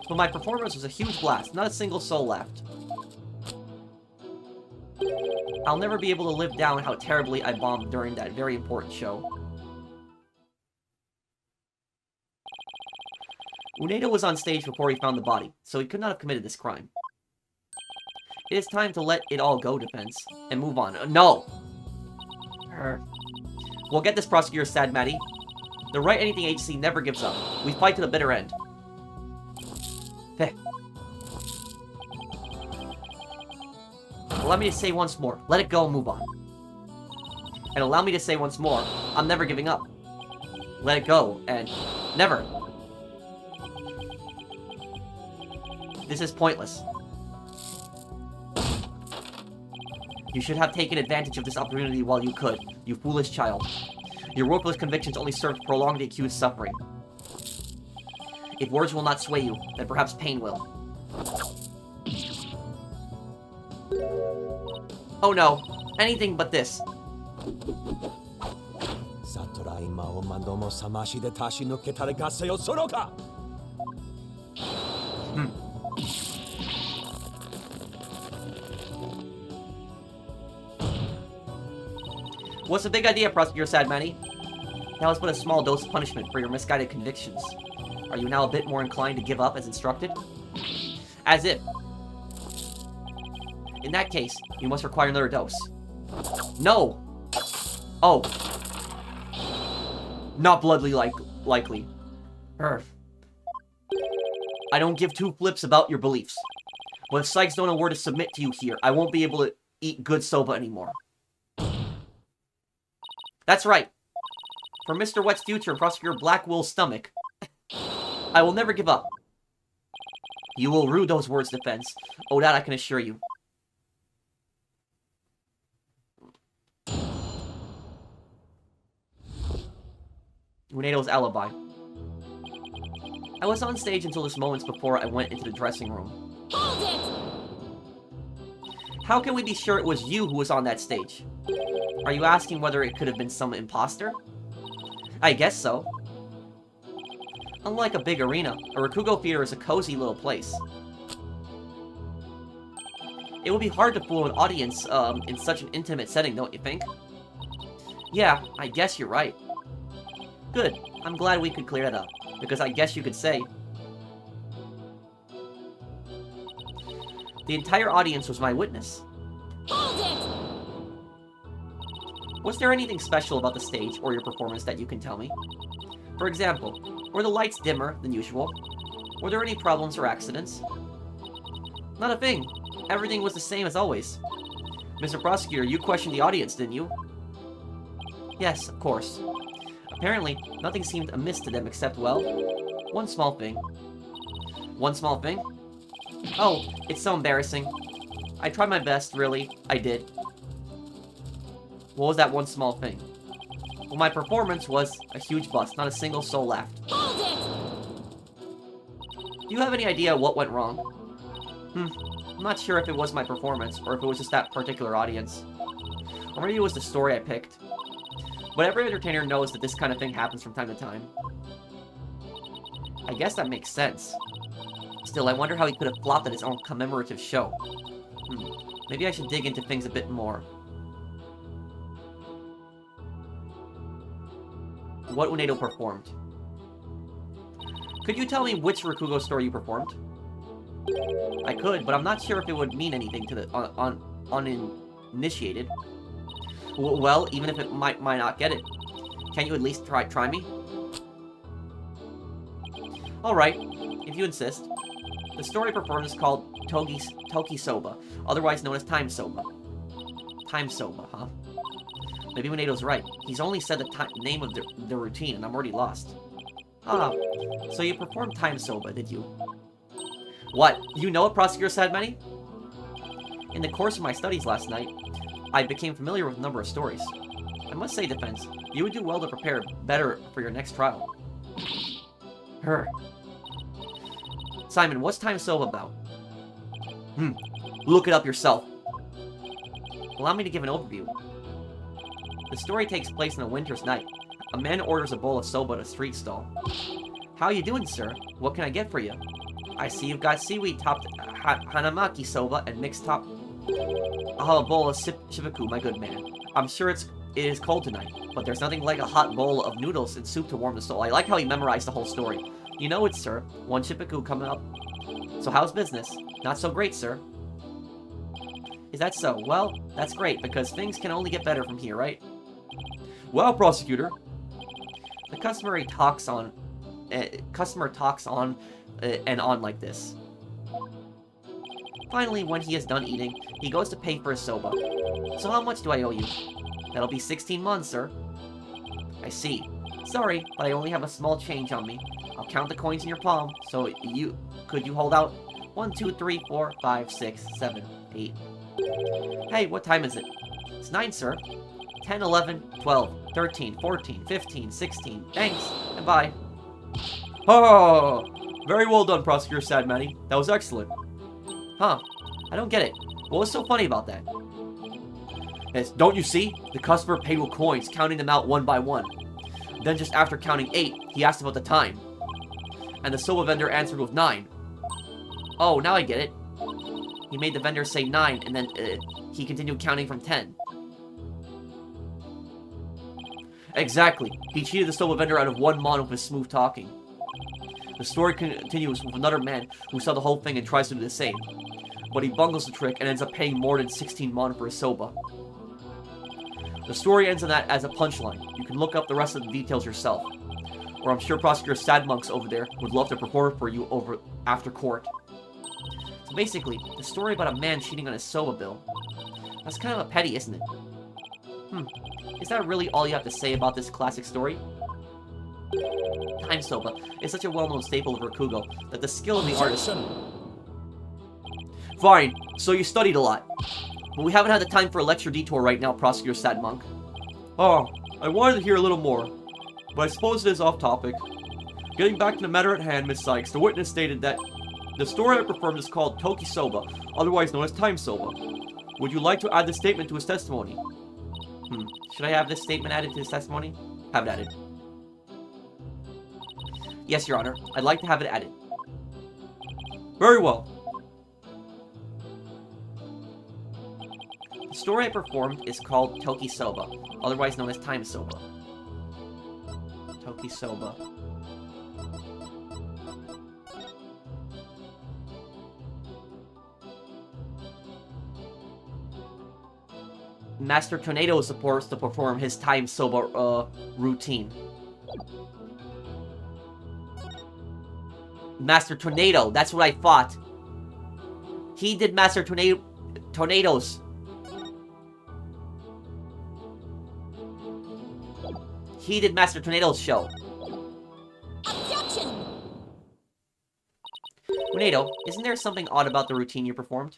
But my performance was a huge blast. Not a single soul laughed. I'll never be able to live down how terribly I bombed during that very important show. Uendo was on stage before he found the body, so he could not have committed this crime. It is time to let it all go, defense, and move on. No! We'll get this, Prosecutor Sadmati. The Write Anything agency never gives up. We fight to the bitter end. Heh. Allow me to say once more, let it go and move on. And allow me to say once more, I'm never giving up. Let it go, and never. This is pointless. You should have taken advantage of this opportunity while you could, you foolish child. Your worthless convictions only serve to prolong the accused's suffering. If words will not sway you, then perhaps pain will. Oh no, anything but this. What's the big idea, Prosecutor Sadmati? That was but a small dose of punishment for your misguided convictions. Are you now a bit more inclined to give up as instructed? As if. In that case, you must require another dose. No! Oh. Not bloodly likely. I don't give two flips about your beliefs. But if Sykes don't know where to submit to you here, I won't be able to eat good soba anymore. That's right. For Mr. Wet's future and Prosecutor Blackwill's stomach, I will never give up. You will rue those words, Defense. Oh, that I can assure you. Uendo's alibi. I was on stage until this moments before I went into the dressing room. Hold it! How can we be sure it was you who was on that stage? Are you asking whether it could have been some imposter? I guess so. Unlike a big arena, a Rakugo theater is a cozy little place. It would be hard to fool an audience in such an intimate setting, don't you think? Yeah, I guess you're right. Good. I'm glad we could clear that up, because I guess you could say the entire audience was my witness. Hold it! Was there anything special about the stage or your performance that you can tell me? For example, were the lights dimmer than usual? Were there any problems or accidents? Not a thing. Everything was the same as always. Mr. Prosecutor, you questioned the audience, didn't you? Yes, of course. Apparently, nothing seemed amiss to them except, well, one small thing. One small thing? Oh, it's so embarrassing. I tried my best, really. I did. What was that one small thing? Well, my performance was a huge bust. Not a single soul laughed. Hold it! Do you have any idea what went wrong? I'm not sure if it was my performance, or if it was just that particular audience. Or maybe it was the story I picked. But every entertainer knows that this kind of thing happens from time to time. I guess that makes sense. Still, I wonder how he could have flopped at his own commemorative show. Maybe I should dig into things a bit more. What Uendo performed. Could you tell me which Rakugo story you performed? I could, but I'm not sure if it would mean anything to the uninitiated. Well, even if it might not get it. Can't you at least try me? Alright, if you insist. The story performed is called Toki Soba, otherwise known as Time Soba. Time Soba, huh? Maybe Uendo's right. He's only said the name of the routine, and I'm already lost. Ah, so you performed Time Soba, did you? What? You know what Prosecutor said, Manny? In the course of my studies last night, I became familiar with a number of stories. I must say, Defense, you would do well to prepare better for your next trial. Simon, what's Time Soba about? Look it up yourself. Allow me to give an overview. The story takes place on a winter's night. A man orders a bowl of soba at a street stall. How you doing, sir? What can I get for you? I see you've got seaweed-topped hanamaki soba and mixed-top... I'll have a bowl of shibaku, my good man. I'm sure it is cold tonight, but there's nothing like a hot bowl of noodles and soup to warm the soul. I like how he memorized the whole story. You know it, sir. One shibaku coming up. So how's business? Not so great, sir. Is that so? Well, that's great, because things can only get better from here, right? Well, Prosecutor. The customer talks on and on like this. Finally, when he is done eating, he goes to pay for his soba. So how much do I owe you? That'll be 16 months, sir. I see. Sorry, but I only have a small change on me. I'll count the coins in your palm, so could you hold out? 1, 2, 3, 4, 5, 6, 7, 8. Hey, what time is it? It's 9, sir. 10, 11, 12, 13, 14, 15, 16. Thanks, and bye. Oh, very well done, Prosecutor Sadmanny. That was excellent. Huh. I don't get it. What was so funny about that? Don't you see? The customer paid with coins, counting them out one by one. Then just after counting 8, he asked about the time. And the soba vendor answered with 9. Oh, now I get it. He made the vendor say 9, and then he continued counting from 10. Exactly. He cheated the soba vendor out of 1 mon with his smooth talking. The story continues with another man who saw the whole thing and tries to do the same. But he bungles the trick and ends up paying more than 16 mon for his soba. The story ends on that as a punchline. You can look up the rest of the details yourself. Or I'm sure Prosecutor Sadmonks over there would love to perform for you after court. It's a Basically, the story about a man cheating on his soba bill. That's kind of a petty, isn't it? Is that really all you have to say about this classic story? Time soba is such a well-known staple of Rakugo that the skill of the artist... Fine, so you studied a lot. But we haven't had the time for a lecture detour right now, Prosecutor Sad Monk. Oh, I wanted to hear a little more, but I suppose it is off topic. Getting back to the matter at hand, Miss Sykes, the witness stated that the story I performed is called Toki Soba, otherwise known as Time Soba. Would you like to add this statement to his testimony? Should I have this statement added to his testimony? Have it added. Yes, Your Honor. I'd like to have it added. Very well. The story I performed is called Toki Soba, otherwise known as Time Soba. Toki Soba. Master Tornado is supposed to perform his Time Soba routine. Master Tornado, that's what I thought. He did Master Tornado's. He did Master Tornado's show. Objection! Uendo, isn't there something odd about the routine you performed?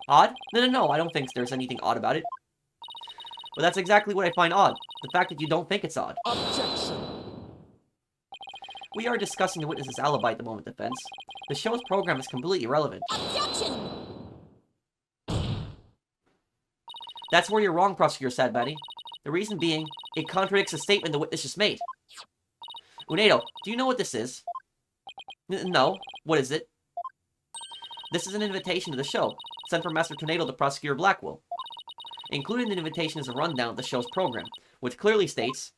Odd? No, I don't think there's anything odd about it. But that's exactly what I find odd. The fact that you don't think it's odd. Objection! We are discussing the witness's alibi at the moment, defense. The show's program is completely irrelevant. Objection! That's where you're wrong, Prosecutor Sadbatty. The reason being, it contradicts the statement the witness just made. Uendo, do you know what this is? No. What is it? This is an invitation to the show, sent from Master Tornado to Prosecutor Blackquil. Included in the invitation is a rundown of the show's program, which clearly states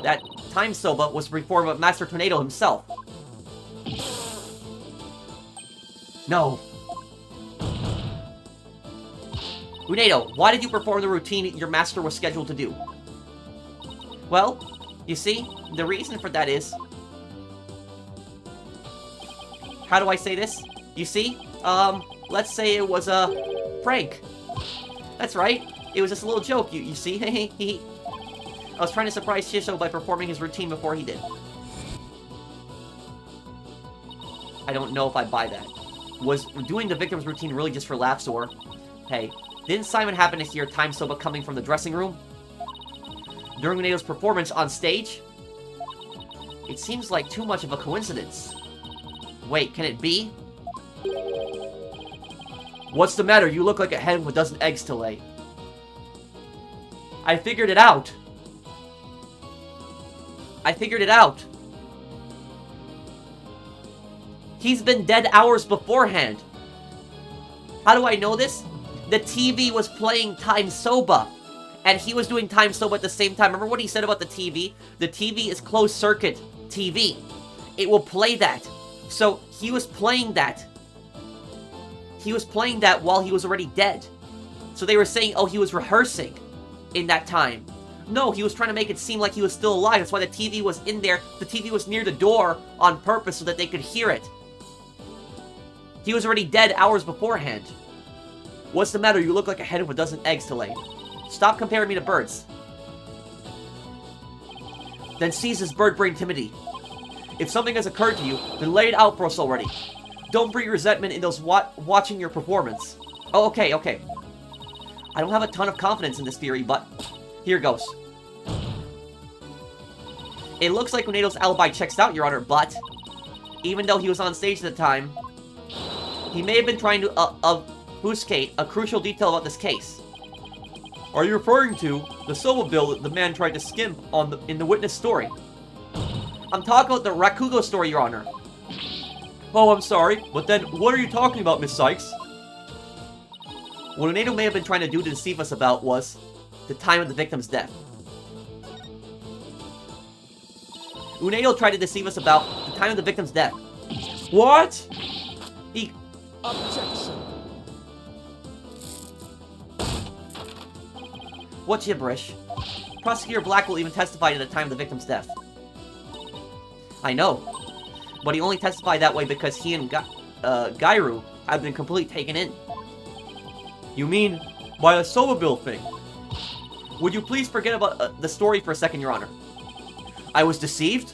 that Time Soba was performed by Master Tornado himself. No. Uendo, why did you perform the routine your master was scheduled to do? Well, you see, the reason for that is... How do I say this? You see, let's say it was a prank. That's right. It was just a little joke, you see? I was trying to surprise Shisho by performing his routine before he did. I don't know if I buy that. Was doing the victim's routine really just for laughs, or... Hey, didn't Simon happen to hear Time Soba coming from the dressing room? During Uendo's performance on stage? It seems like too much of a coincidence. Wait, can it be? What's the matter? You look like a hen with a dozen eggs to lay. I figured it out. I figured it out. He's been dead hours beforehand. How do I know this? The TV was playing Time Soba. And he was doing Time Soba at the same time. Remember what he said about the TV? The TV is closed circuit TV. It will play that. So, he was playing that. He was playing that while he was already dead. So they were saying, oh, he was rehearsing in that time. No, he was trying to make it seem like he was still alive. That's why the TV was in there. The TV was near the door on purpose so that they could hear it. He was already dead hours beforehand. What's the matter? You look like a hen with a dozen eggs to lay. Stop comparing me to birds. Then seize this bird brain timidity. If something has occurred to you, then lay it out for us already. Don't breed resentment in those watching your performance. Oh, okay. I don't have a ton of confidence in this theory, but here goes. It looks like Uendo's alibi checks out, Your Honor, but even though he was on stage at the time, he may have been trying to obfuscate a crucial detail about this case. Are you referring to the Soba bill that the man tried to skimp on in the witness story? I'm talking about the Rakugo story, Your Honor. Oh, I'm sorry, but then what are you talking about, Miss Sykes? What Uendo may have been trying to do to deceive us about was the time of the victim's death. Uendo tried to deceive us about the time of the victim's death. What? He... Objection! What gibberish? Prosecutor Blackquil even testified at the time of the victim's death. I know. But he only testified that way because he and Gairu I've been completely taken in. You mean by the solar bill thing? Would you please forget about the story for a second, Your Honor? I was deceived?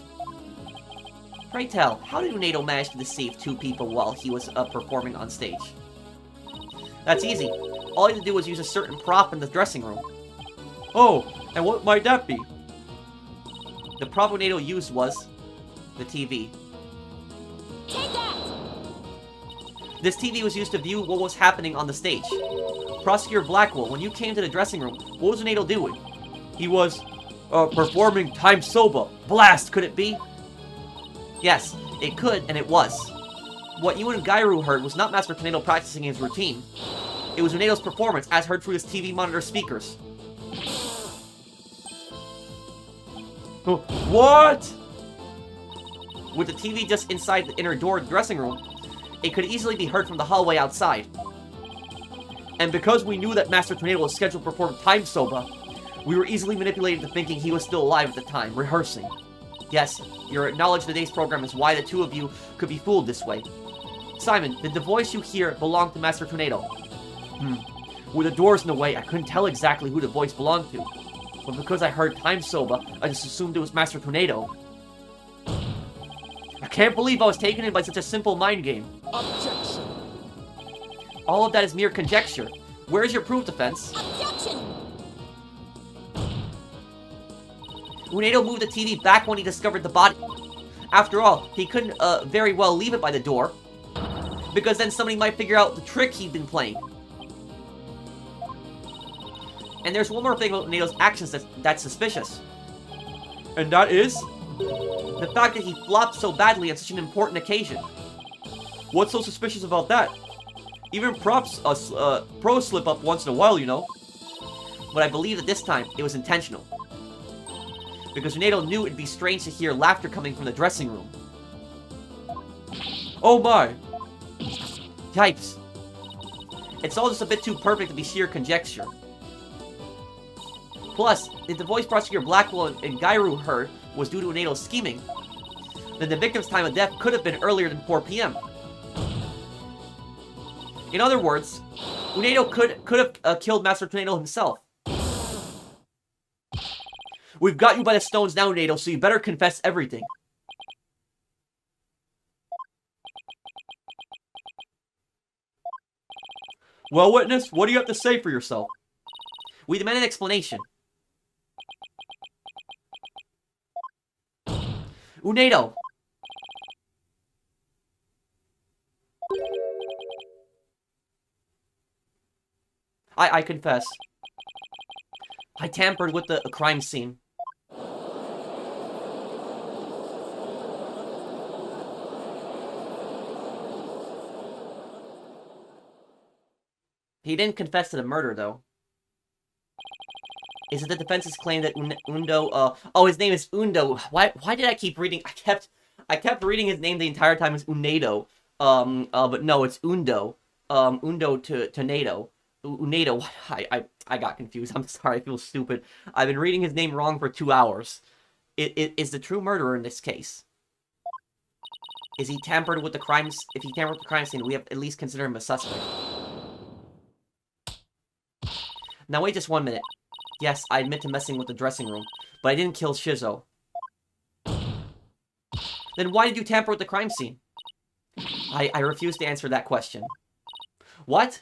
Pray tell, how did Uendo manage to deceive two people while he was performing on stage? That's easy. All he had to do was use a certain prop in the dressing room. Oh, and what might that be? The prop Uendo used was the TV. Take that! This TV was used to view what was happening on the stage. Prosecutor Blackquil, when you came to the dressing room, what was Uendo doing? He was, performing Time Soba. Blast, could it be? Yes, it could, and it was. What you and Gairu heard was not Master Tornado practicing his routine. It was Uendo's performance, as heard through his TV monitor speakers. What? With the TV just inside the inner door of the dressing room, it could easily be heard from the hallway outside. And because we knew that Master Tornado was scheduled to perform Time Soba, we were easily manipulated into thinking he was still alive at the time, rehearsing. Yes, your knowledge of today's program is why the two of you could be fooled this way. Simon, did the voice you hear belong to Master Tornado? with the doors in the way, I couldn't tell exactly who the voice belonged to. But because I heard Time Soba, I just assumed it was Master Tornado. I can't believe I was taken in by such a simple mind game. Objection. All of that is mere conjecture. Where's your proof, defense? Objection! Uendo moved the TV back when he discovered the body. After all, he couldn't very well leave it by the door, because then somebody might figure out the trick he'd been playing. And there's one more thing about Uendo's actions that's suspicious. And that is? The fact that he flopped so badly on such an important occasion. What's so suspicious about that? Even pros slip up once in a while, you know. But I believe that this time, it was intentional. Because Uendo knew it'd be strange to hear laughter coming from the dressing room. Oh my! Yipes. It's all just a bit too perfect to be sheer conjecture. Plus, if the voice Prosecutor Blackquil and Gairu heard was due to Uendo's scheming, then the victim's time of death could have been earlier than 4 p.m. In other words, Uendo could have killed Master Tornado himself. We've got you by the stones now, Uendo, so you better confess everything. Well, witness, what do you have to say for yourself? We demand an explanation. Uendo! I confess. I tampered with the crime scene. He didn't confess to the murder, though. Is it the defense's claim that Uendo, oh, his name is Uendo. Why did I keep reading? I kept reading his name the entire time as Uendo. But no, it's Uendo. Uendo to Tornado. Uendo. I got confused. I'm sorry, I feel stupid. I've been reading his name wrong for 2 hours. It is the true murderer in this case. Is he tampered with the crimes? If he tampered with the crime scene, we have at least consider him a suspect. Now wait just 1 minute. Yes, I admit to messing with the dressing room, but I didn't kill Shizo. Then why did you tamper with the crime scene? I refuse to answer that question. What?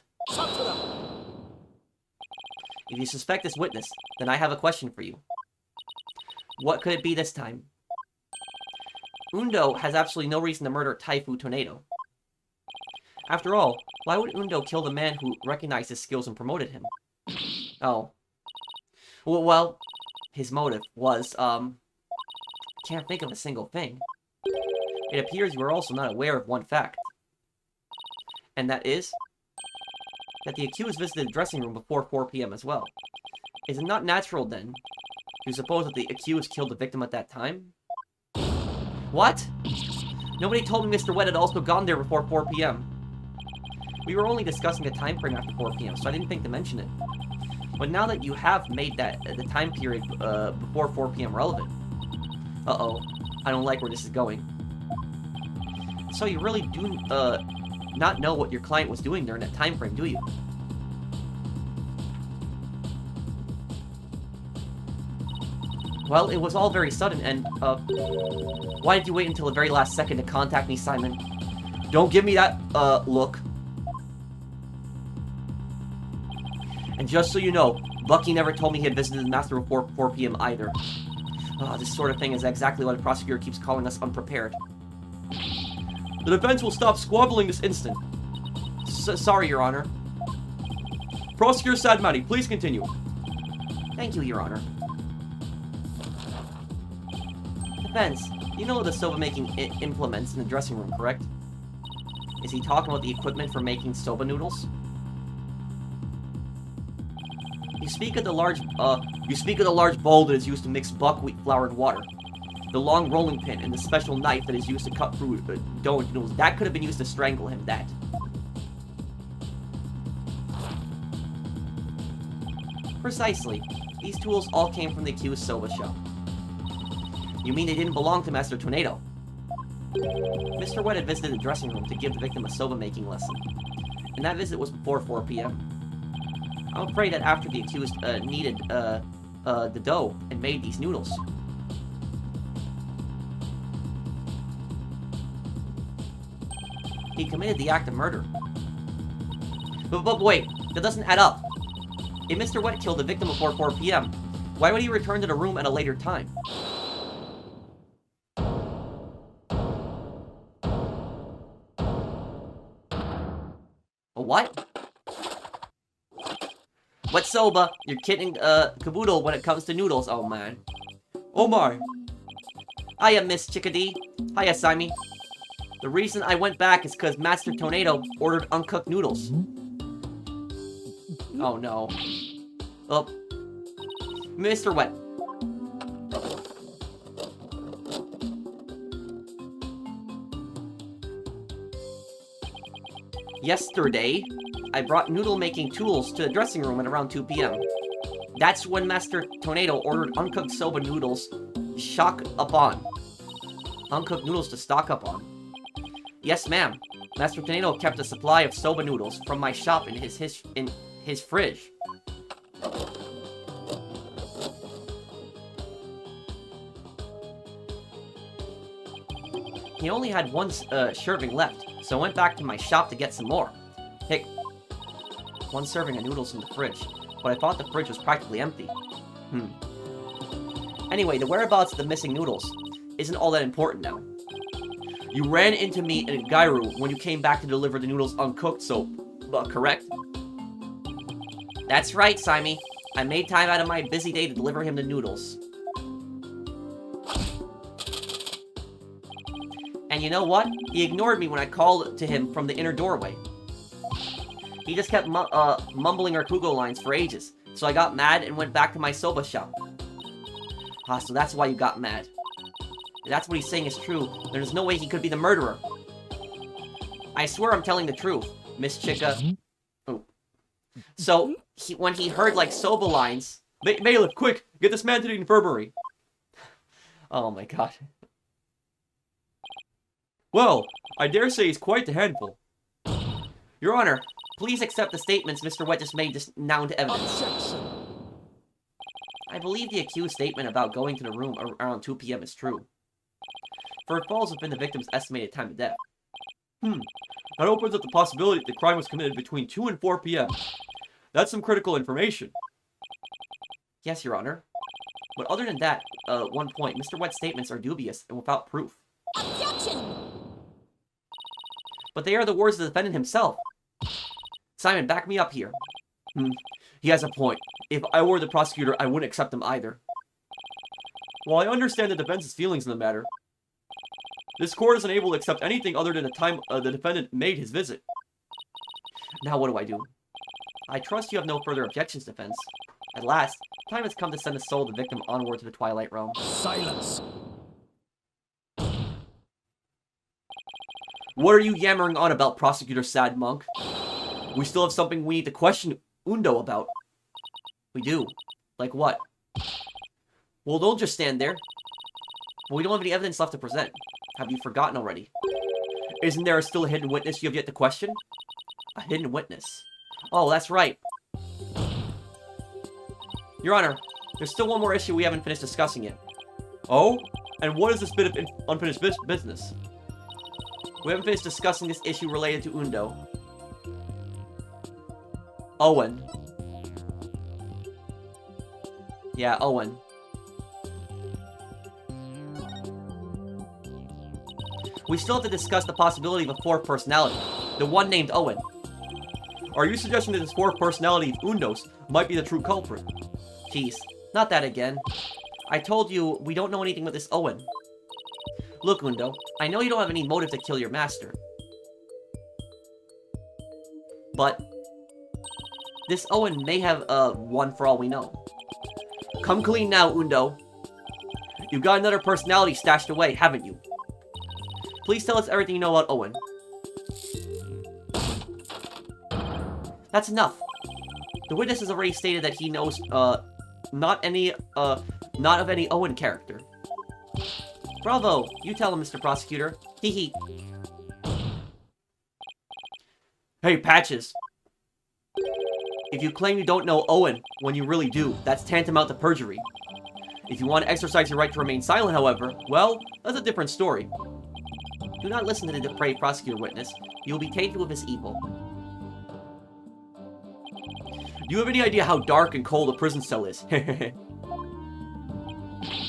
If you suspect this witness, then I have a question for you. What could it be this time? Uendo has absolutely no reason to murder Taifu Tornado. After all, why would Uendo kill the man who recognized his skills and promoted him? Oh. Well, his motive was, can't think of a single thing. It appears you are also not aware of one fact. And that is that the accused visited the dressing room before 4 p.m. as well. Is it not natural, then, to suppose that the accused killed the victim at that time? What? Nobody told me Mr. Wet had also gone there before 4 p.m. We were only discussing the time frame after 4 p.m., so I didn't think to mention it. But now that you have made that the time period before 4 p.m. relevant... Uh-oh. I don't like where this is going. So you really do not know what your client was doing during that time frame, do you? Well, it was all very sudden, and, why did you wait until the very last second to contact me, Simon? Don't give me that, look. And just so you know, Bucky never told me he had visited the Master before 4 p.m. either. This sort of thing is exactly why the prosecutor keeps calling us unprepared. The defense will stop squabbling this instant. Sorry, Your Honor. Prosecutor Sadmati, please continue. Thank you, Your Honor. Defense, you know the soba-making implements in the dressing room, correct? Is he talking about the equipment for making soba noodles? You speak of the large bowl that is used to mix buckwheat flour and water. The long rolling pin and the special knife that is used to cut through dough and noodles. That could have been used to strangle him, that. Precisely. These tools all came from the accused soba shop. You mean they didn't belong to Master Tornado? Mr. Wet had visited the dressing room to give the victim a soba-making lesson. And that visit was before 4 p.m. I'm afraid that after the accused kneaded the dough and made these noodles. He committed the act of murder. But wait, that doesn't add up. If Mr. Wet killed the victim before 4 p.m., why would he return to the room at a later time? What? What soba? You're kidding, caboodle when it comes to noodles, oh man. Oh my. Hiya, Miss Chickadee. Hiya, Simon. The reason I went back is because Master Tornado ordered uncooked noodles. Oh no. Oh. Mr. Wet. Yesterday, I brought noodle-making tools to the dressing room at around 2 p.m. That's when Master Tornado ordered uncooked soba noodles uncooked noodles to stock up on. Yes, ma'am. Master Tornado kept a supply of soba noodles from my shop in his fridge. He only had one serving left, so I went back to my shop to get some more. Heck, one serving of noodles in the fridge, but I thought the fridge was practically empty. Anyway, the whereabouts of the missing noodles isn't all that important now. You ran into me in Gairu when you came back to deliver the noodles uncooked, so, correct? That's right, Simon. I made time out of my busy day to deliver him the noodles. And you know what? He ignored me when I called to him from the inner doorway. He just kept mumbling Rakugo lines for ages, so I got mad and went back to my soba shop. So that's why you got mad. If that's what he's saying is true, there's no way he could be the murderer. I swear I'm telling the truth, Miss Chica. Oh. So, when he heard, like, soba lines... Bailiff, quick! Get this man to the infirmary! Oh my god. Well, I dare say he's quite the handful. Your Honor, please accept the statements Mr. Wet just made just now into evidence. Objection. I believe the accused statement about going to the room around 2 p.m. is true. For it falls within the victim's estimated time of death. That opens up the possibility that the crime was committed between 2 and 4 p.m. That's some critical information. Yes, Your Honor. But other than that, one point, Mr. Wet's statements are dubious and without proof. Objection! But they are the words of the defendant himself. Simon, back me up here. He has a point. If I were the prosecutor, I wouldn't accept them either. While I understand the defense's feelings in the matter, this court isn't able to accept anything other than the time the defendant made his visit. Now what do I do? I trust you have no further objections, defense. At last, time has come to send the soul of the victim onward to the Twilight Realm. Silence. What are you yammering on about, Prosecutor Sad Monk? We still have something we need to question Uendo about. We do. Like what? Well, don't just stand there. But we don't have any evidence left to present. Have you forgotten already? Isn't there still a hidden witness you have yet to question? A hidden witness? Oh, that's right. Your Honor, there's still one more issue we haven't finished discussing yet. Oh? And what is this bit of unfinished business? We haven't finished discussing this issue related to Uendo. Owen. Yeah, Owen. We still have to discuss the possibility of a fourth personality. The one named Owen. Are you suggesting that this fourth personality of Uendo's might be the true culprit? Jeez, not that again. I told you, we don't know anything about this Owen. Look, Uendo, I know you don't have any motive to kill your master. But this Owen may have, one for all we know. Come clean now, Uendo. You've got another personality stashed away, haven't you? Please tell us everything you know about Owen. That's enough. The witness has already stated that he knows, not of any Owen character. Bravo! You tell him, Mr. Prosecutor. Hee hee. Hey, Patches. If you claim you don't know Owen when you really do, that's tantamount to perjury. If you want to exercise your right to remain silent, however, well, that's a different story. Do not listen to the depraved prosecutor witness. You will be tainted with his evil. Do you have any idea how dark and cold a prison cell is?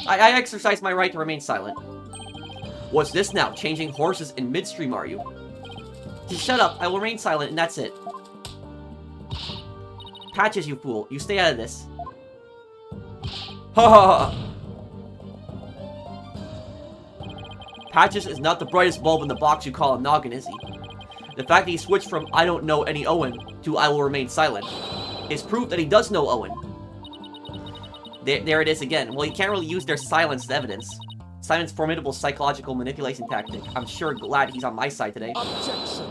I exercise my right to remain silent. What's this now? Changing horses in midstream, are you? Just shut up. I will remain silent, and that's it. Patches, you fool. You stay out of this. Ha ha ha! Patches is not the brightest bulb in the box you call a noggin, is he? The fact that he switched from I don't know any Owen to I will remain silent is proof that he does know Owen. There it is again. Well, you can't really use their silence as evidence. Simon's formidable psychological manipulation tactic. I'm sure glad he's on my side today. Objection.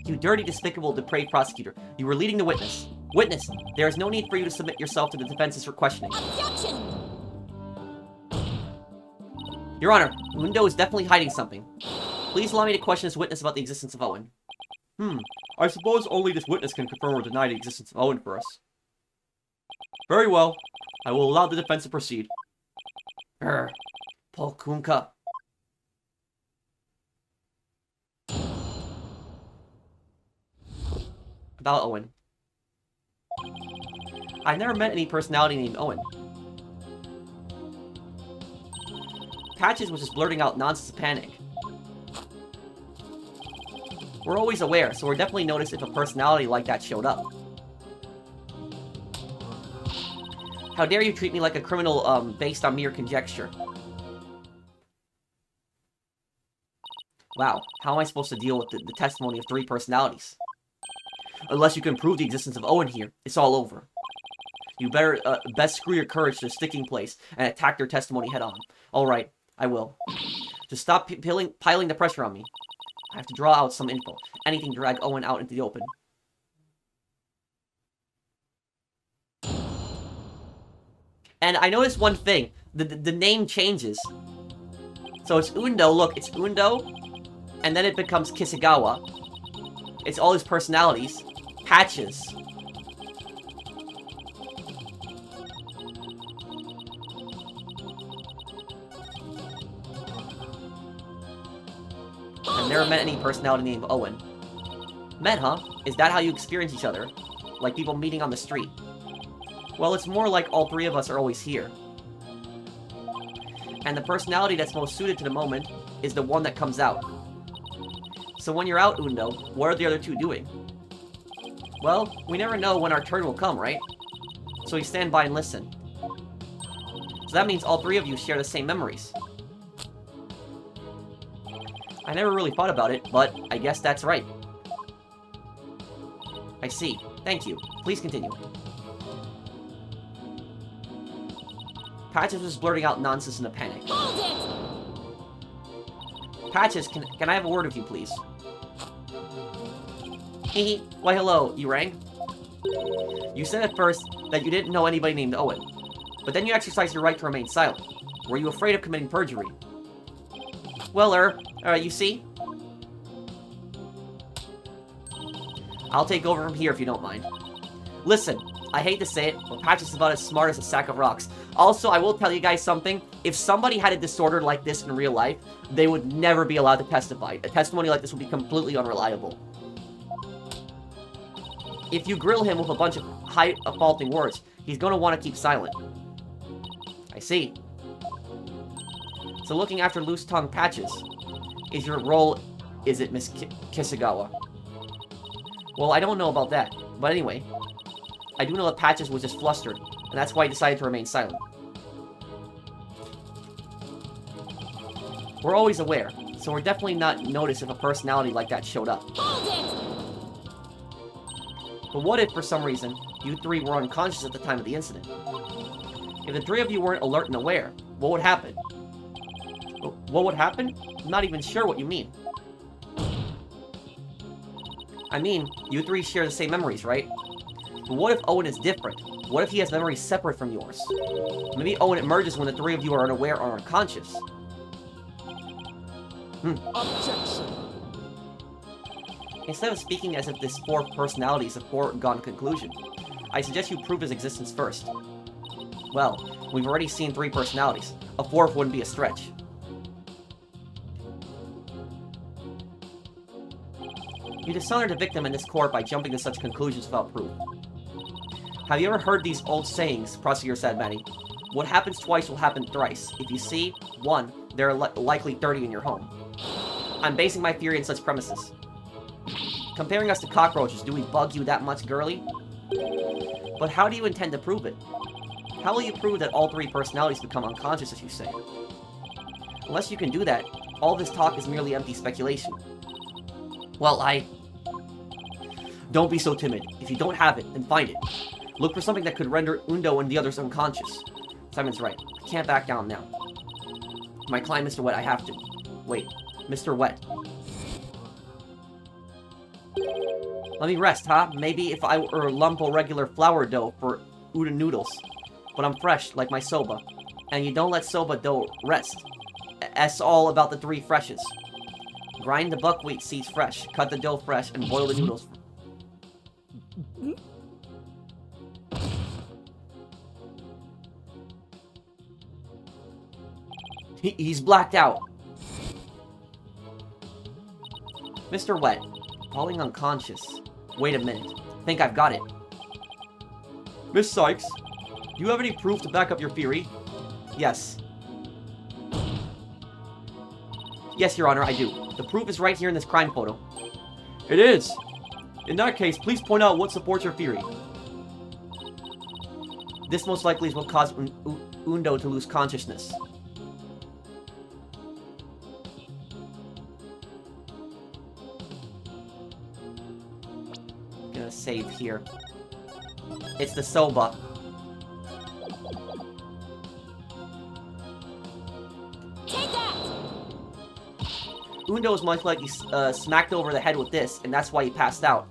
You dirty, despicable, depraved prosecutor. You were leading the witness. Witness, there is no need for you to submit yourself to the defense's for questioning. Objection! Your Honor, Uendo is definitely hiding something. Please allow me to question this witness about the existence of Owen. I suppose only this witness can confirm or deny the existence of Owen for us. Very well. I will allow the defense to proceed. Polkunka. About Owen. I've never met any personality named Owen. Patches was just blurting out nonsense of panic. We're always aware, so we're definitely noticed if a personality like that showed up. How dare you treat me like a criminal, based on mere conjecture? Wow, how am I supposed to deal with the testimony of 3 personalities? Unless you can prove the existence of Owen here, it's all over. You better, best screw your courage to a sticking place and attack their testimony head on. Alright, I will. Just stop piling the pressure on me. I have to draw out some info. Anything to drag Owen out into the open. And I noticed one thing. The name changes. So it's Uendo. Look, it's Uendo. And then it becomes Kisagawa. It's all his personalities. Patches. I've never met any personality named Owen. Met, huh? Is that how you experience each other? Like people meeting on the street? Well, it's more like all 3 of us are always here. And the personality that's most suited to the moment is the one that comes out. So when you're out, Uendo, what are the other 2 doing? Well, we never know when our turn will come, right? So we stand by and listen. So that means all 3 of you share the same memories. I never really thought about it, but I guess that's right. I see. Thank you. Please continue. Patches was blurting out nonsense in a panic. Hold it! Patches, can I have a word with you, please? Hehe. Why, hello. You rang? You said at first that you didn't know anybody named Owen. But then you exercised your right to remain silent. Were you afraid of committing perjury? Well, you see? I'll take over from here if you don't mind. Listen, I hate to say it, but Patches is about as smart as a sack of rocks. Also, I will tell you guys something. If somebody had a disorder like this in real life, they would never be allowed to testify. A testimony like this would be completely unreliable. If you grill him with a bunch of faulting words, he's going to want to keep silent. I see. So looking after loose-tongued Patches is your role, is it, Miss Kisagawa? Well, I don't know about that. But anyway, I do know that Patches was just flustered, and that's why he decided to remain silent. We're always aware, so we're definitely not noticed if a personality like that showed up. Hold it! But what if, for some reason, you three were unconscious at the time of the incident? If the three of you weren't alert and aware, what would happen? What would happen? I'm not even sure what you mean. I mean, you three share the same memories, right? But what if Owen is different? What if he has memories separate from yours? Maybe Owen emerges when the three of you are unaware or unconscious. Objection. Instead of speaking as if this fourth personality is a foregone conclusion, I suggest you prove his existence first. Well, we've already seen 3 personalities. A 4th wouldn't be a stretch. You dishonored a victim in this court by jumping to such conclusions without proof. Have you ever heard these old sayings, Prosecutor said, Manny? What happens twice will happen thrice. If you see 1, there are likely 30 in your home. I'm basing my theory on such premises. Comparing us to cockroaches, do we bug you that much, girly? But how do you intend to prove it? How will you prove that all 3 personalities become unconscious, as you say? Unless you can do that, all this talk is merely empty speculation. Well, Don't be so timid. If you don't have it, then find it. Look for something that could render Uendo and the others unconscious. Simon's right. I can't back down now. My client, Mr. Wet, I have to. Wait, Mr. Wet. Let me rest, huh? Maybe if I were a lump of regular flour dough for udon noodles. But I'm fresh, like my soba. And you don't let soba dough rest. It's all about the 3 freshes. Grind the buckwheat seeds fresh, cut the dough fresh, and boil the noodles. He's blacked out. Mr. Wet, falling unconscious. Wait a minute. Think I've got it. Miss Sykes, do you have any proof to back up your theory? Yes. Yes, Your Honor, I do. The proof is right here in this crime photo. It is. In that case, please point out what supports your theory. This most likely is what caused Uendo to lose consciousness. I'm gonna save here. It's the soba. Take that! Uendo was most likely smacked over the head with this, and that's why he passed out.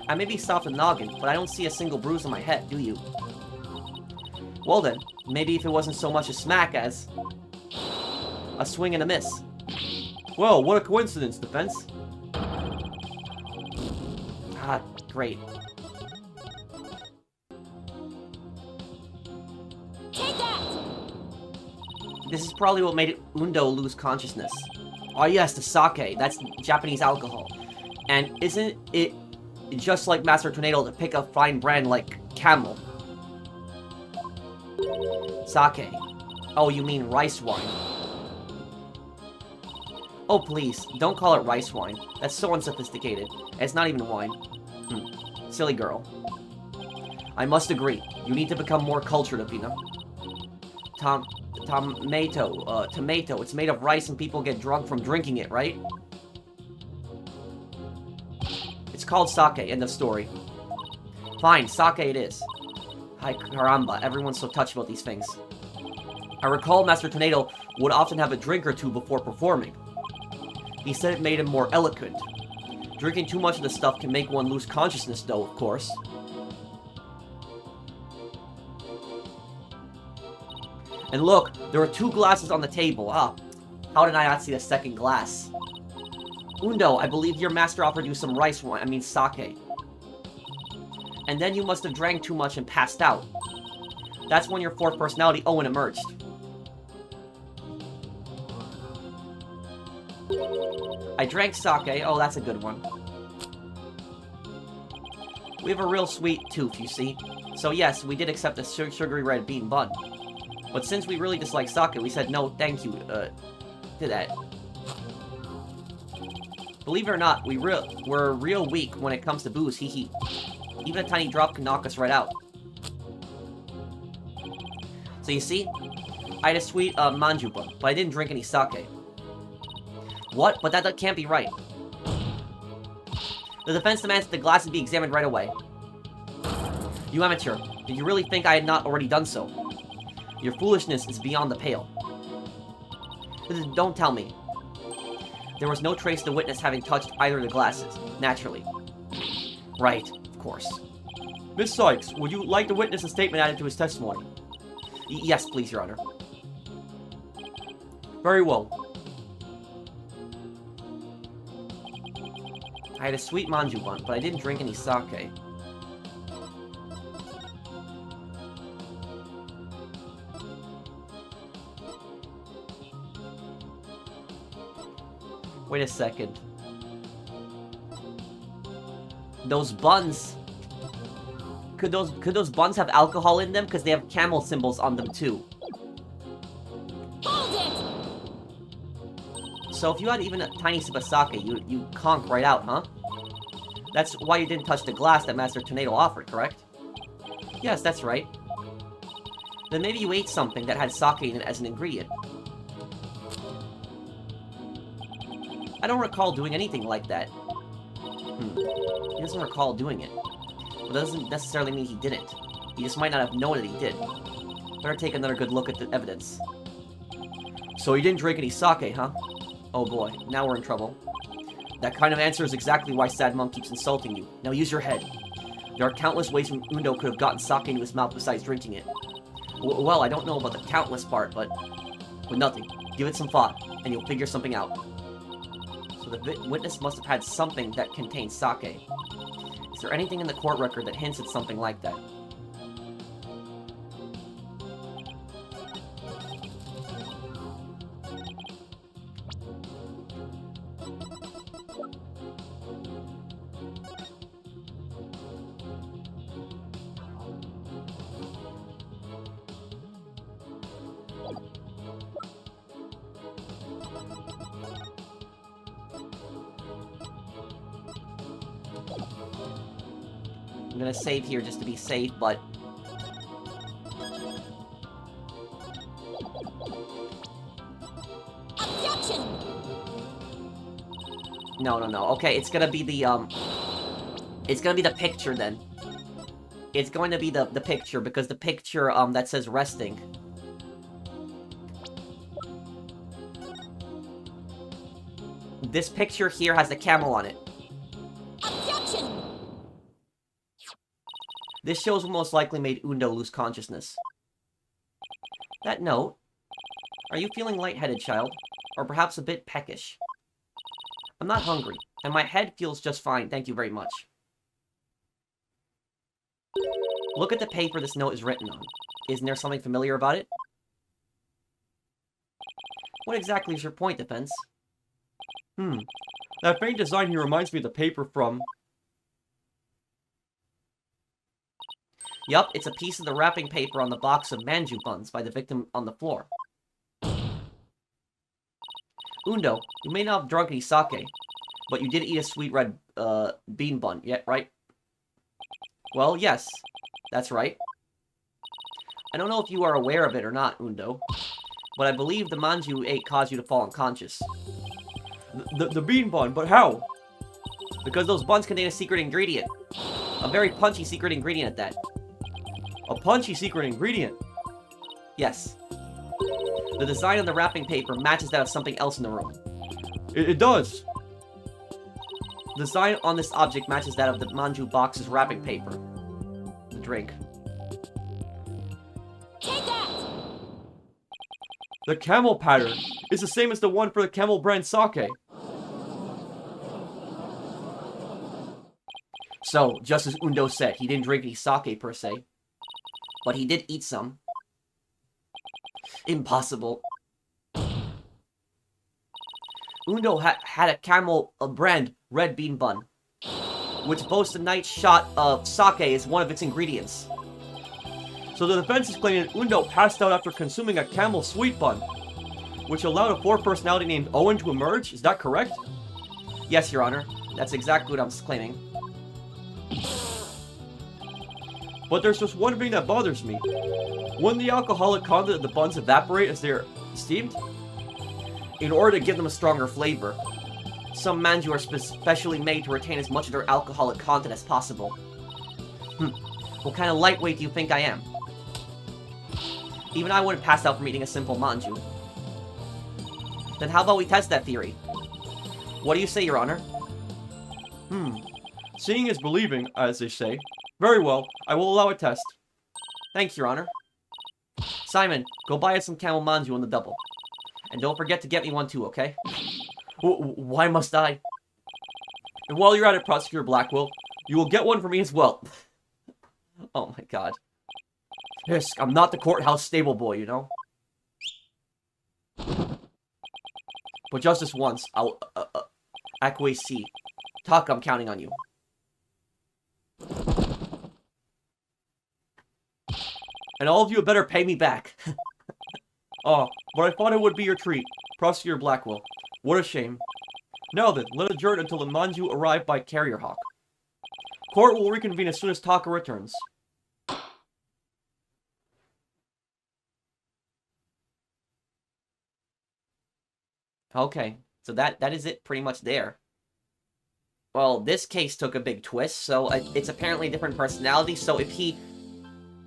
I may be soft and noggin, but I don't see a single bruise on my head, do you? Well then, maybe if it wasn't so much a smack as a swing and a miss. Well, what a coincidence, defense. Ah, great. Take that! This is probably what made Uendo lose consciousness. Oh yes, the sake. That's Japanese alcohol. And isn't it just like Master Tornado to pick a fine brand like Camel? Sake. Oh, you mean rice wine. Oh please, don't call it rice wine. That's so unsophisticated. It's not even wine. Silly girl. I must agree. You need to become more cultured, Athena. Tomato. It's made of rice and people get drunk from drinking it, right? It's called sake, end of story. Fine, sake it is. Ay caramba, everyone's so touchy about these things. I recall Master Tornado would often have a drink or 2 before performing. He said it made him more eloquent. Drinking too much of the stuff can make one lose consciousness though, of course. And look, there are 2 glasses on the table. How did I not see the second glass? Uendo, I believe your master offered you some rice wine, I mean sake. And then you must have drank too much and passed out. That's when your fourth personality, Owen, emerged. I drank sake. Oh, that's a good one. We have a real sweet tooth, you see. So yes, we did accept a sugary red bean bun. But since we really dislike sake, we said no thank you, to that. Believe it or not, we're real weak when it comes to booze, hee hee. Even a tiny drop can knock us right out. So you see, I had a sweet manju bun, but I didn't drink any sake. What? But that can't be right. The defense demands that the glasses be examined right away. You amateur, did you really think I had not already done so? Your foolishness is beyond the pale. Don't tell me. There was no trace of the witness having touched either of the glasses, naturally. Right, of course. Miss Sykes, would you like the witness's statement added to his testimony? Yes, please, Your Honor. Very well. I had a sweet manju bun, but I didn't drink any sake. Wait a second. Those buns... Could those buns have alcohol in them? Because they have camel symbols on them, too. Hold it! So if you had even a tiny sip of sake, you conk right out, huh? That's why you didn't touch the glass that Master Tornado offered, correct? Yes, that's right. Then maybe you ate something that had sake in it as an ingredient. I don't recall doing anything like that. He doesn't recall doing it. But that doesn't necessarily mean he didn't. He just might not have known that he did. Better take another good look at the evidence. So you didn't drink any sake, huh? Oh boy, now we're in trouble. That kind of answer is exactly why Sad Monk keeps insulting you. Now use your head. There are countless ways Uendo could have gotten sake into his mouth besides drinking it. Well, I don't know about the countless part, but... With nothing. Give it some thought, and you'll figure something out. So the witness must have had something that contained sake. Is there anything in the court record that hints at something like that? I'm gonna save here just to be safe, but... Objection! No. Okay, it's gonna be the, It's gonna be the picture, then. It's going to be the picture, because the picture, that says resting. This picture here has the camel on it. Objection! This shows what most likely made Uendo lose consciousness. That note. Are you feeling lightheaded, child? Or perhaps a bit peckish? I'm not hungry, and my head feels just fine, thank you very much. Look at the paper this note is written on. Isn't there something familiar about it? What exactly is your point, Defense? That faint design here reminds me of the paper from... Yup, it's a piece of the wrapping paper on the box of manju buns by the victim on the floor. Uendo, you may not have drunk any sake, but you did eat a sweet red, bean bun, right? Well, yes, that's right. I don't know if you are aware of it or not, Uendo, but I believe the manju you ate caused you to fall unconscious. The bean bun, but how? Because those buns contain a secret ingredient. A very punchy secret ingredient at that. A punchy secret ingredient? Yes. The design on the wrapping paper matches that of something else in the room. It does. The design on this object matches that of the manju box's wrapping paper. The drink. Take that! The camel pattern is the same as the one for the camel brand sake. So, just as Uendo said, he didn't drink any sake per se. But he did eat some. Impossible. Uendo had a camel brand red bean bun, which boasts a nice shot of sake as one of its ingredients. So the defense is claiming that Uendo passed out after consuming a camel sweet bun, which allowed a fourth personality named Owen to emerge? Is that correct? Yes, Your Honor. That's exactly what I'm claiming. But there's just one thing that bothers me. Wouldn't the alcoholic content of the buns evaporate as they're steamed? In order to give them a stronger flavor. Some manju are specially made to retain as much of their alcoholic content as possible. What kind of lightweight do you think I am? Even I wouldn't pass out from eating a simple manju. Then how about we test that theory? What do you say, Your Honor? Seeing is believing, as they say. Very well, I will allow a test. Thanks, Your Honor. Simon, go buy us some camel manju on the double. And don't forget to get me one too, okay? Why must I? And while you're at it, Prosecutor Blackquil, you will get one for me as well. Oh my god. Yes, I'm not the courthouse stable boy, you know? But just this once, I'll, acquiesce. Talk, I'm counting on you. And all of you had better pay me back. Oh, but I thought it would be your treat. Prosecutor Blackquil. What a shame. Now then, let adjourn until the manju arrive by Carrier Hawk. Court will reconvene as soon as Taka returns. Okay, so that is it pretty much there. Well, this case took a big twist, so it's apparently a different personality, so if he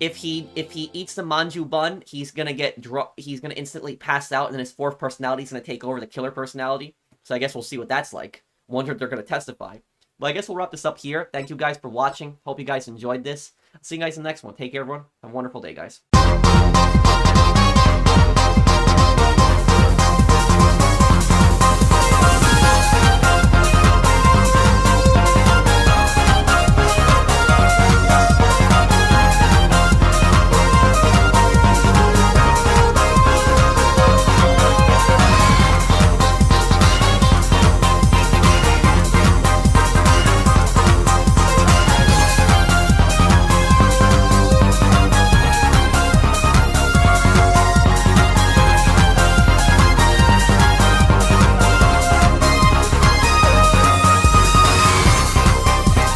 eats the manju bun, he's gonna instantly pass out, and then his fourth personality is gonna take over the killer personality. So I guess we'll see what that's like. Wonder if they're gonna testify. But I guess we'll wrap this up here. Thank you guys for watching. Hope you guys enjoyed this. See you guys in the next one. Take care, everyone. Have a wonderful day, guys.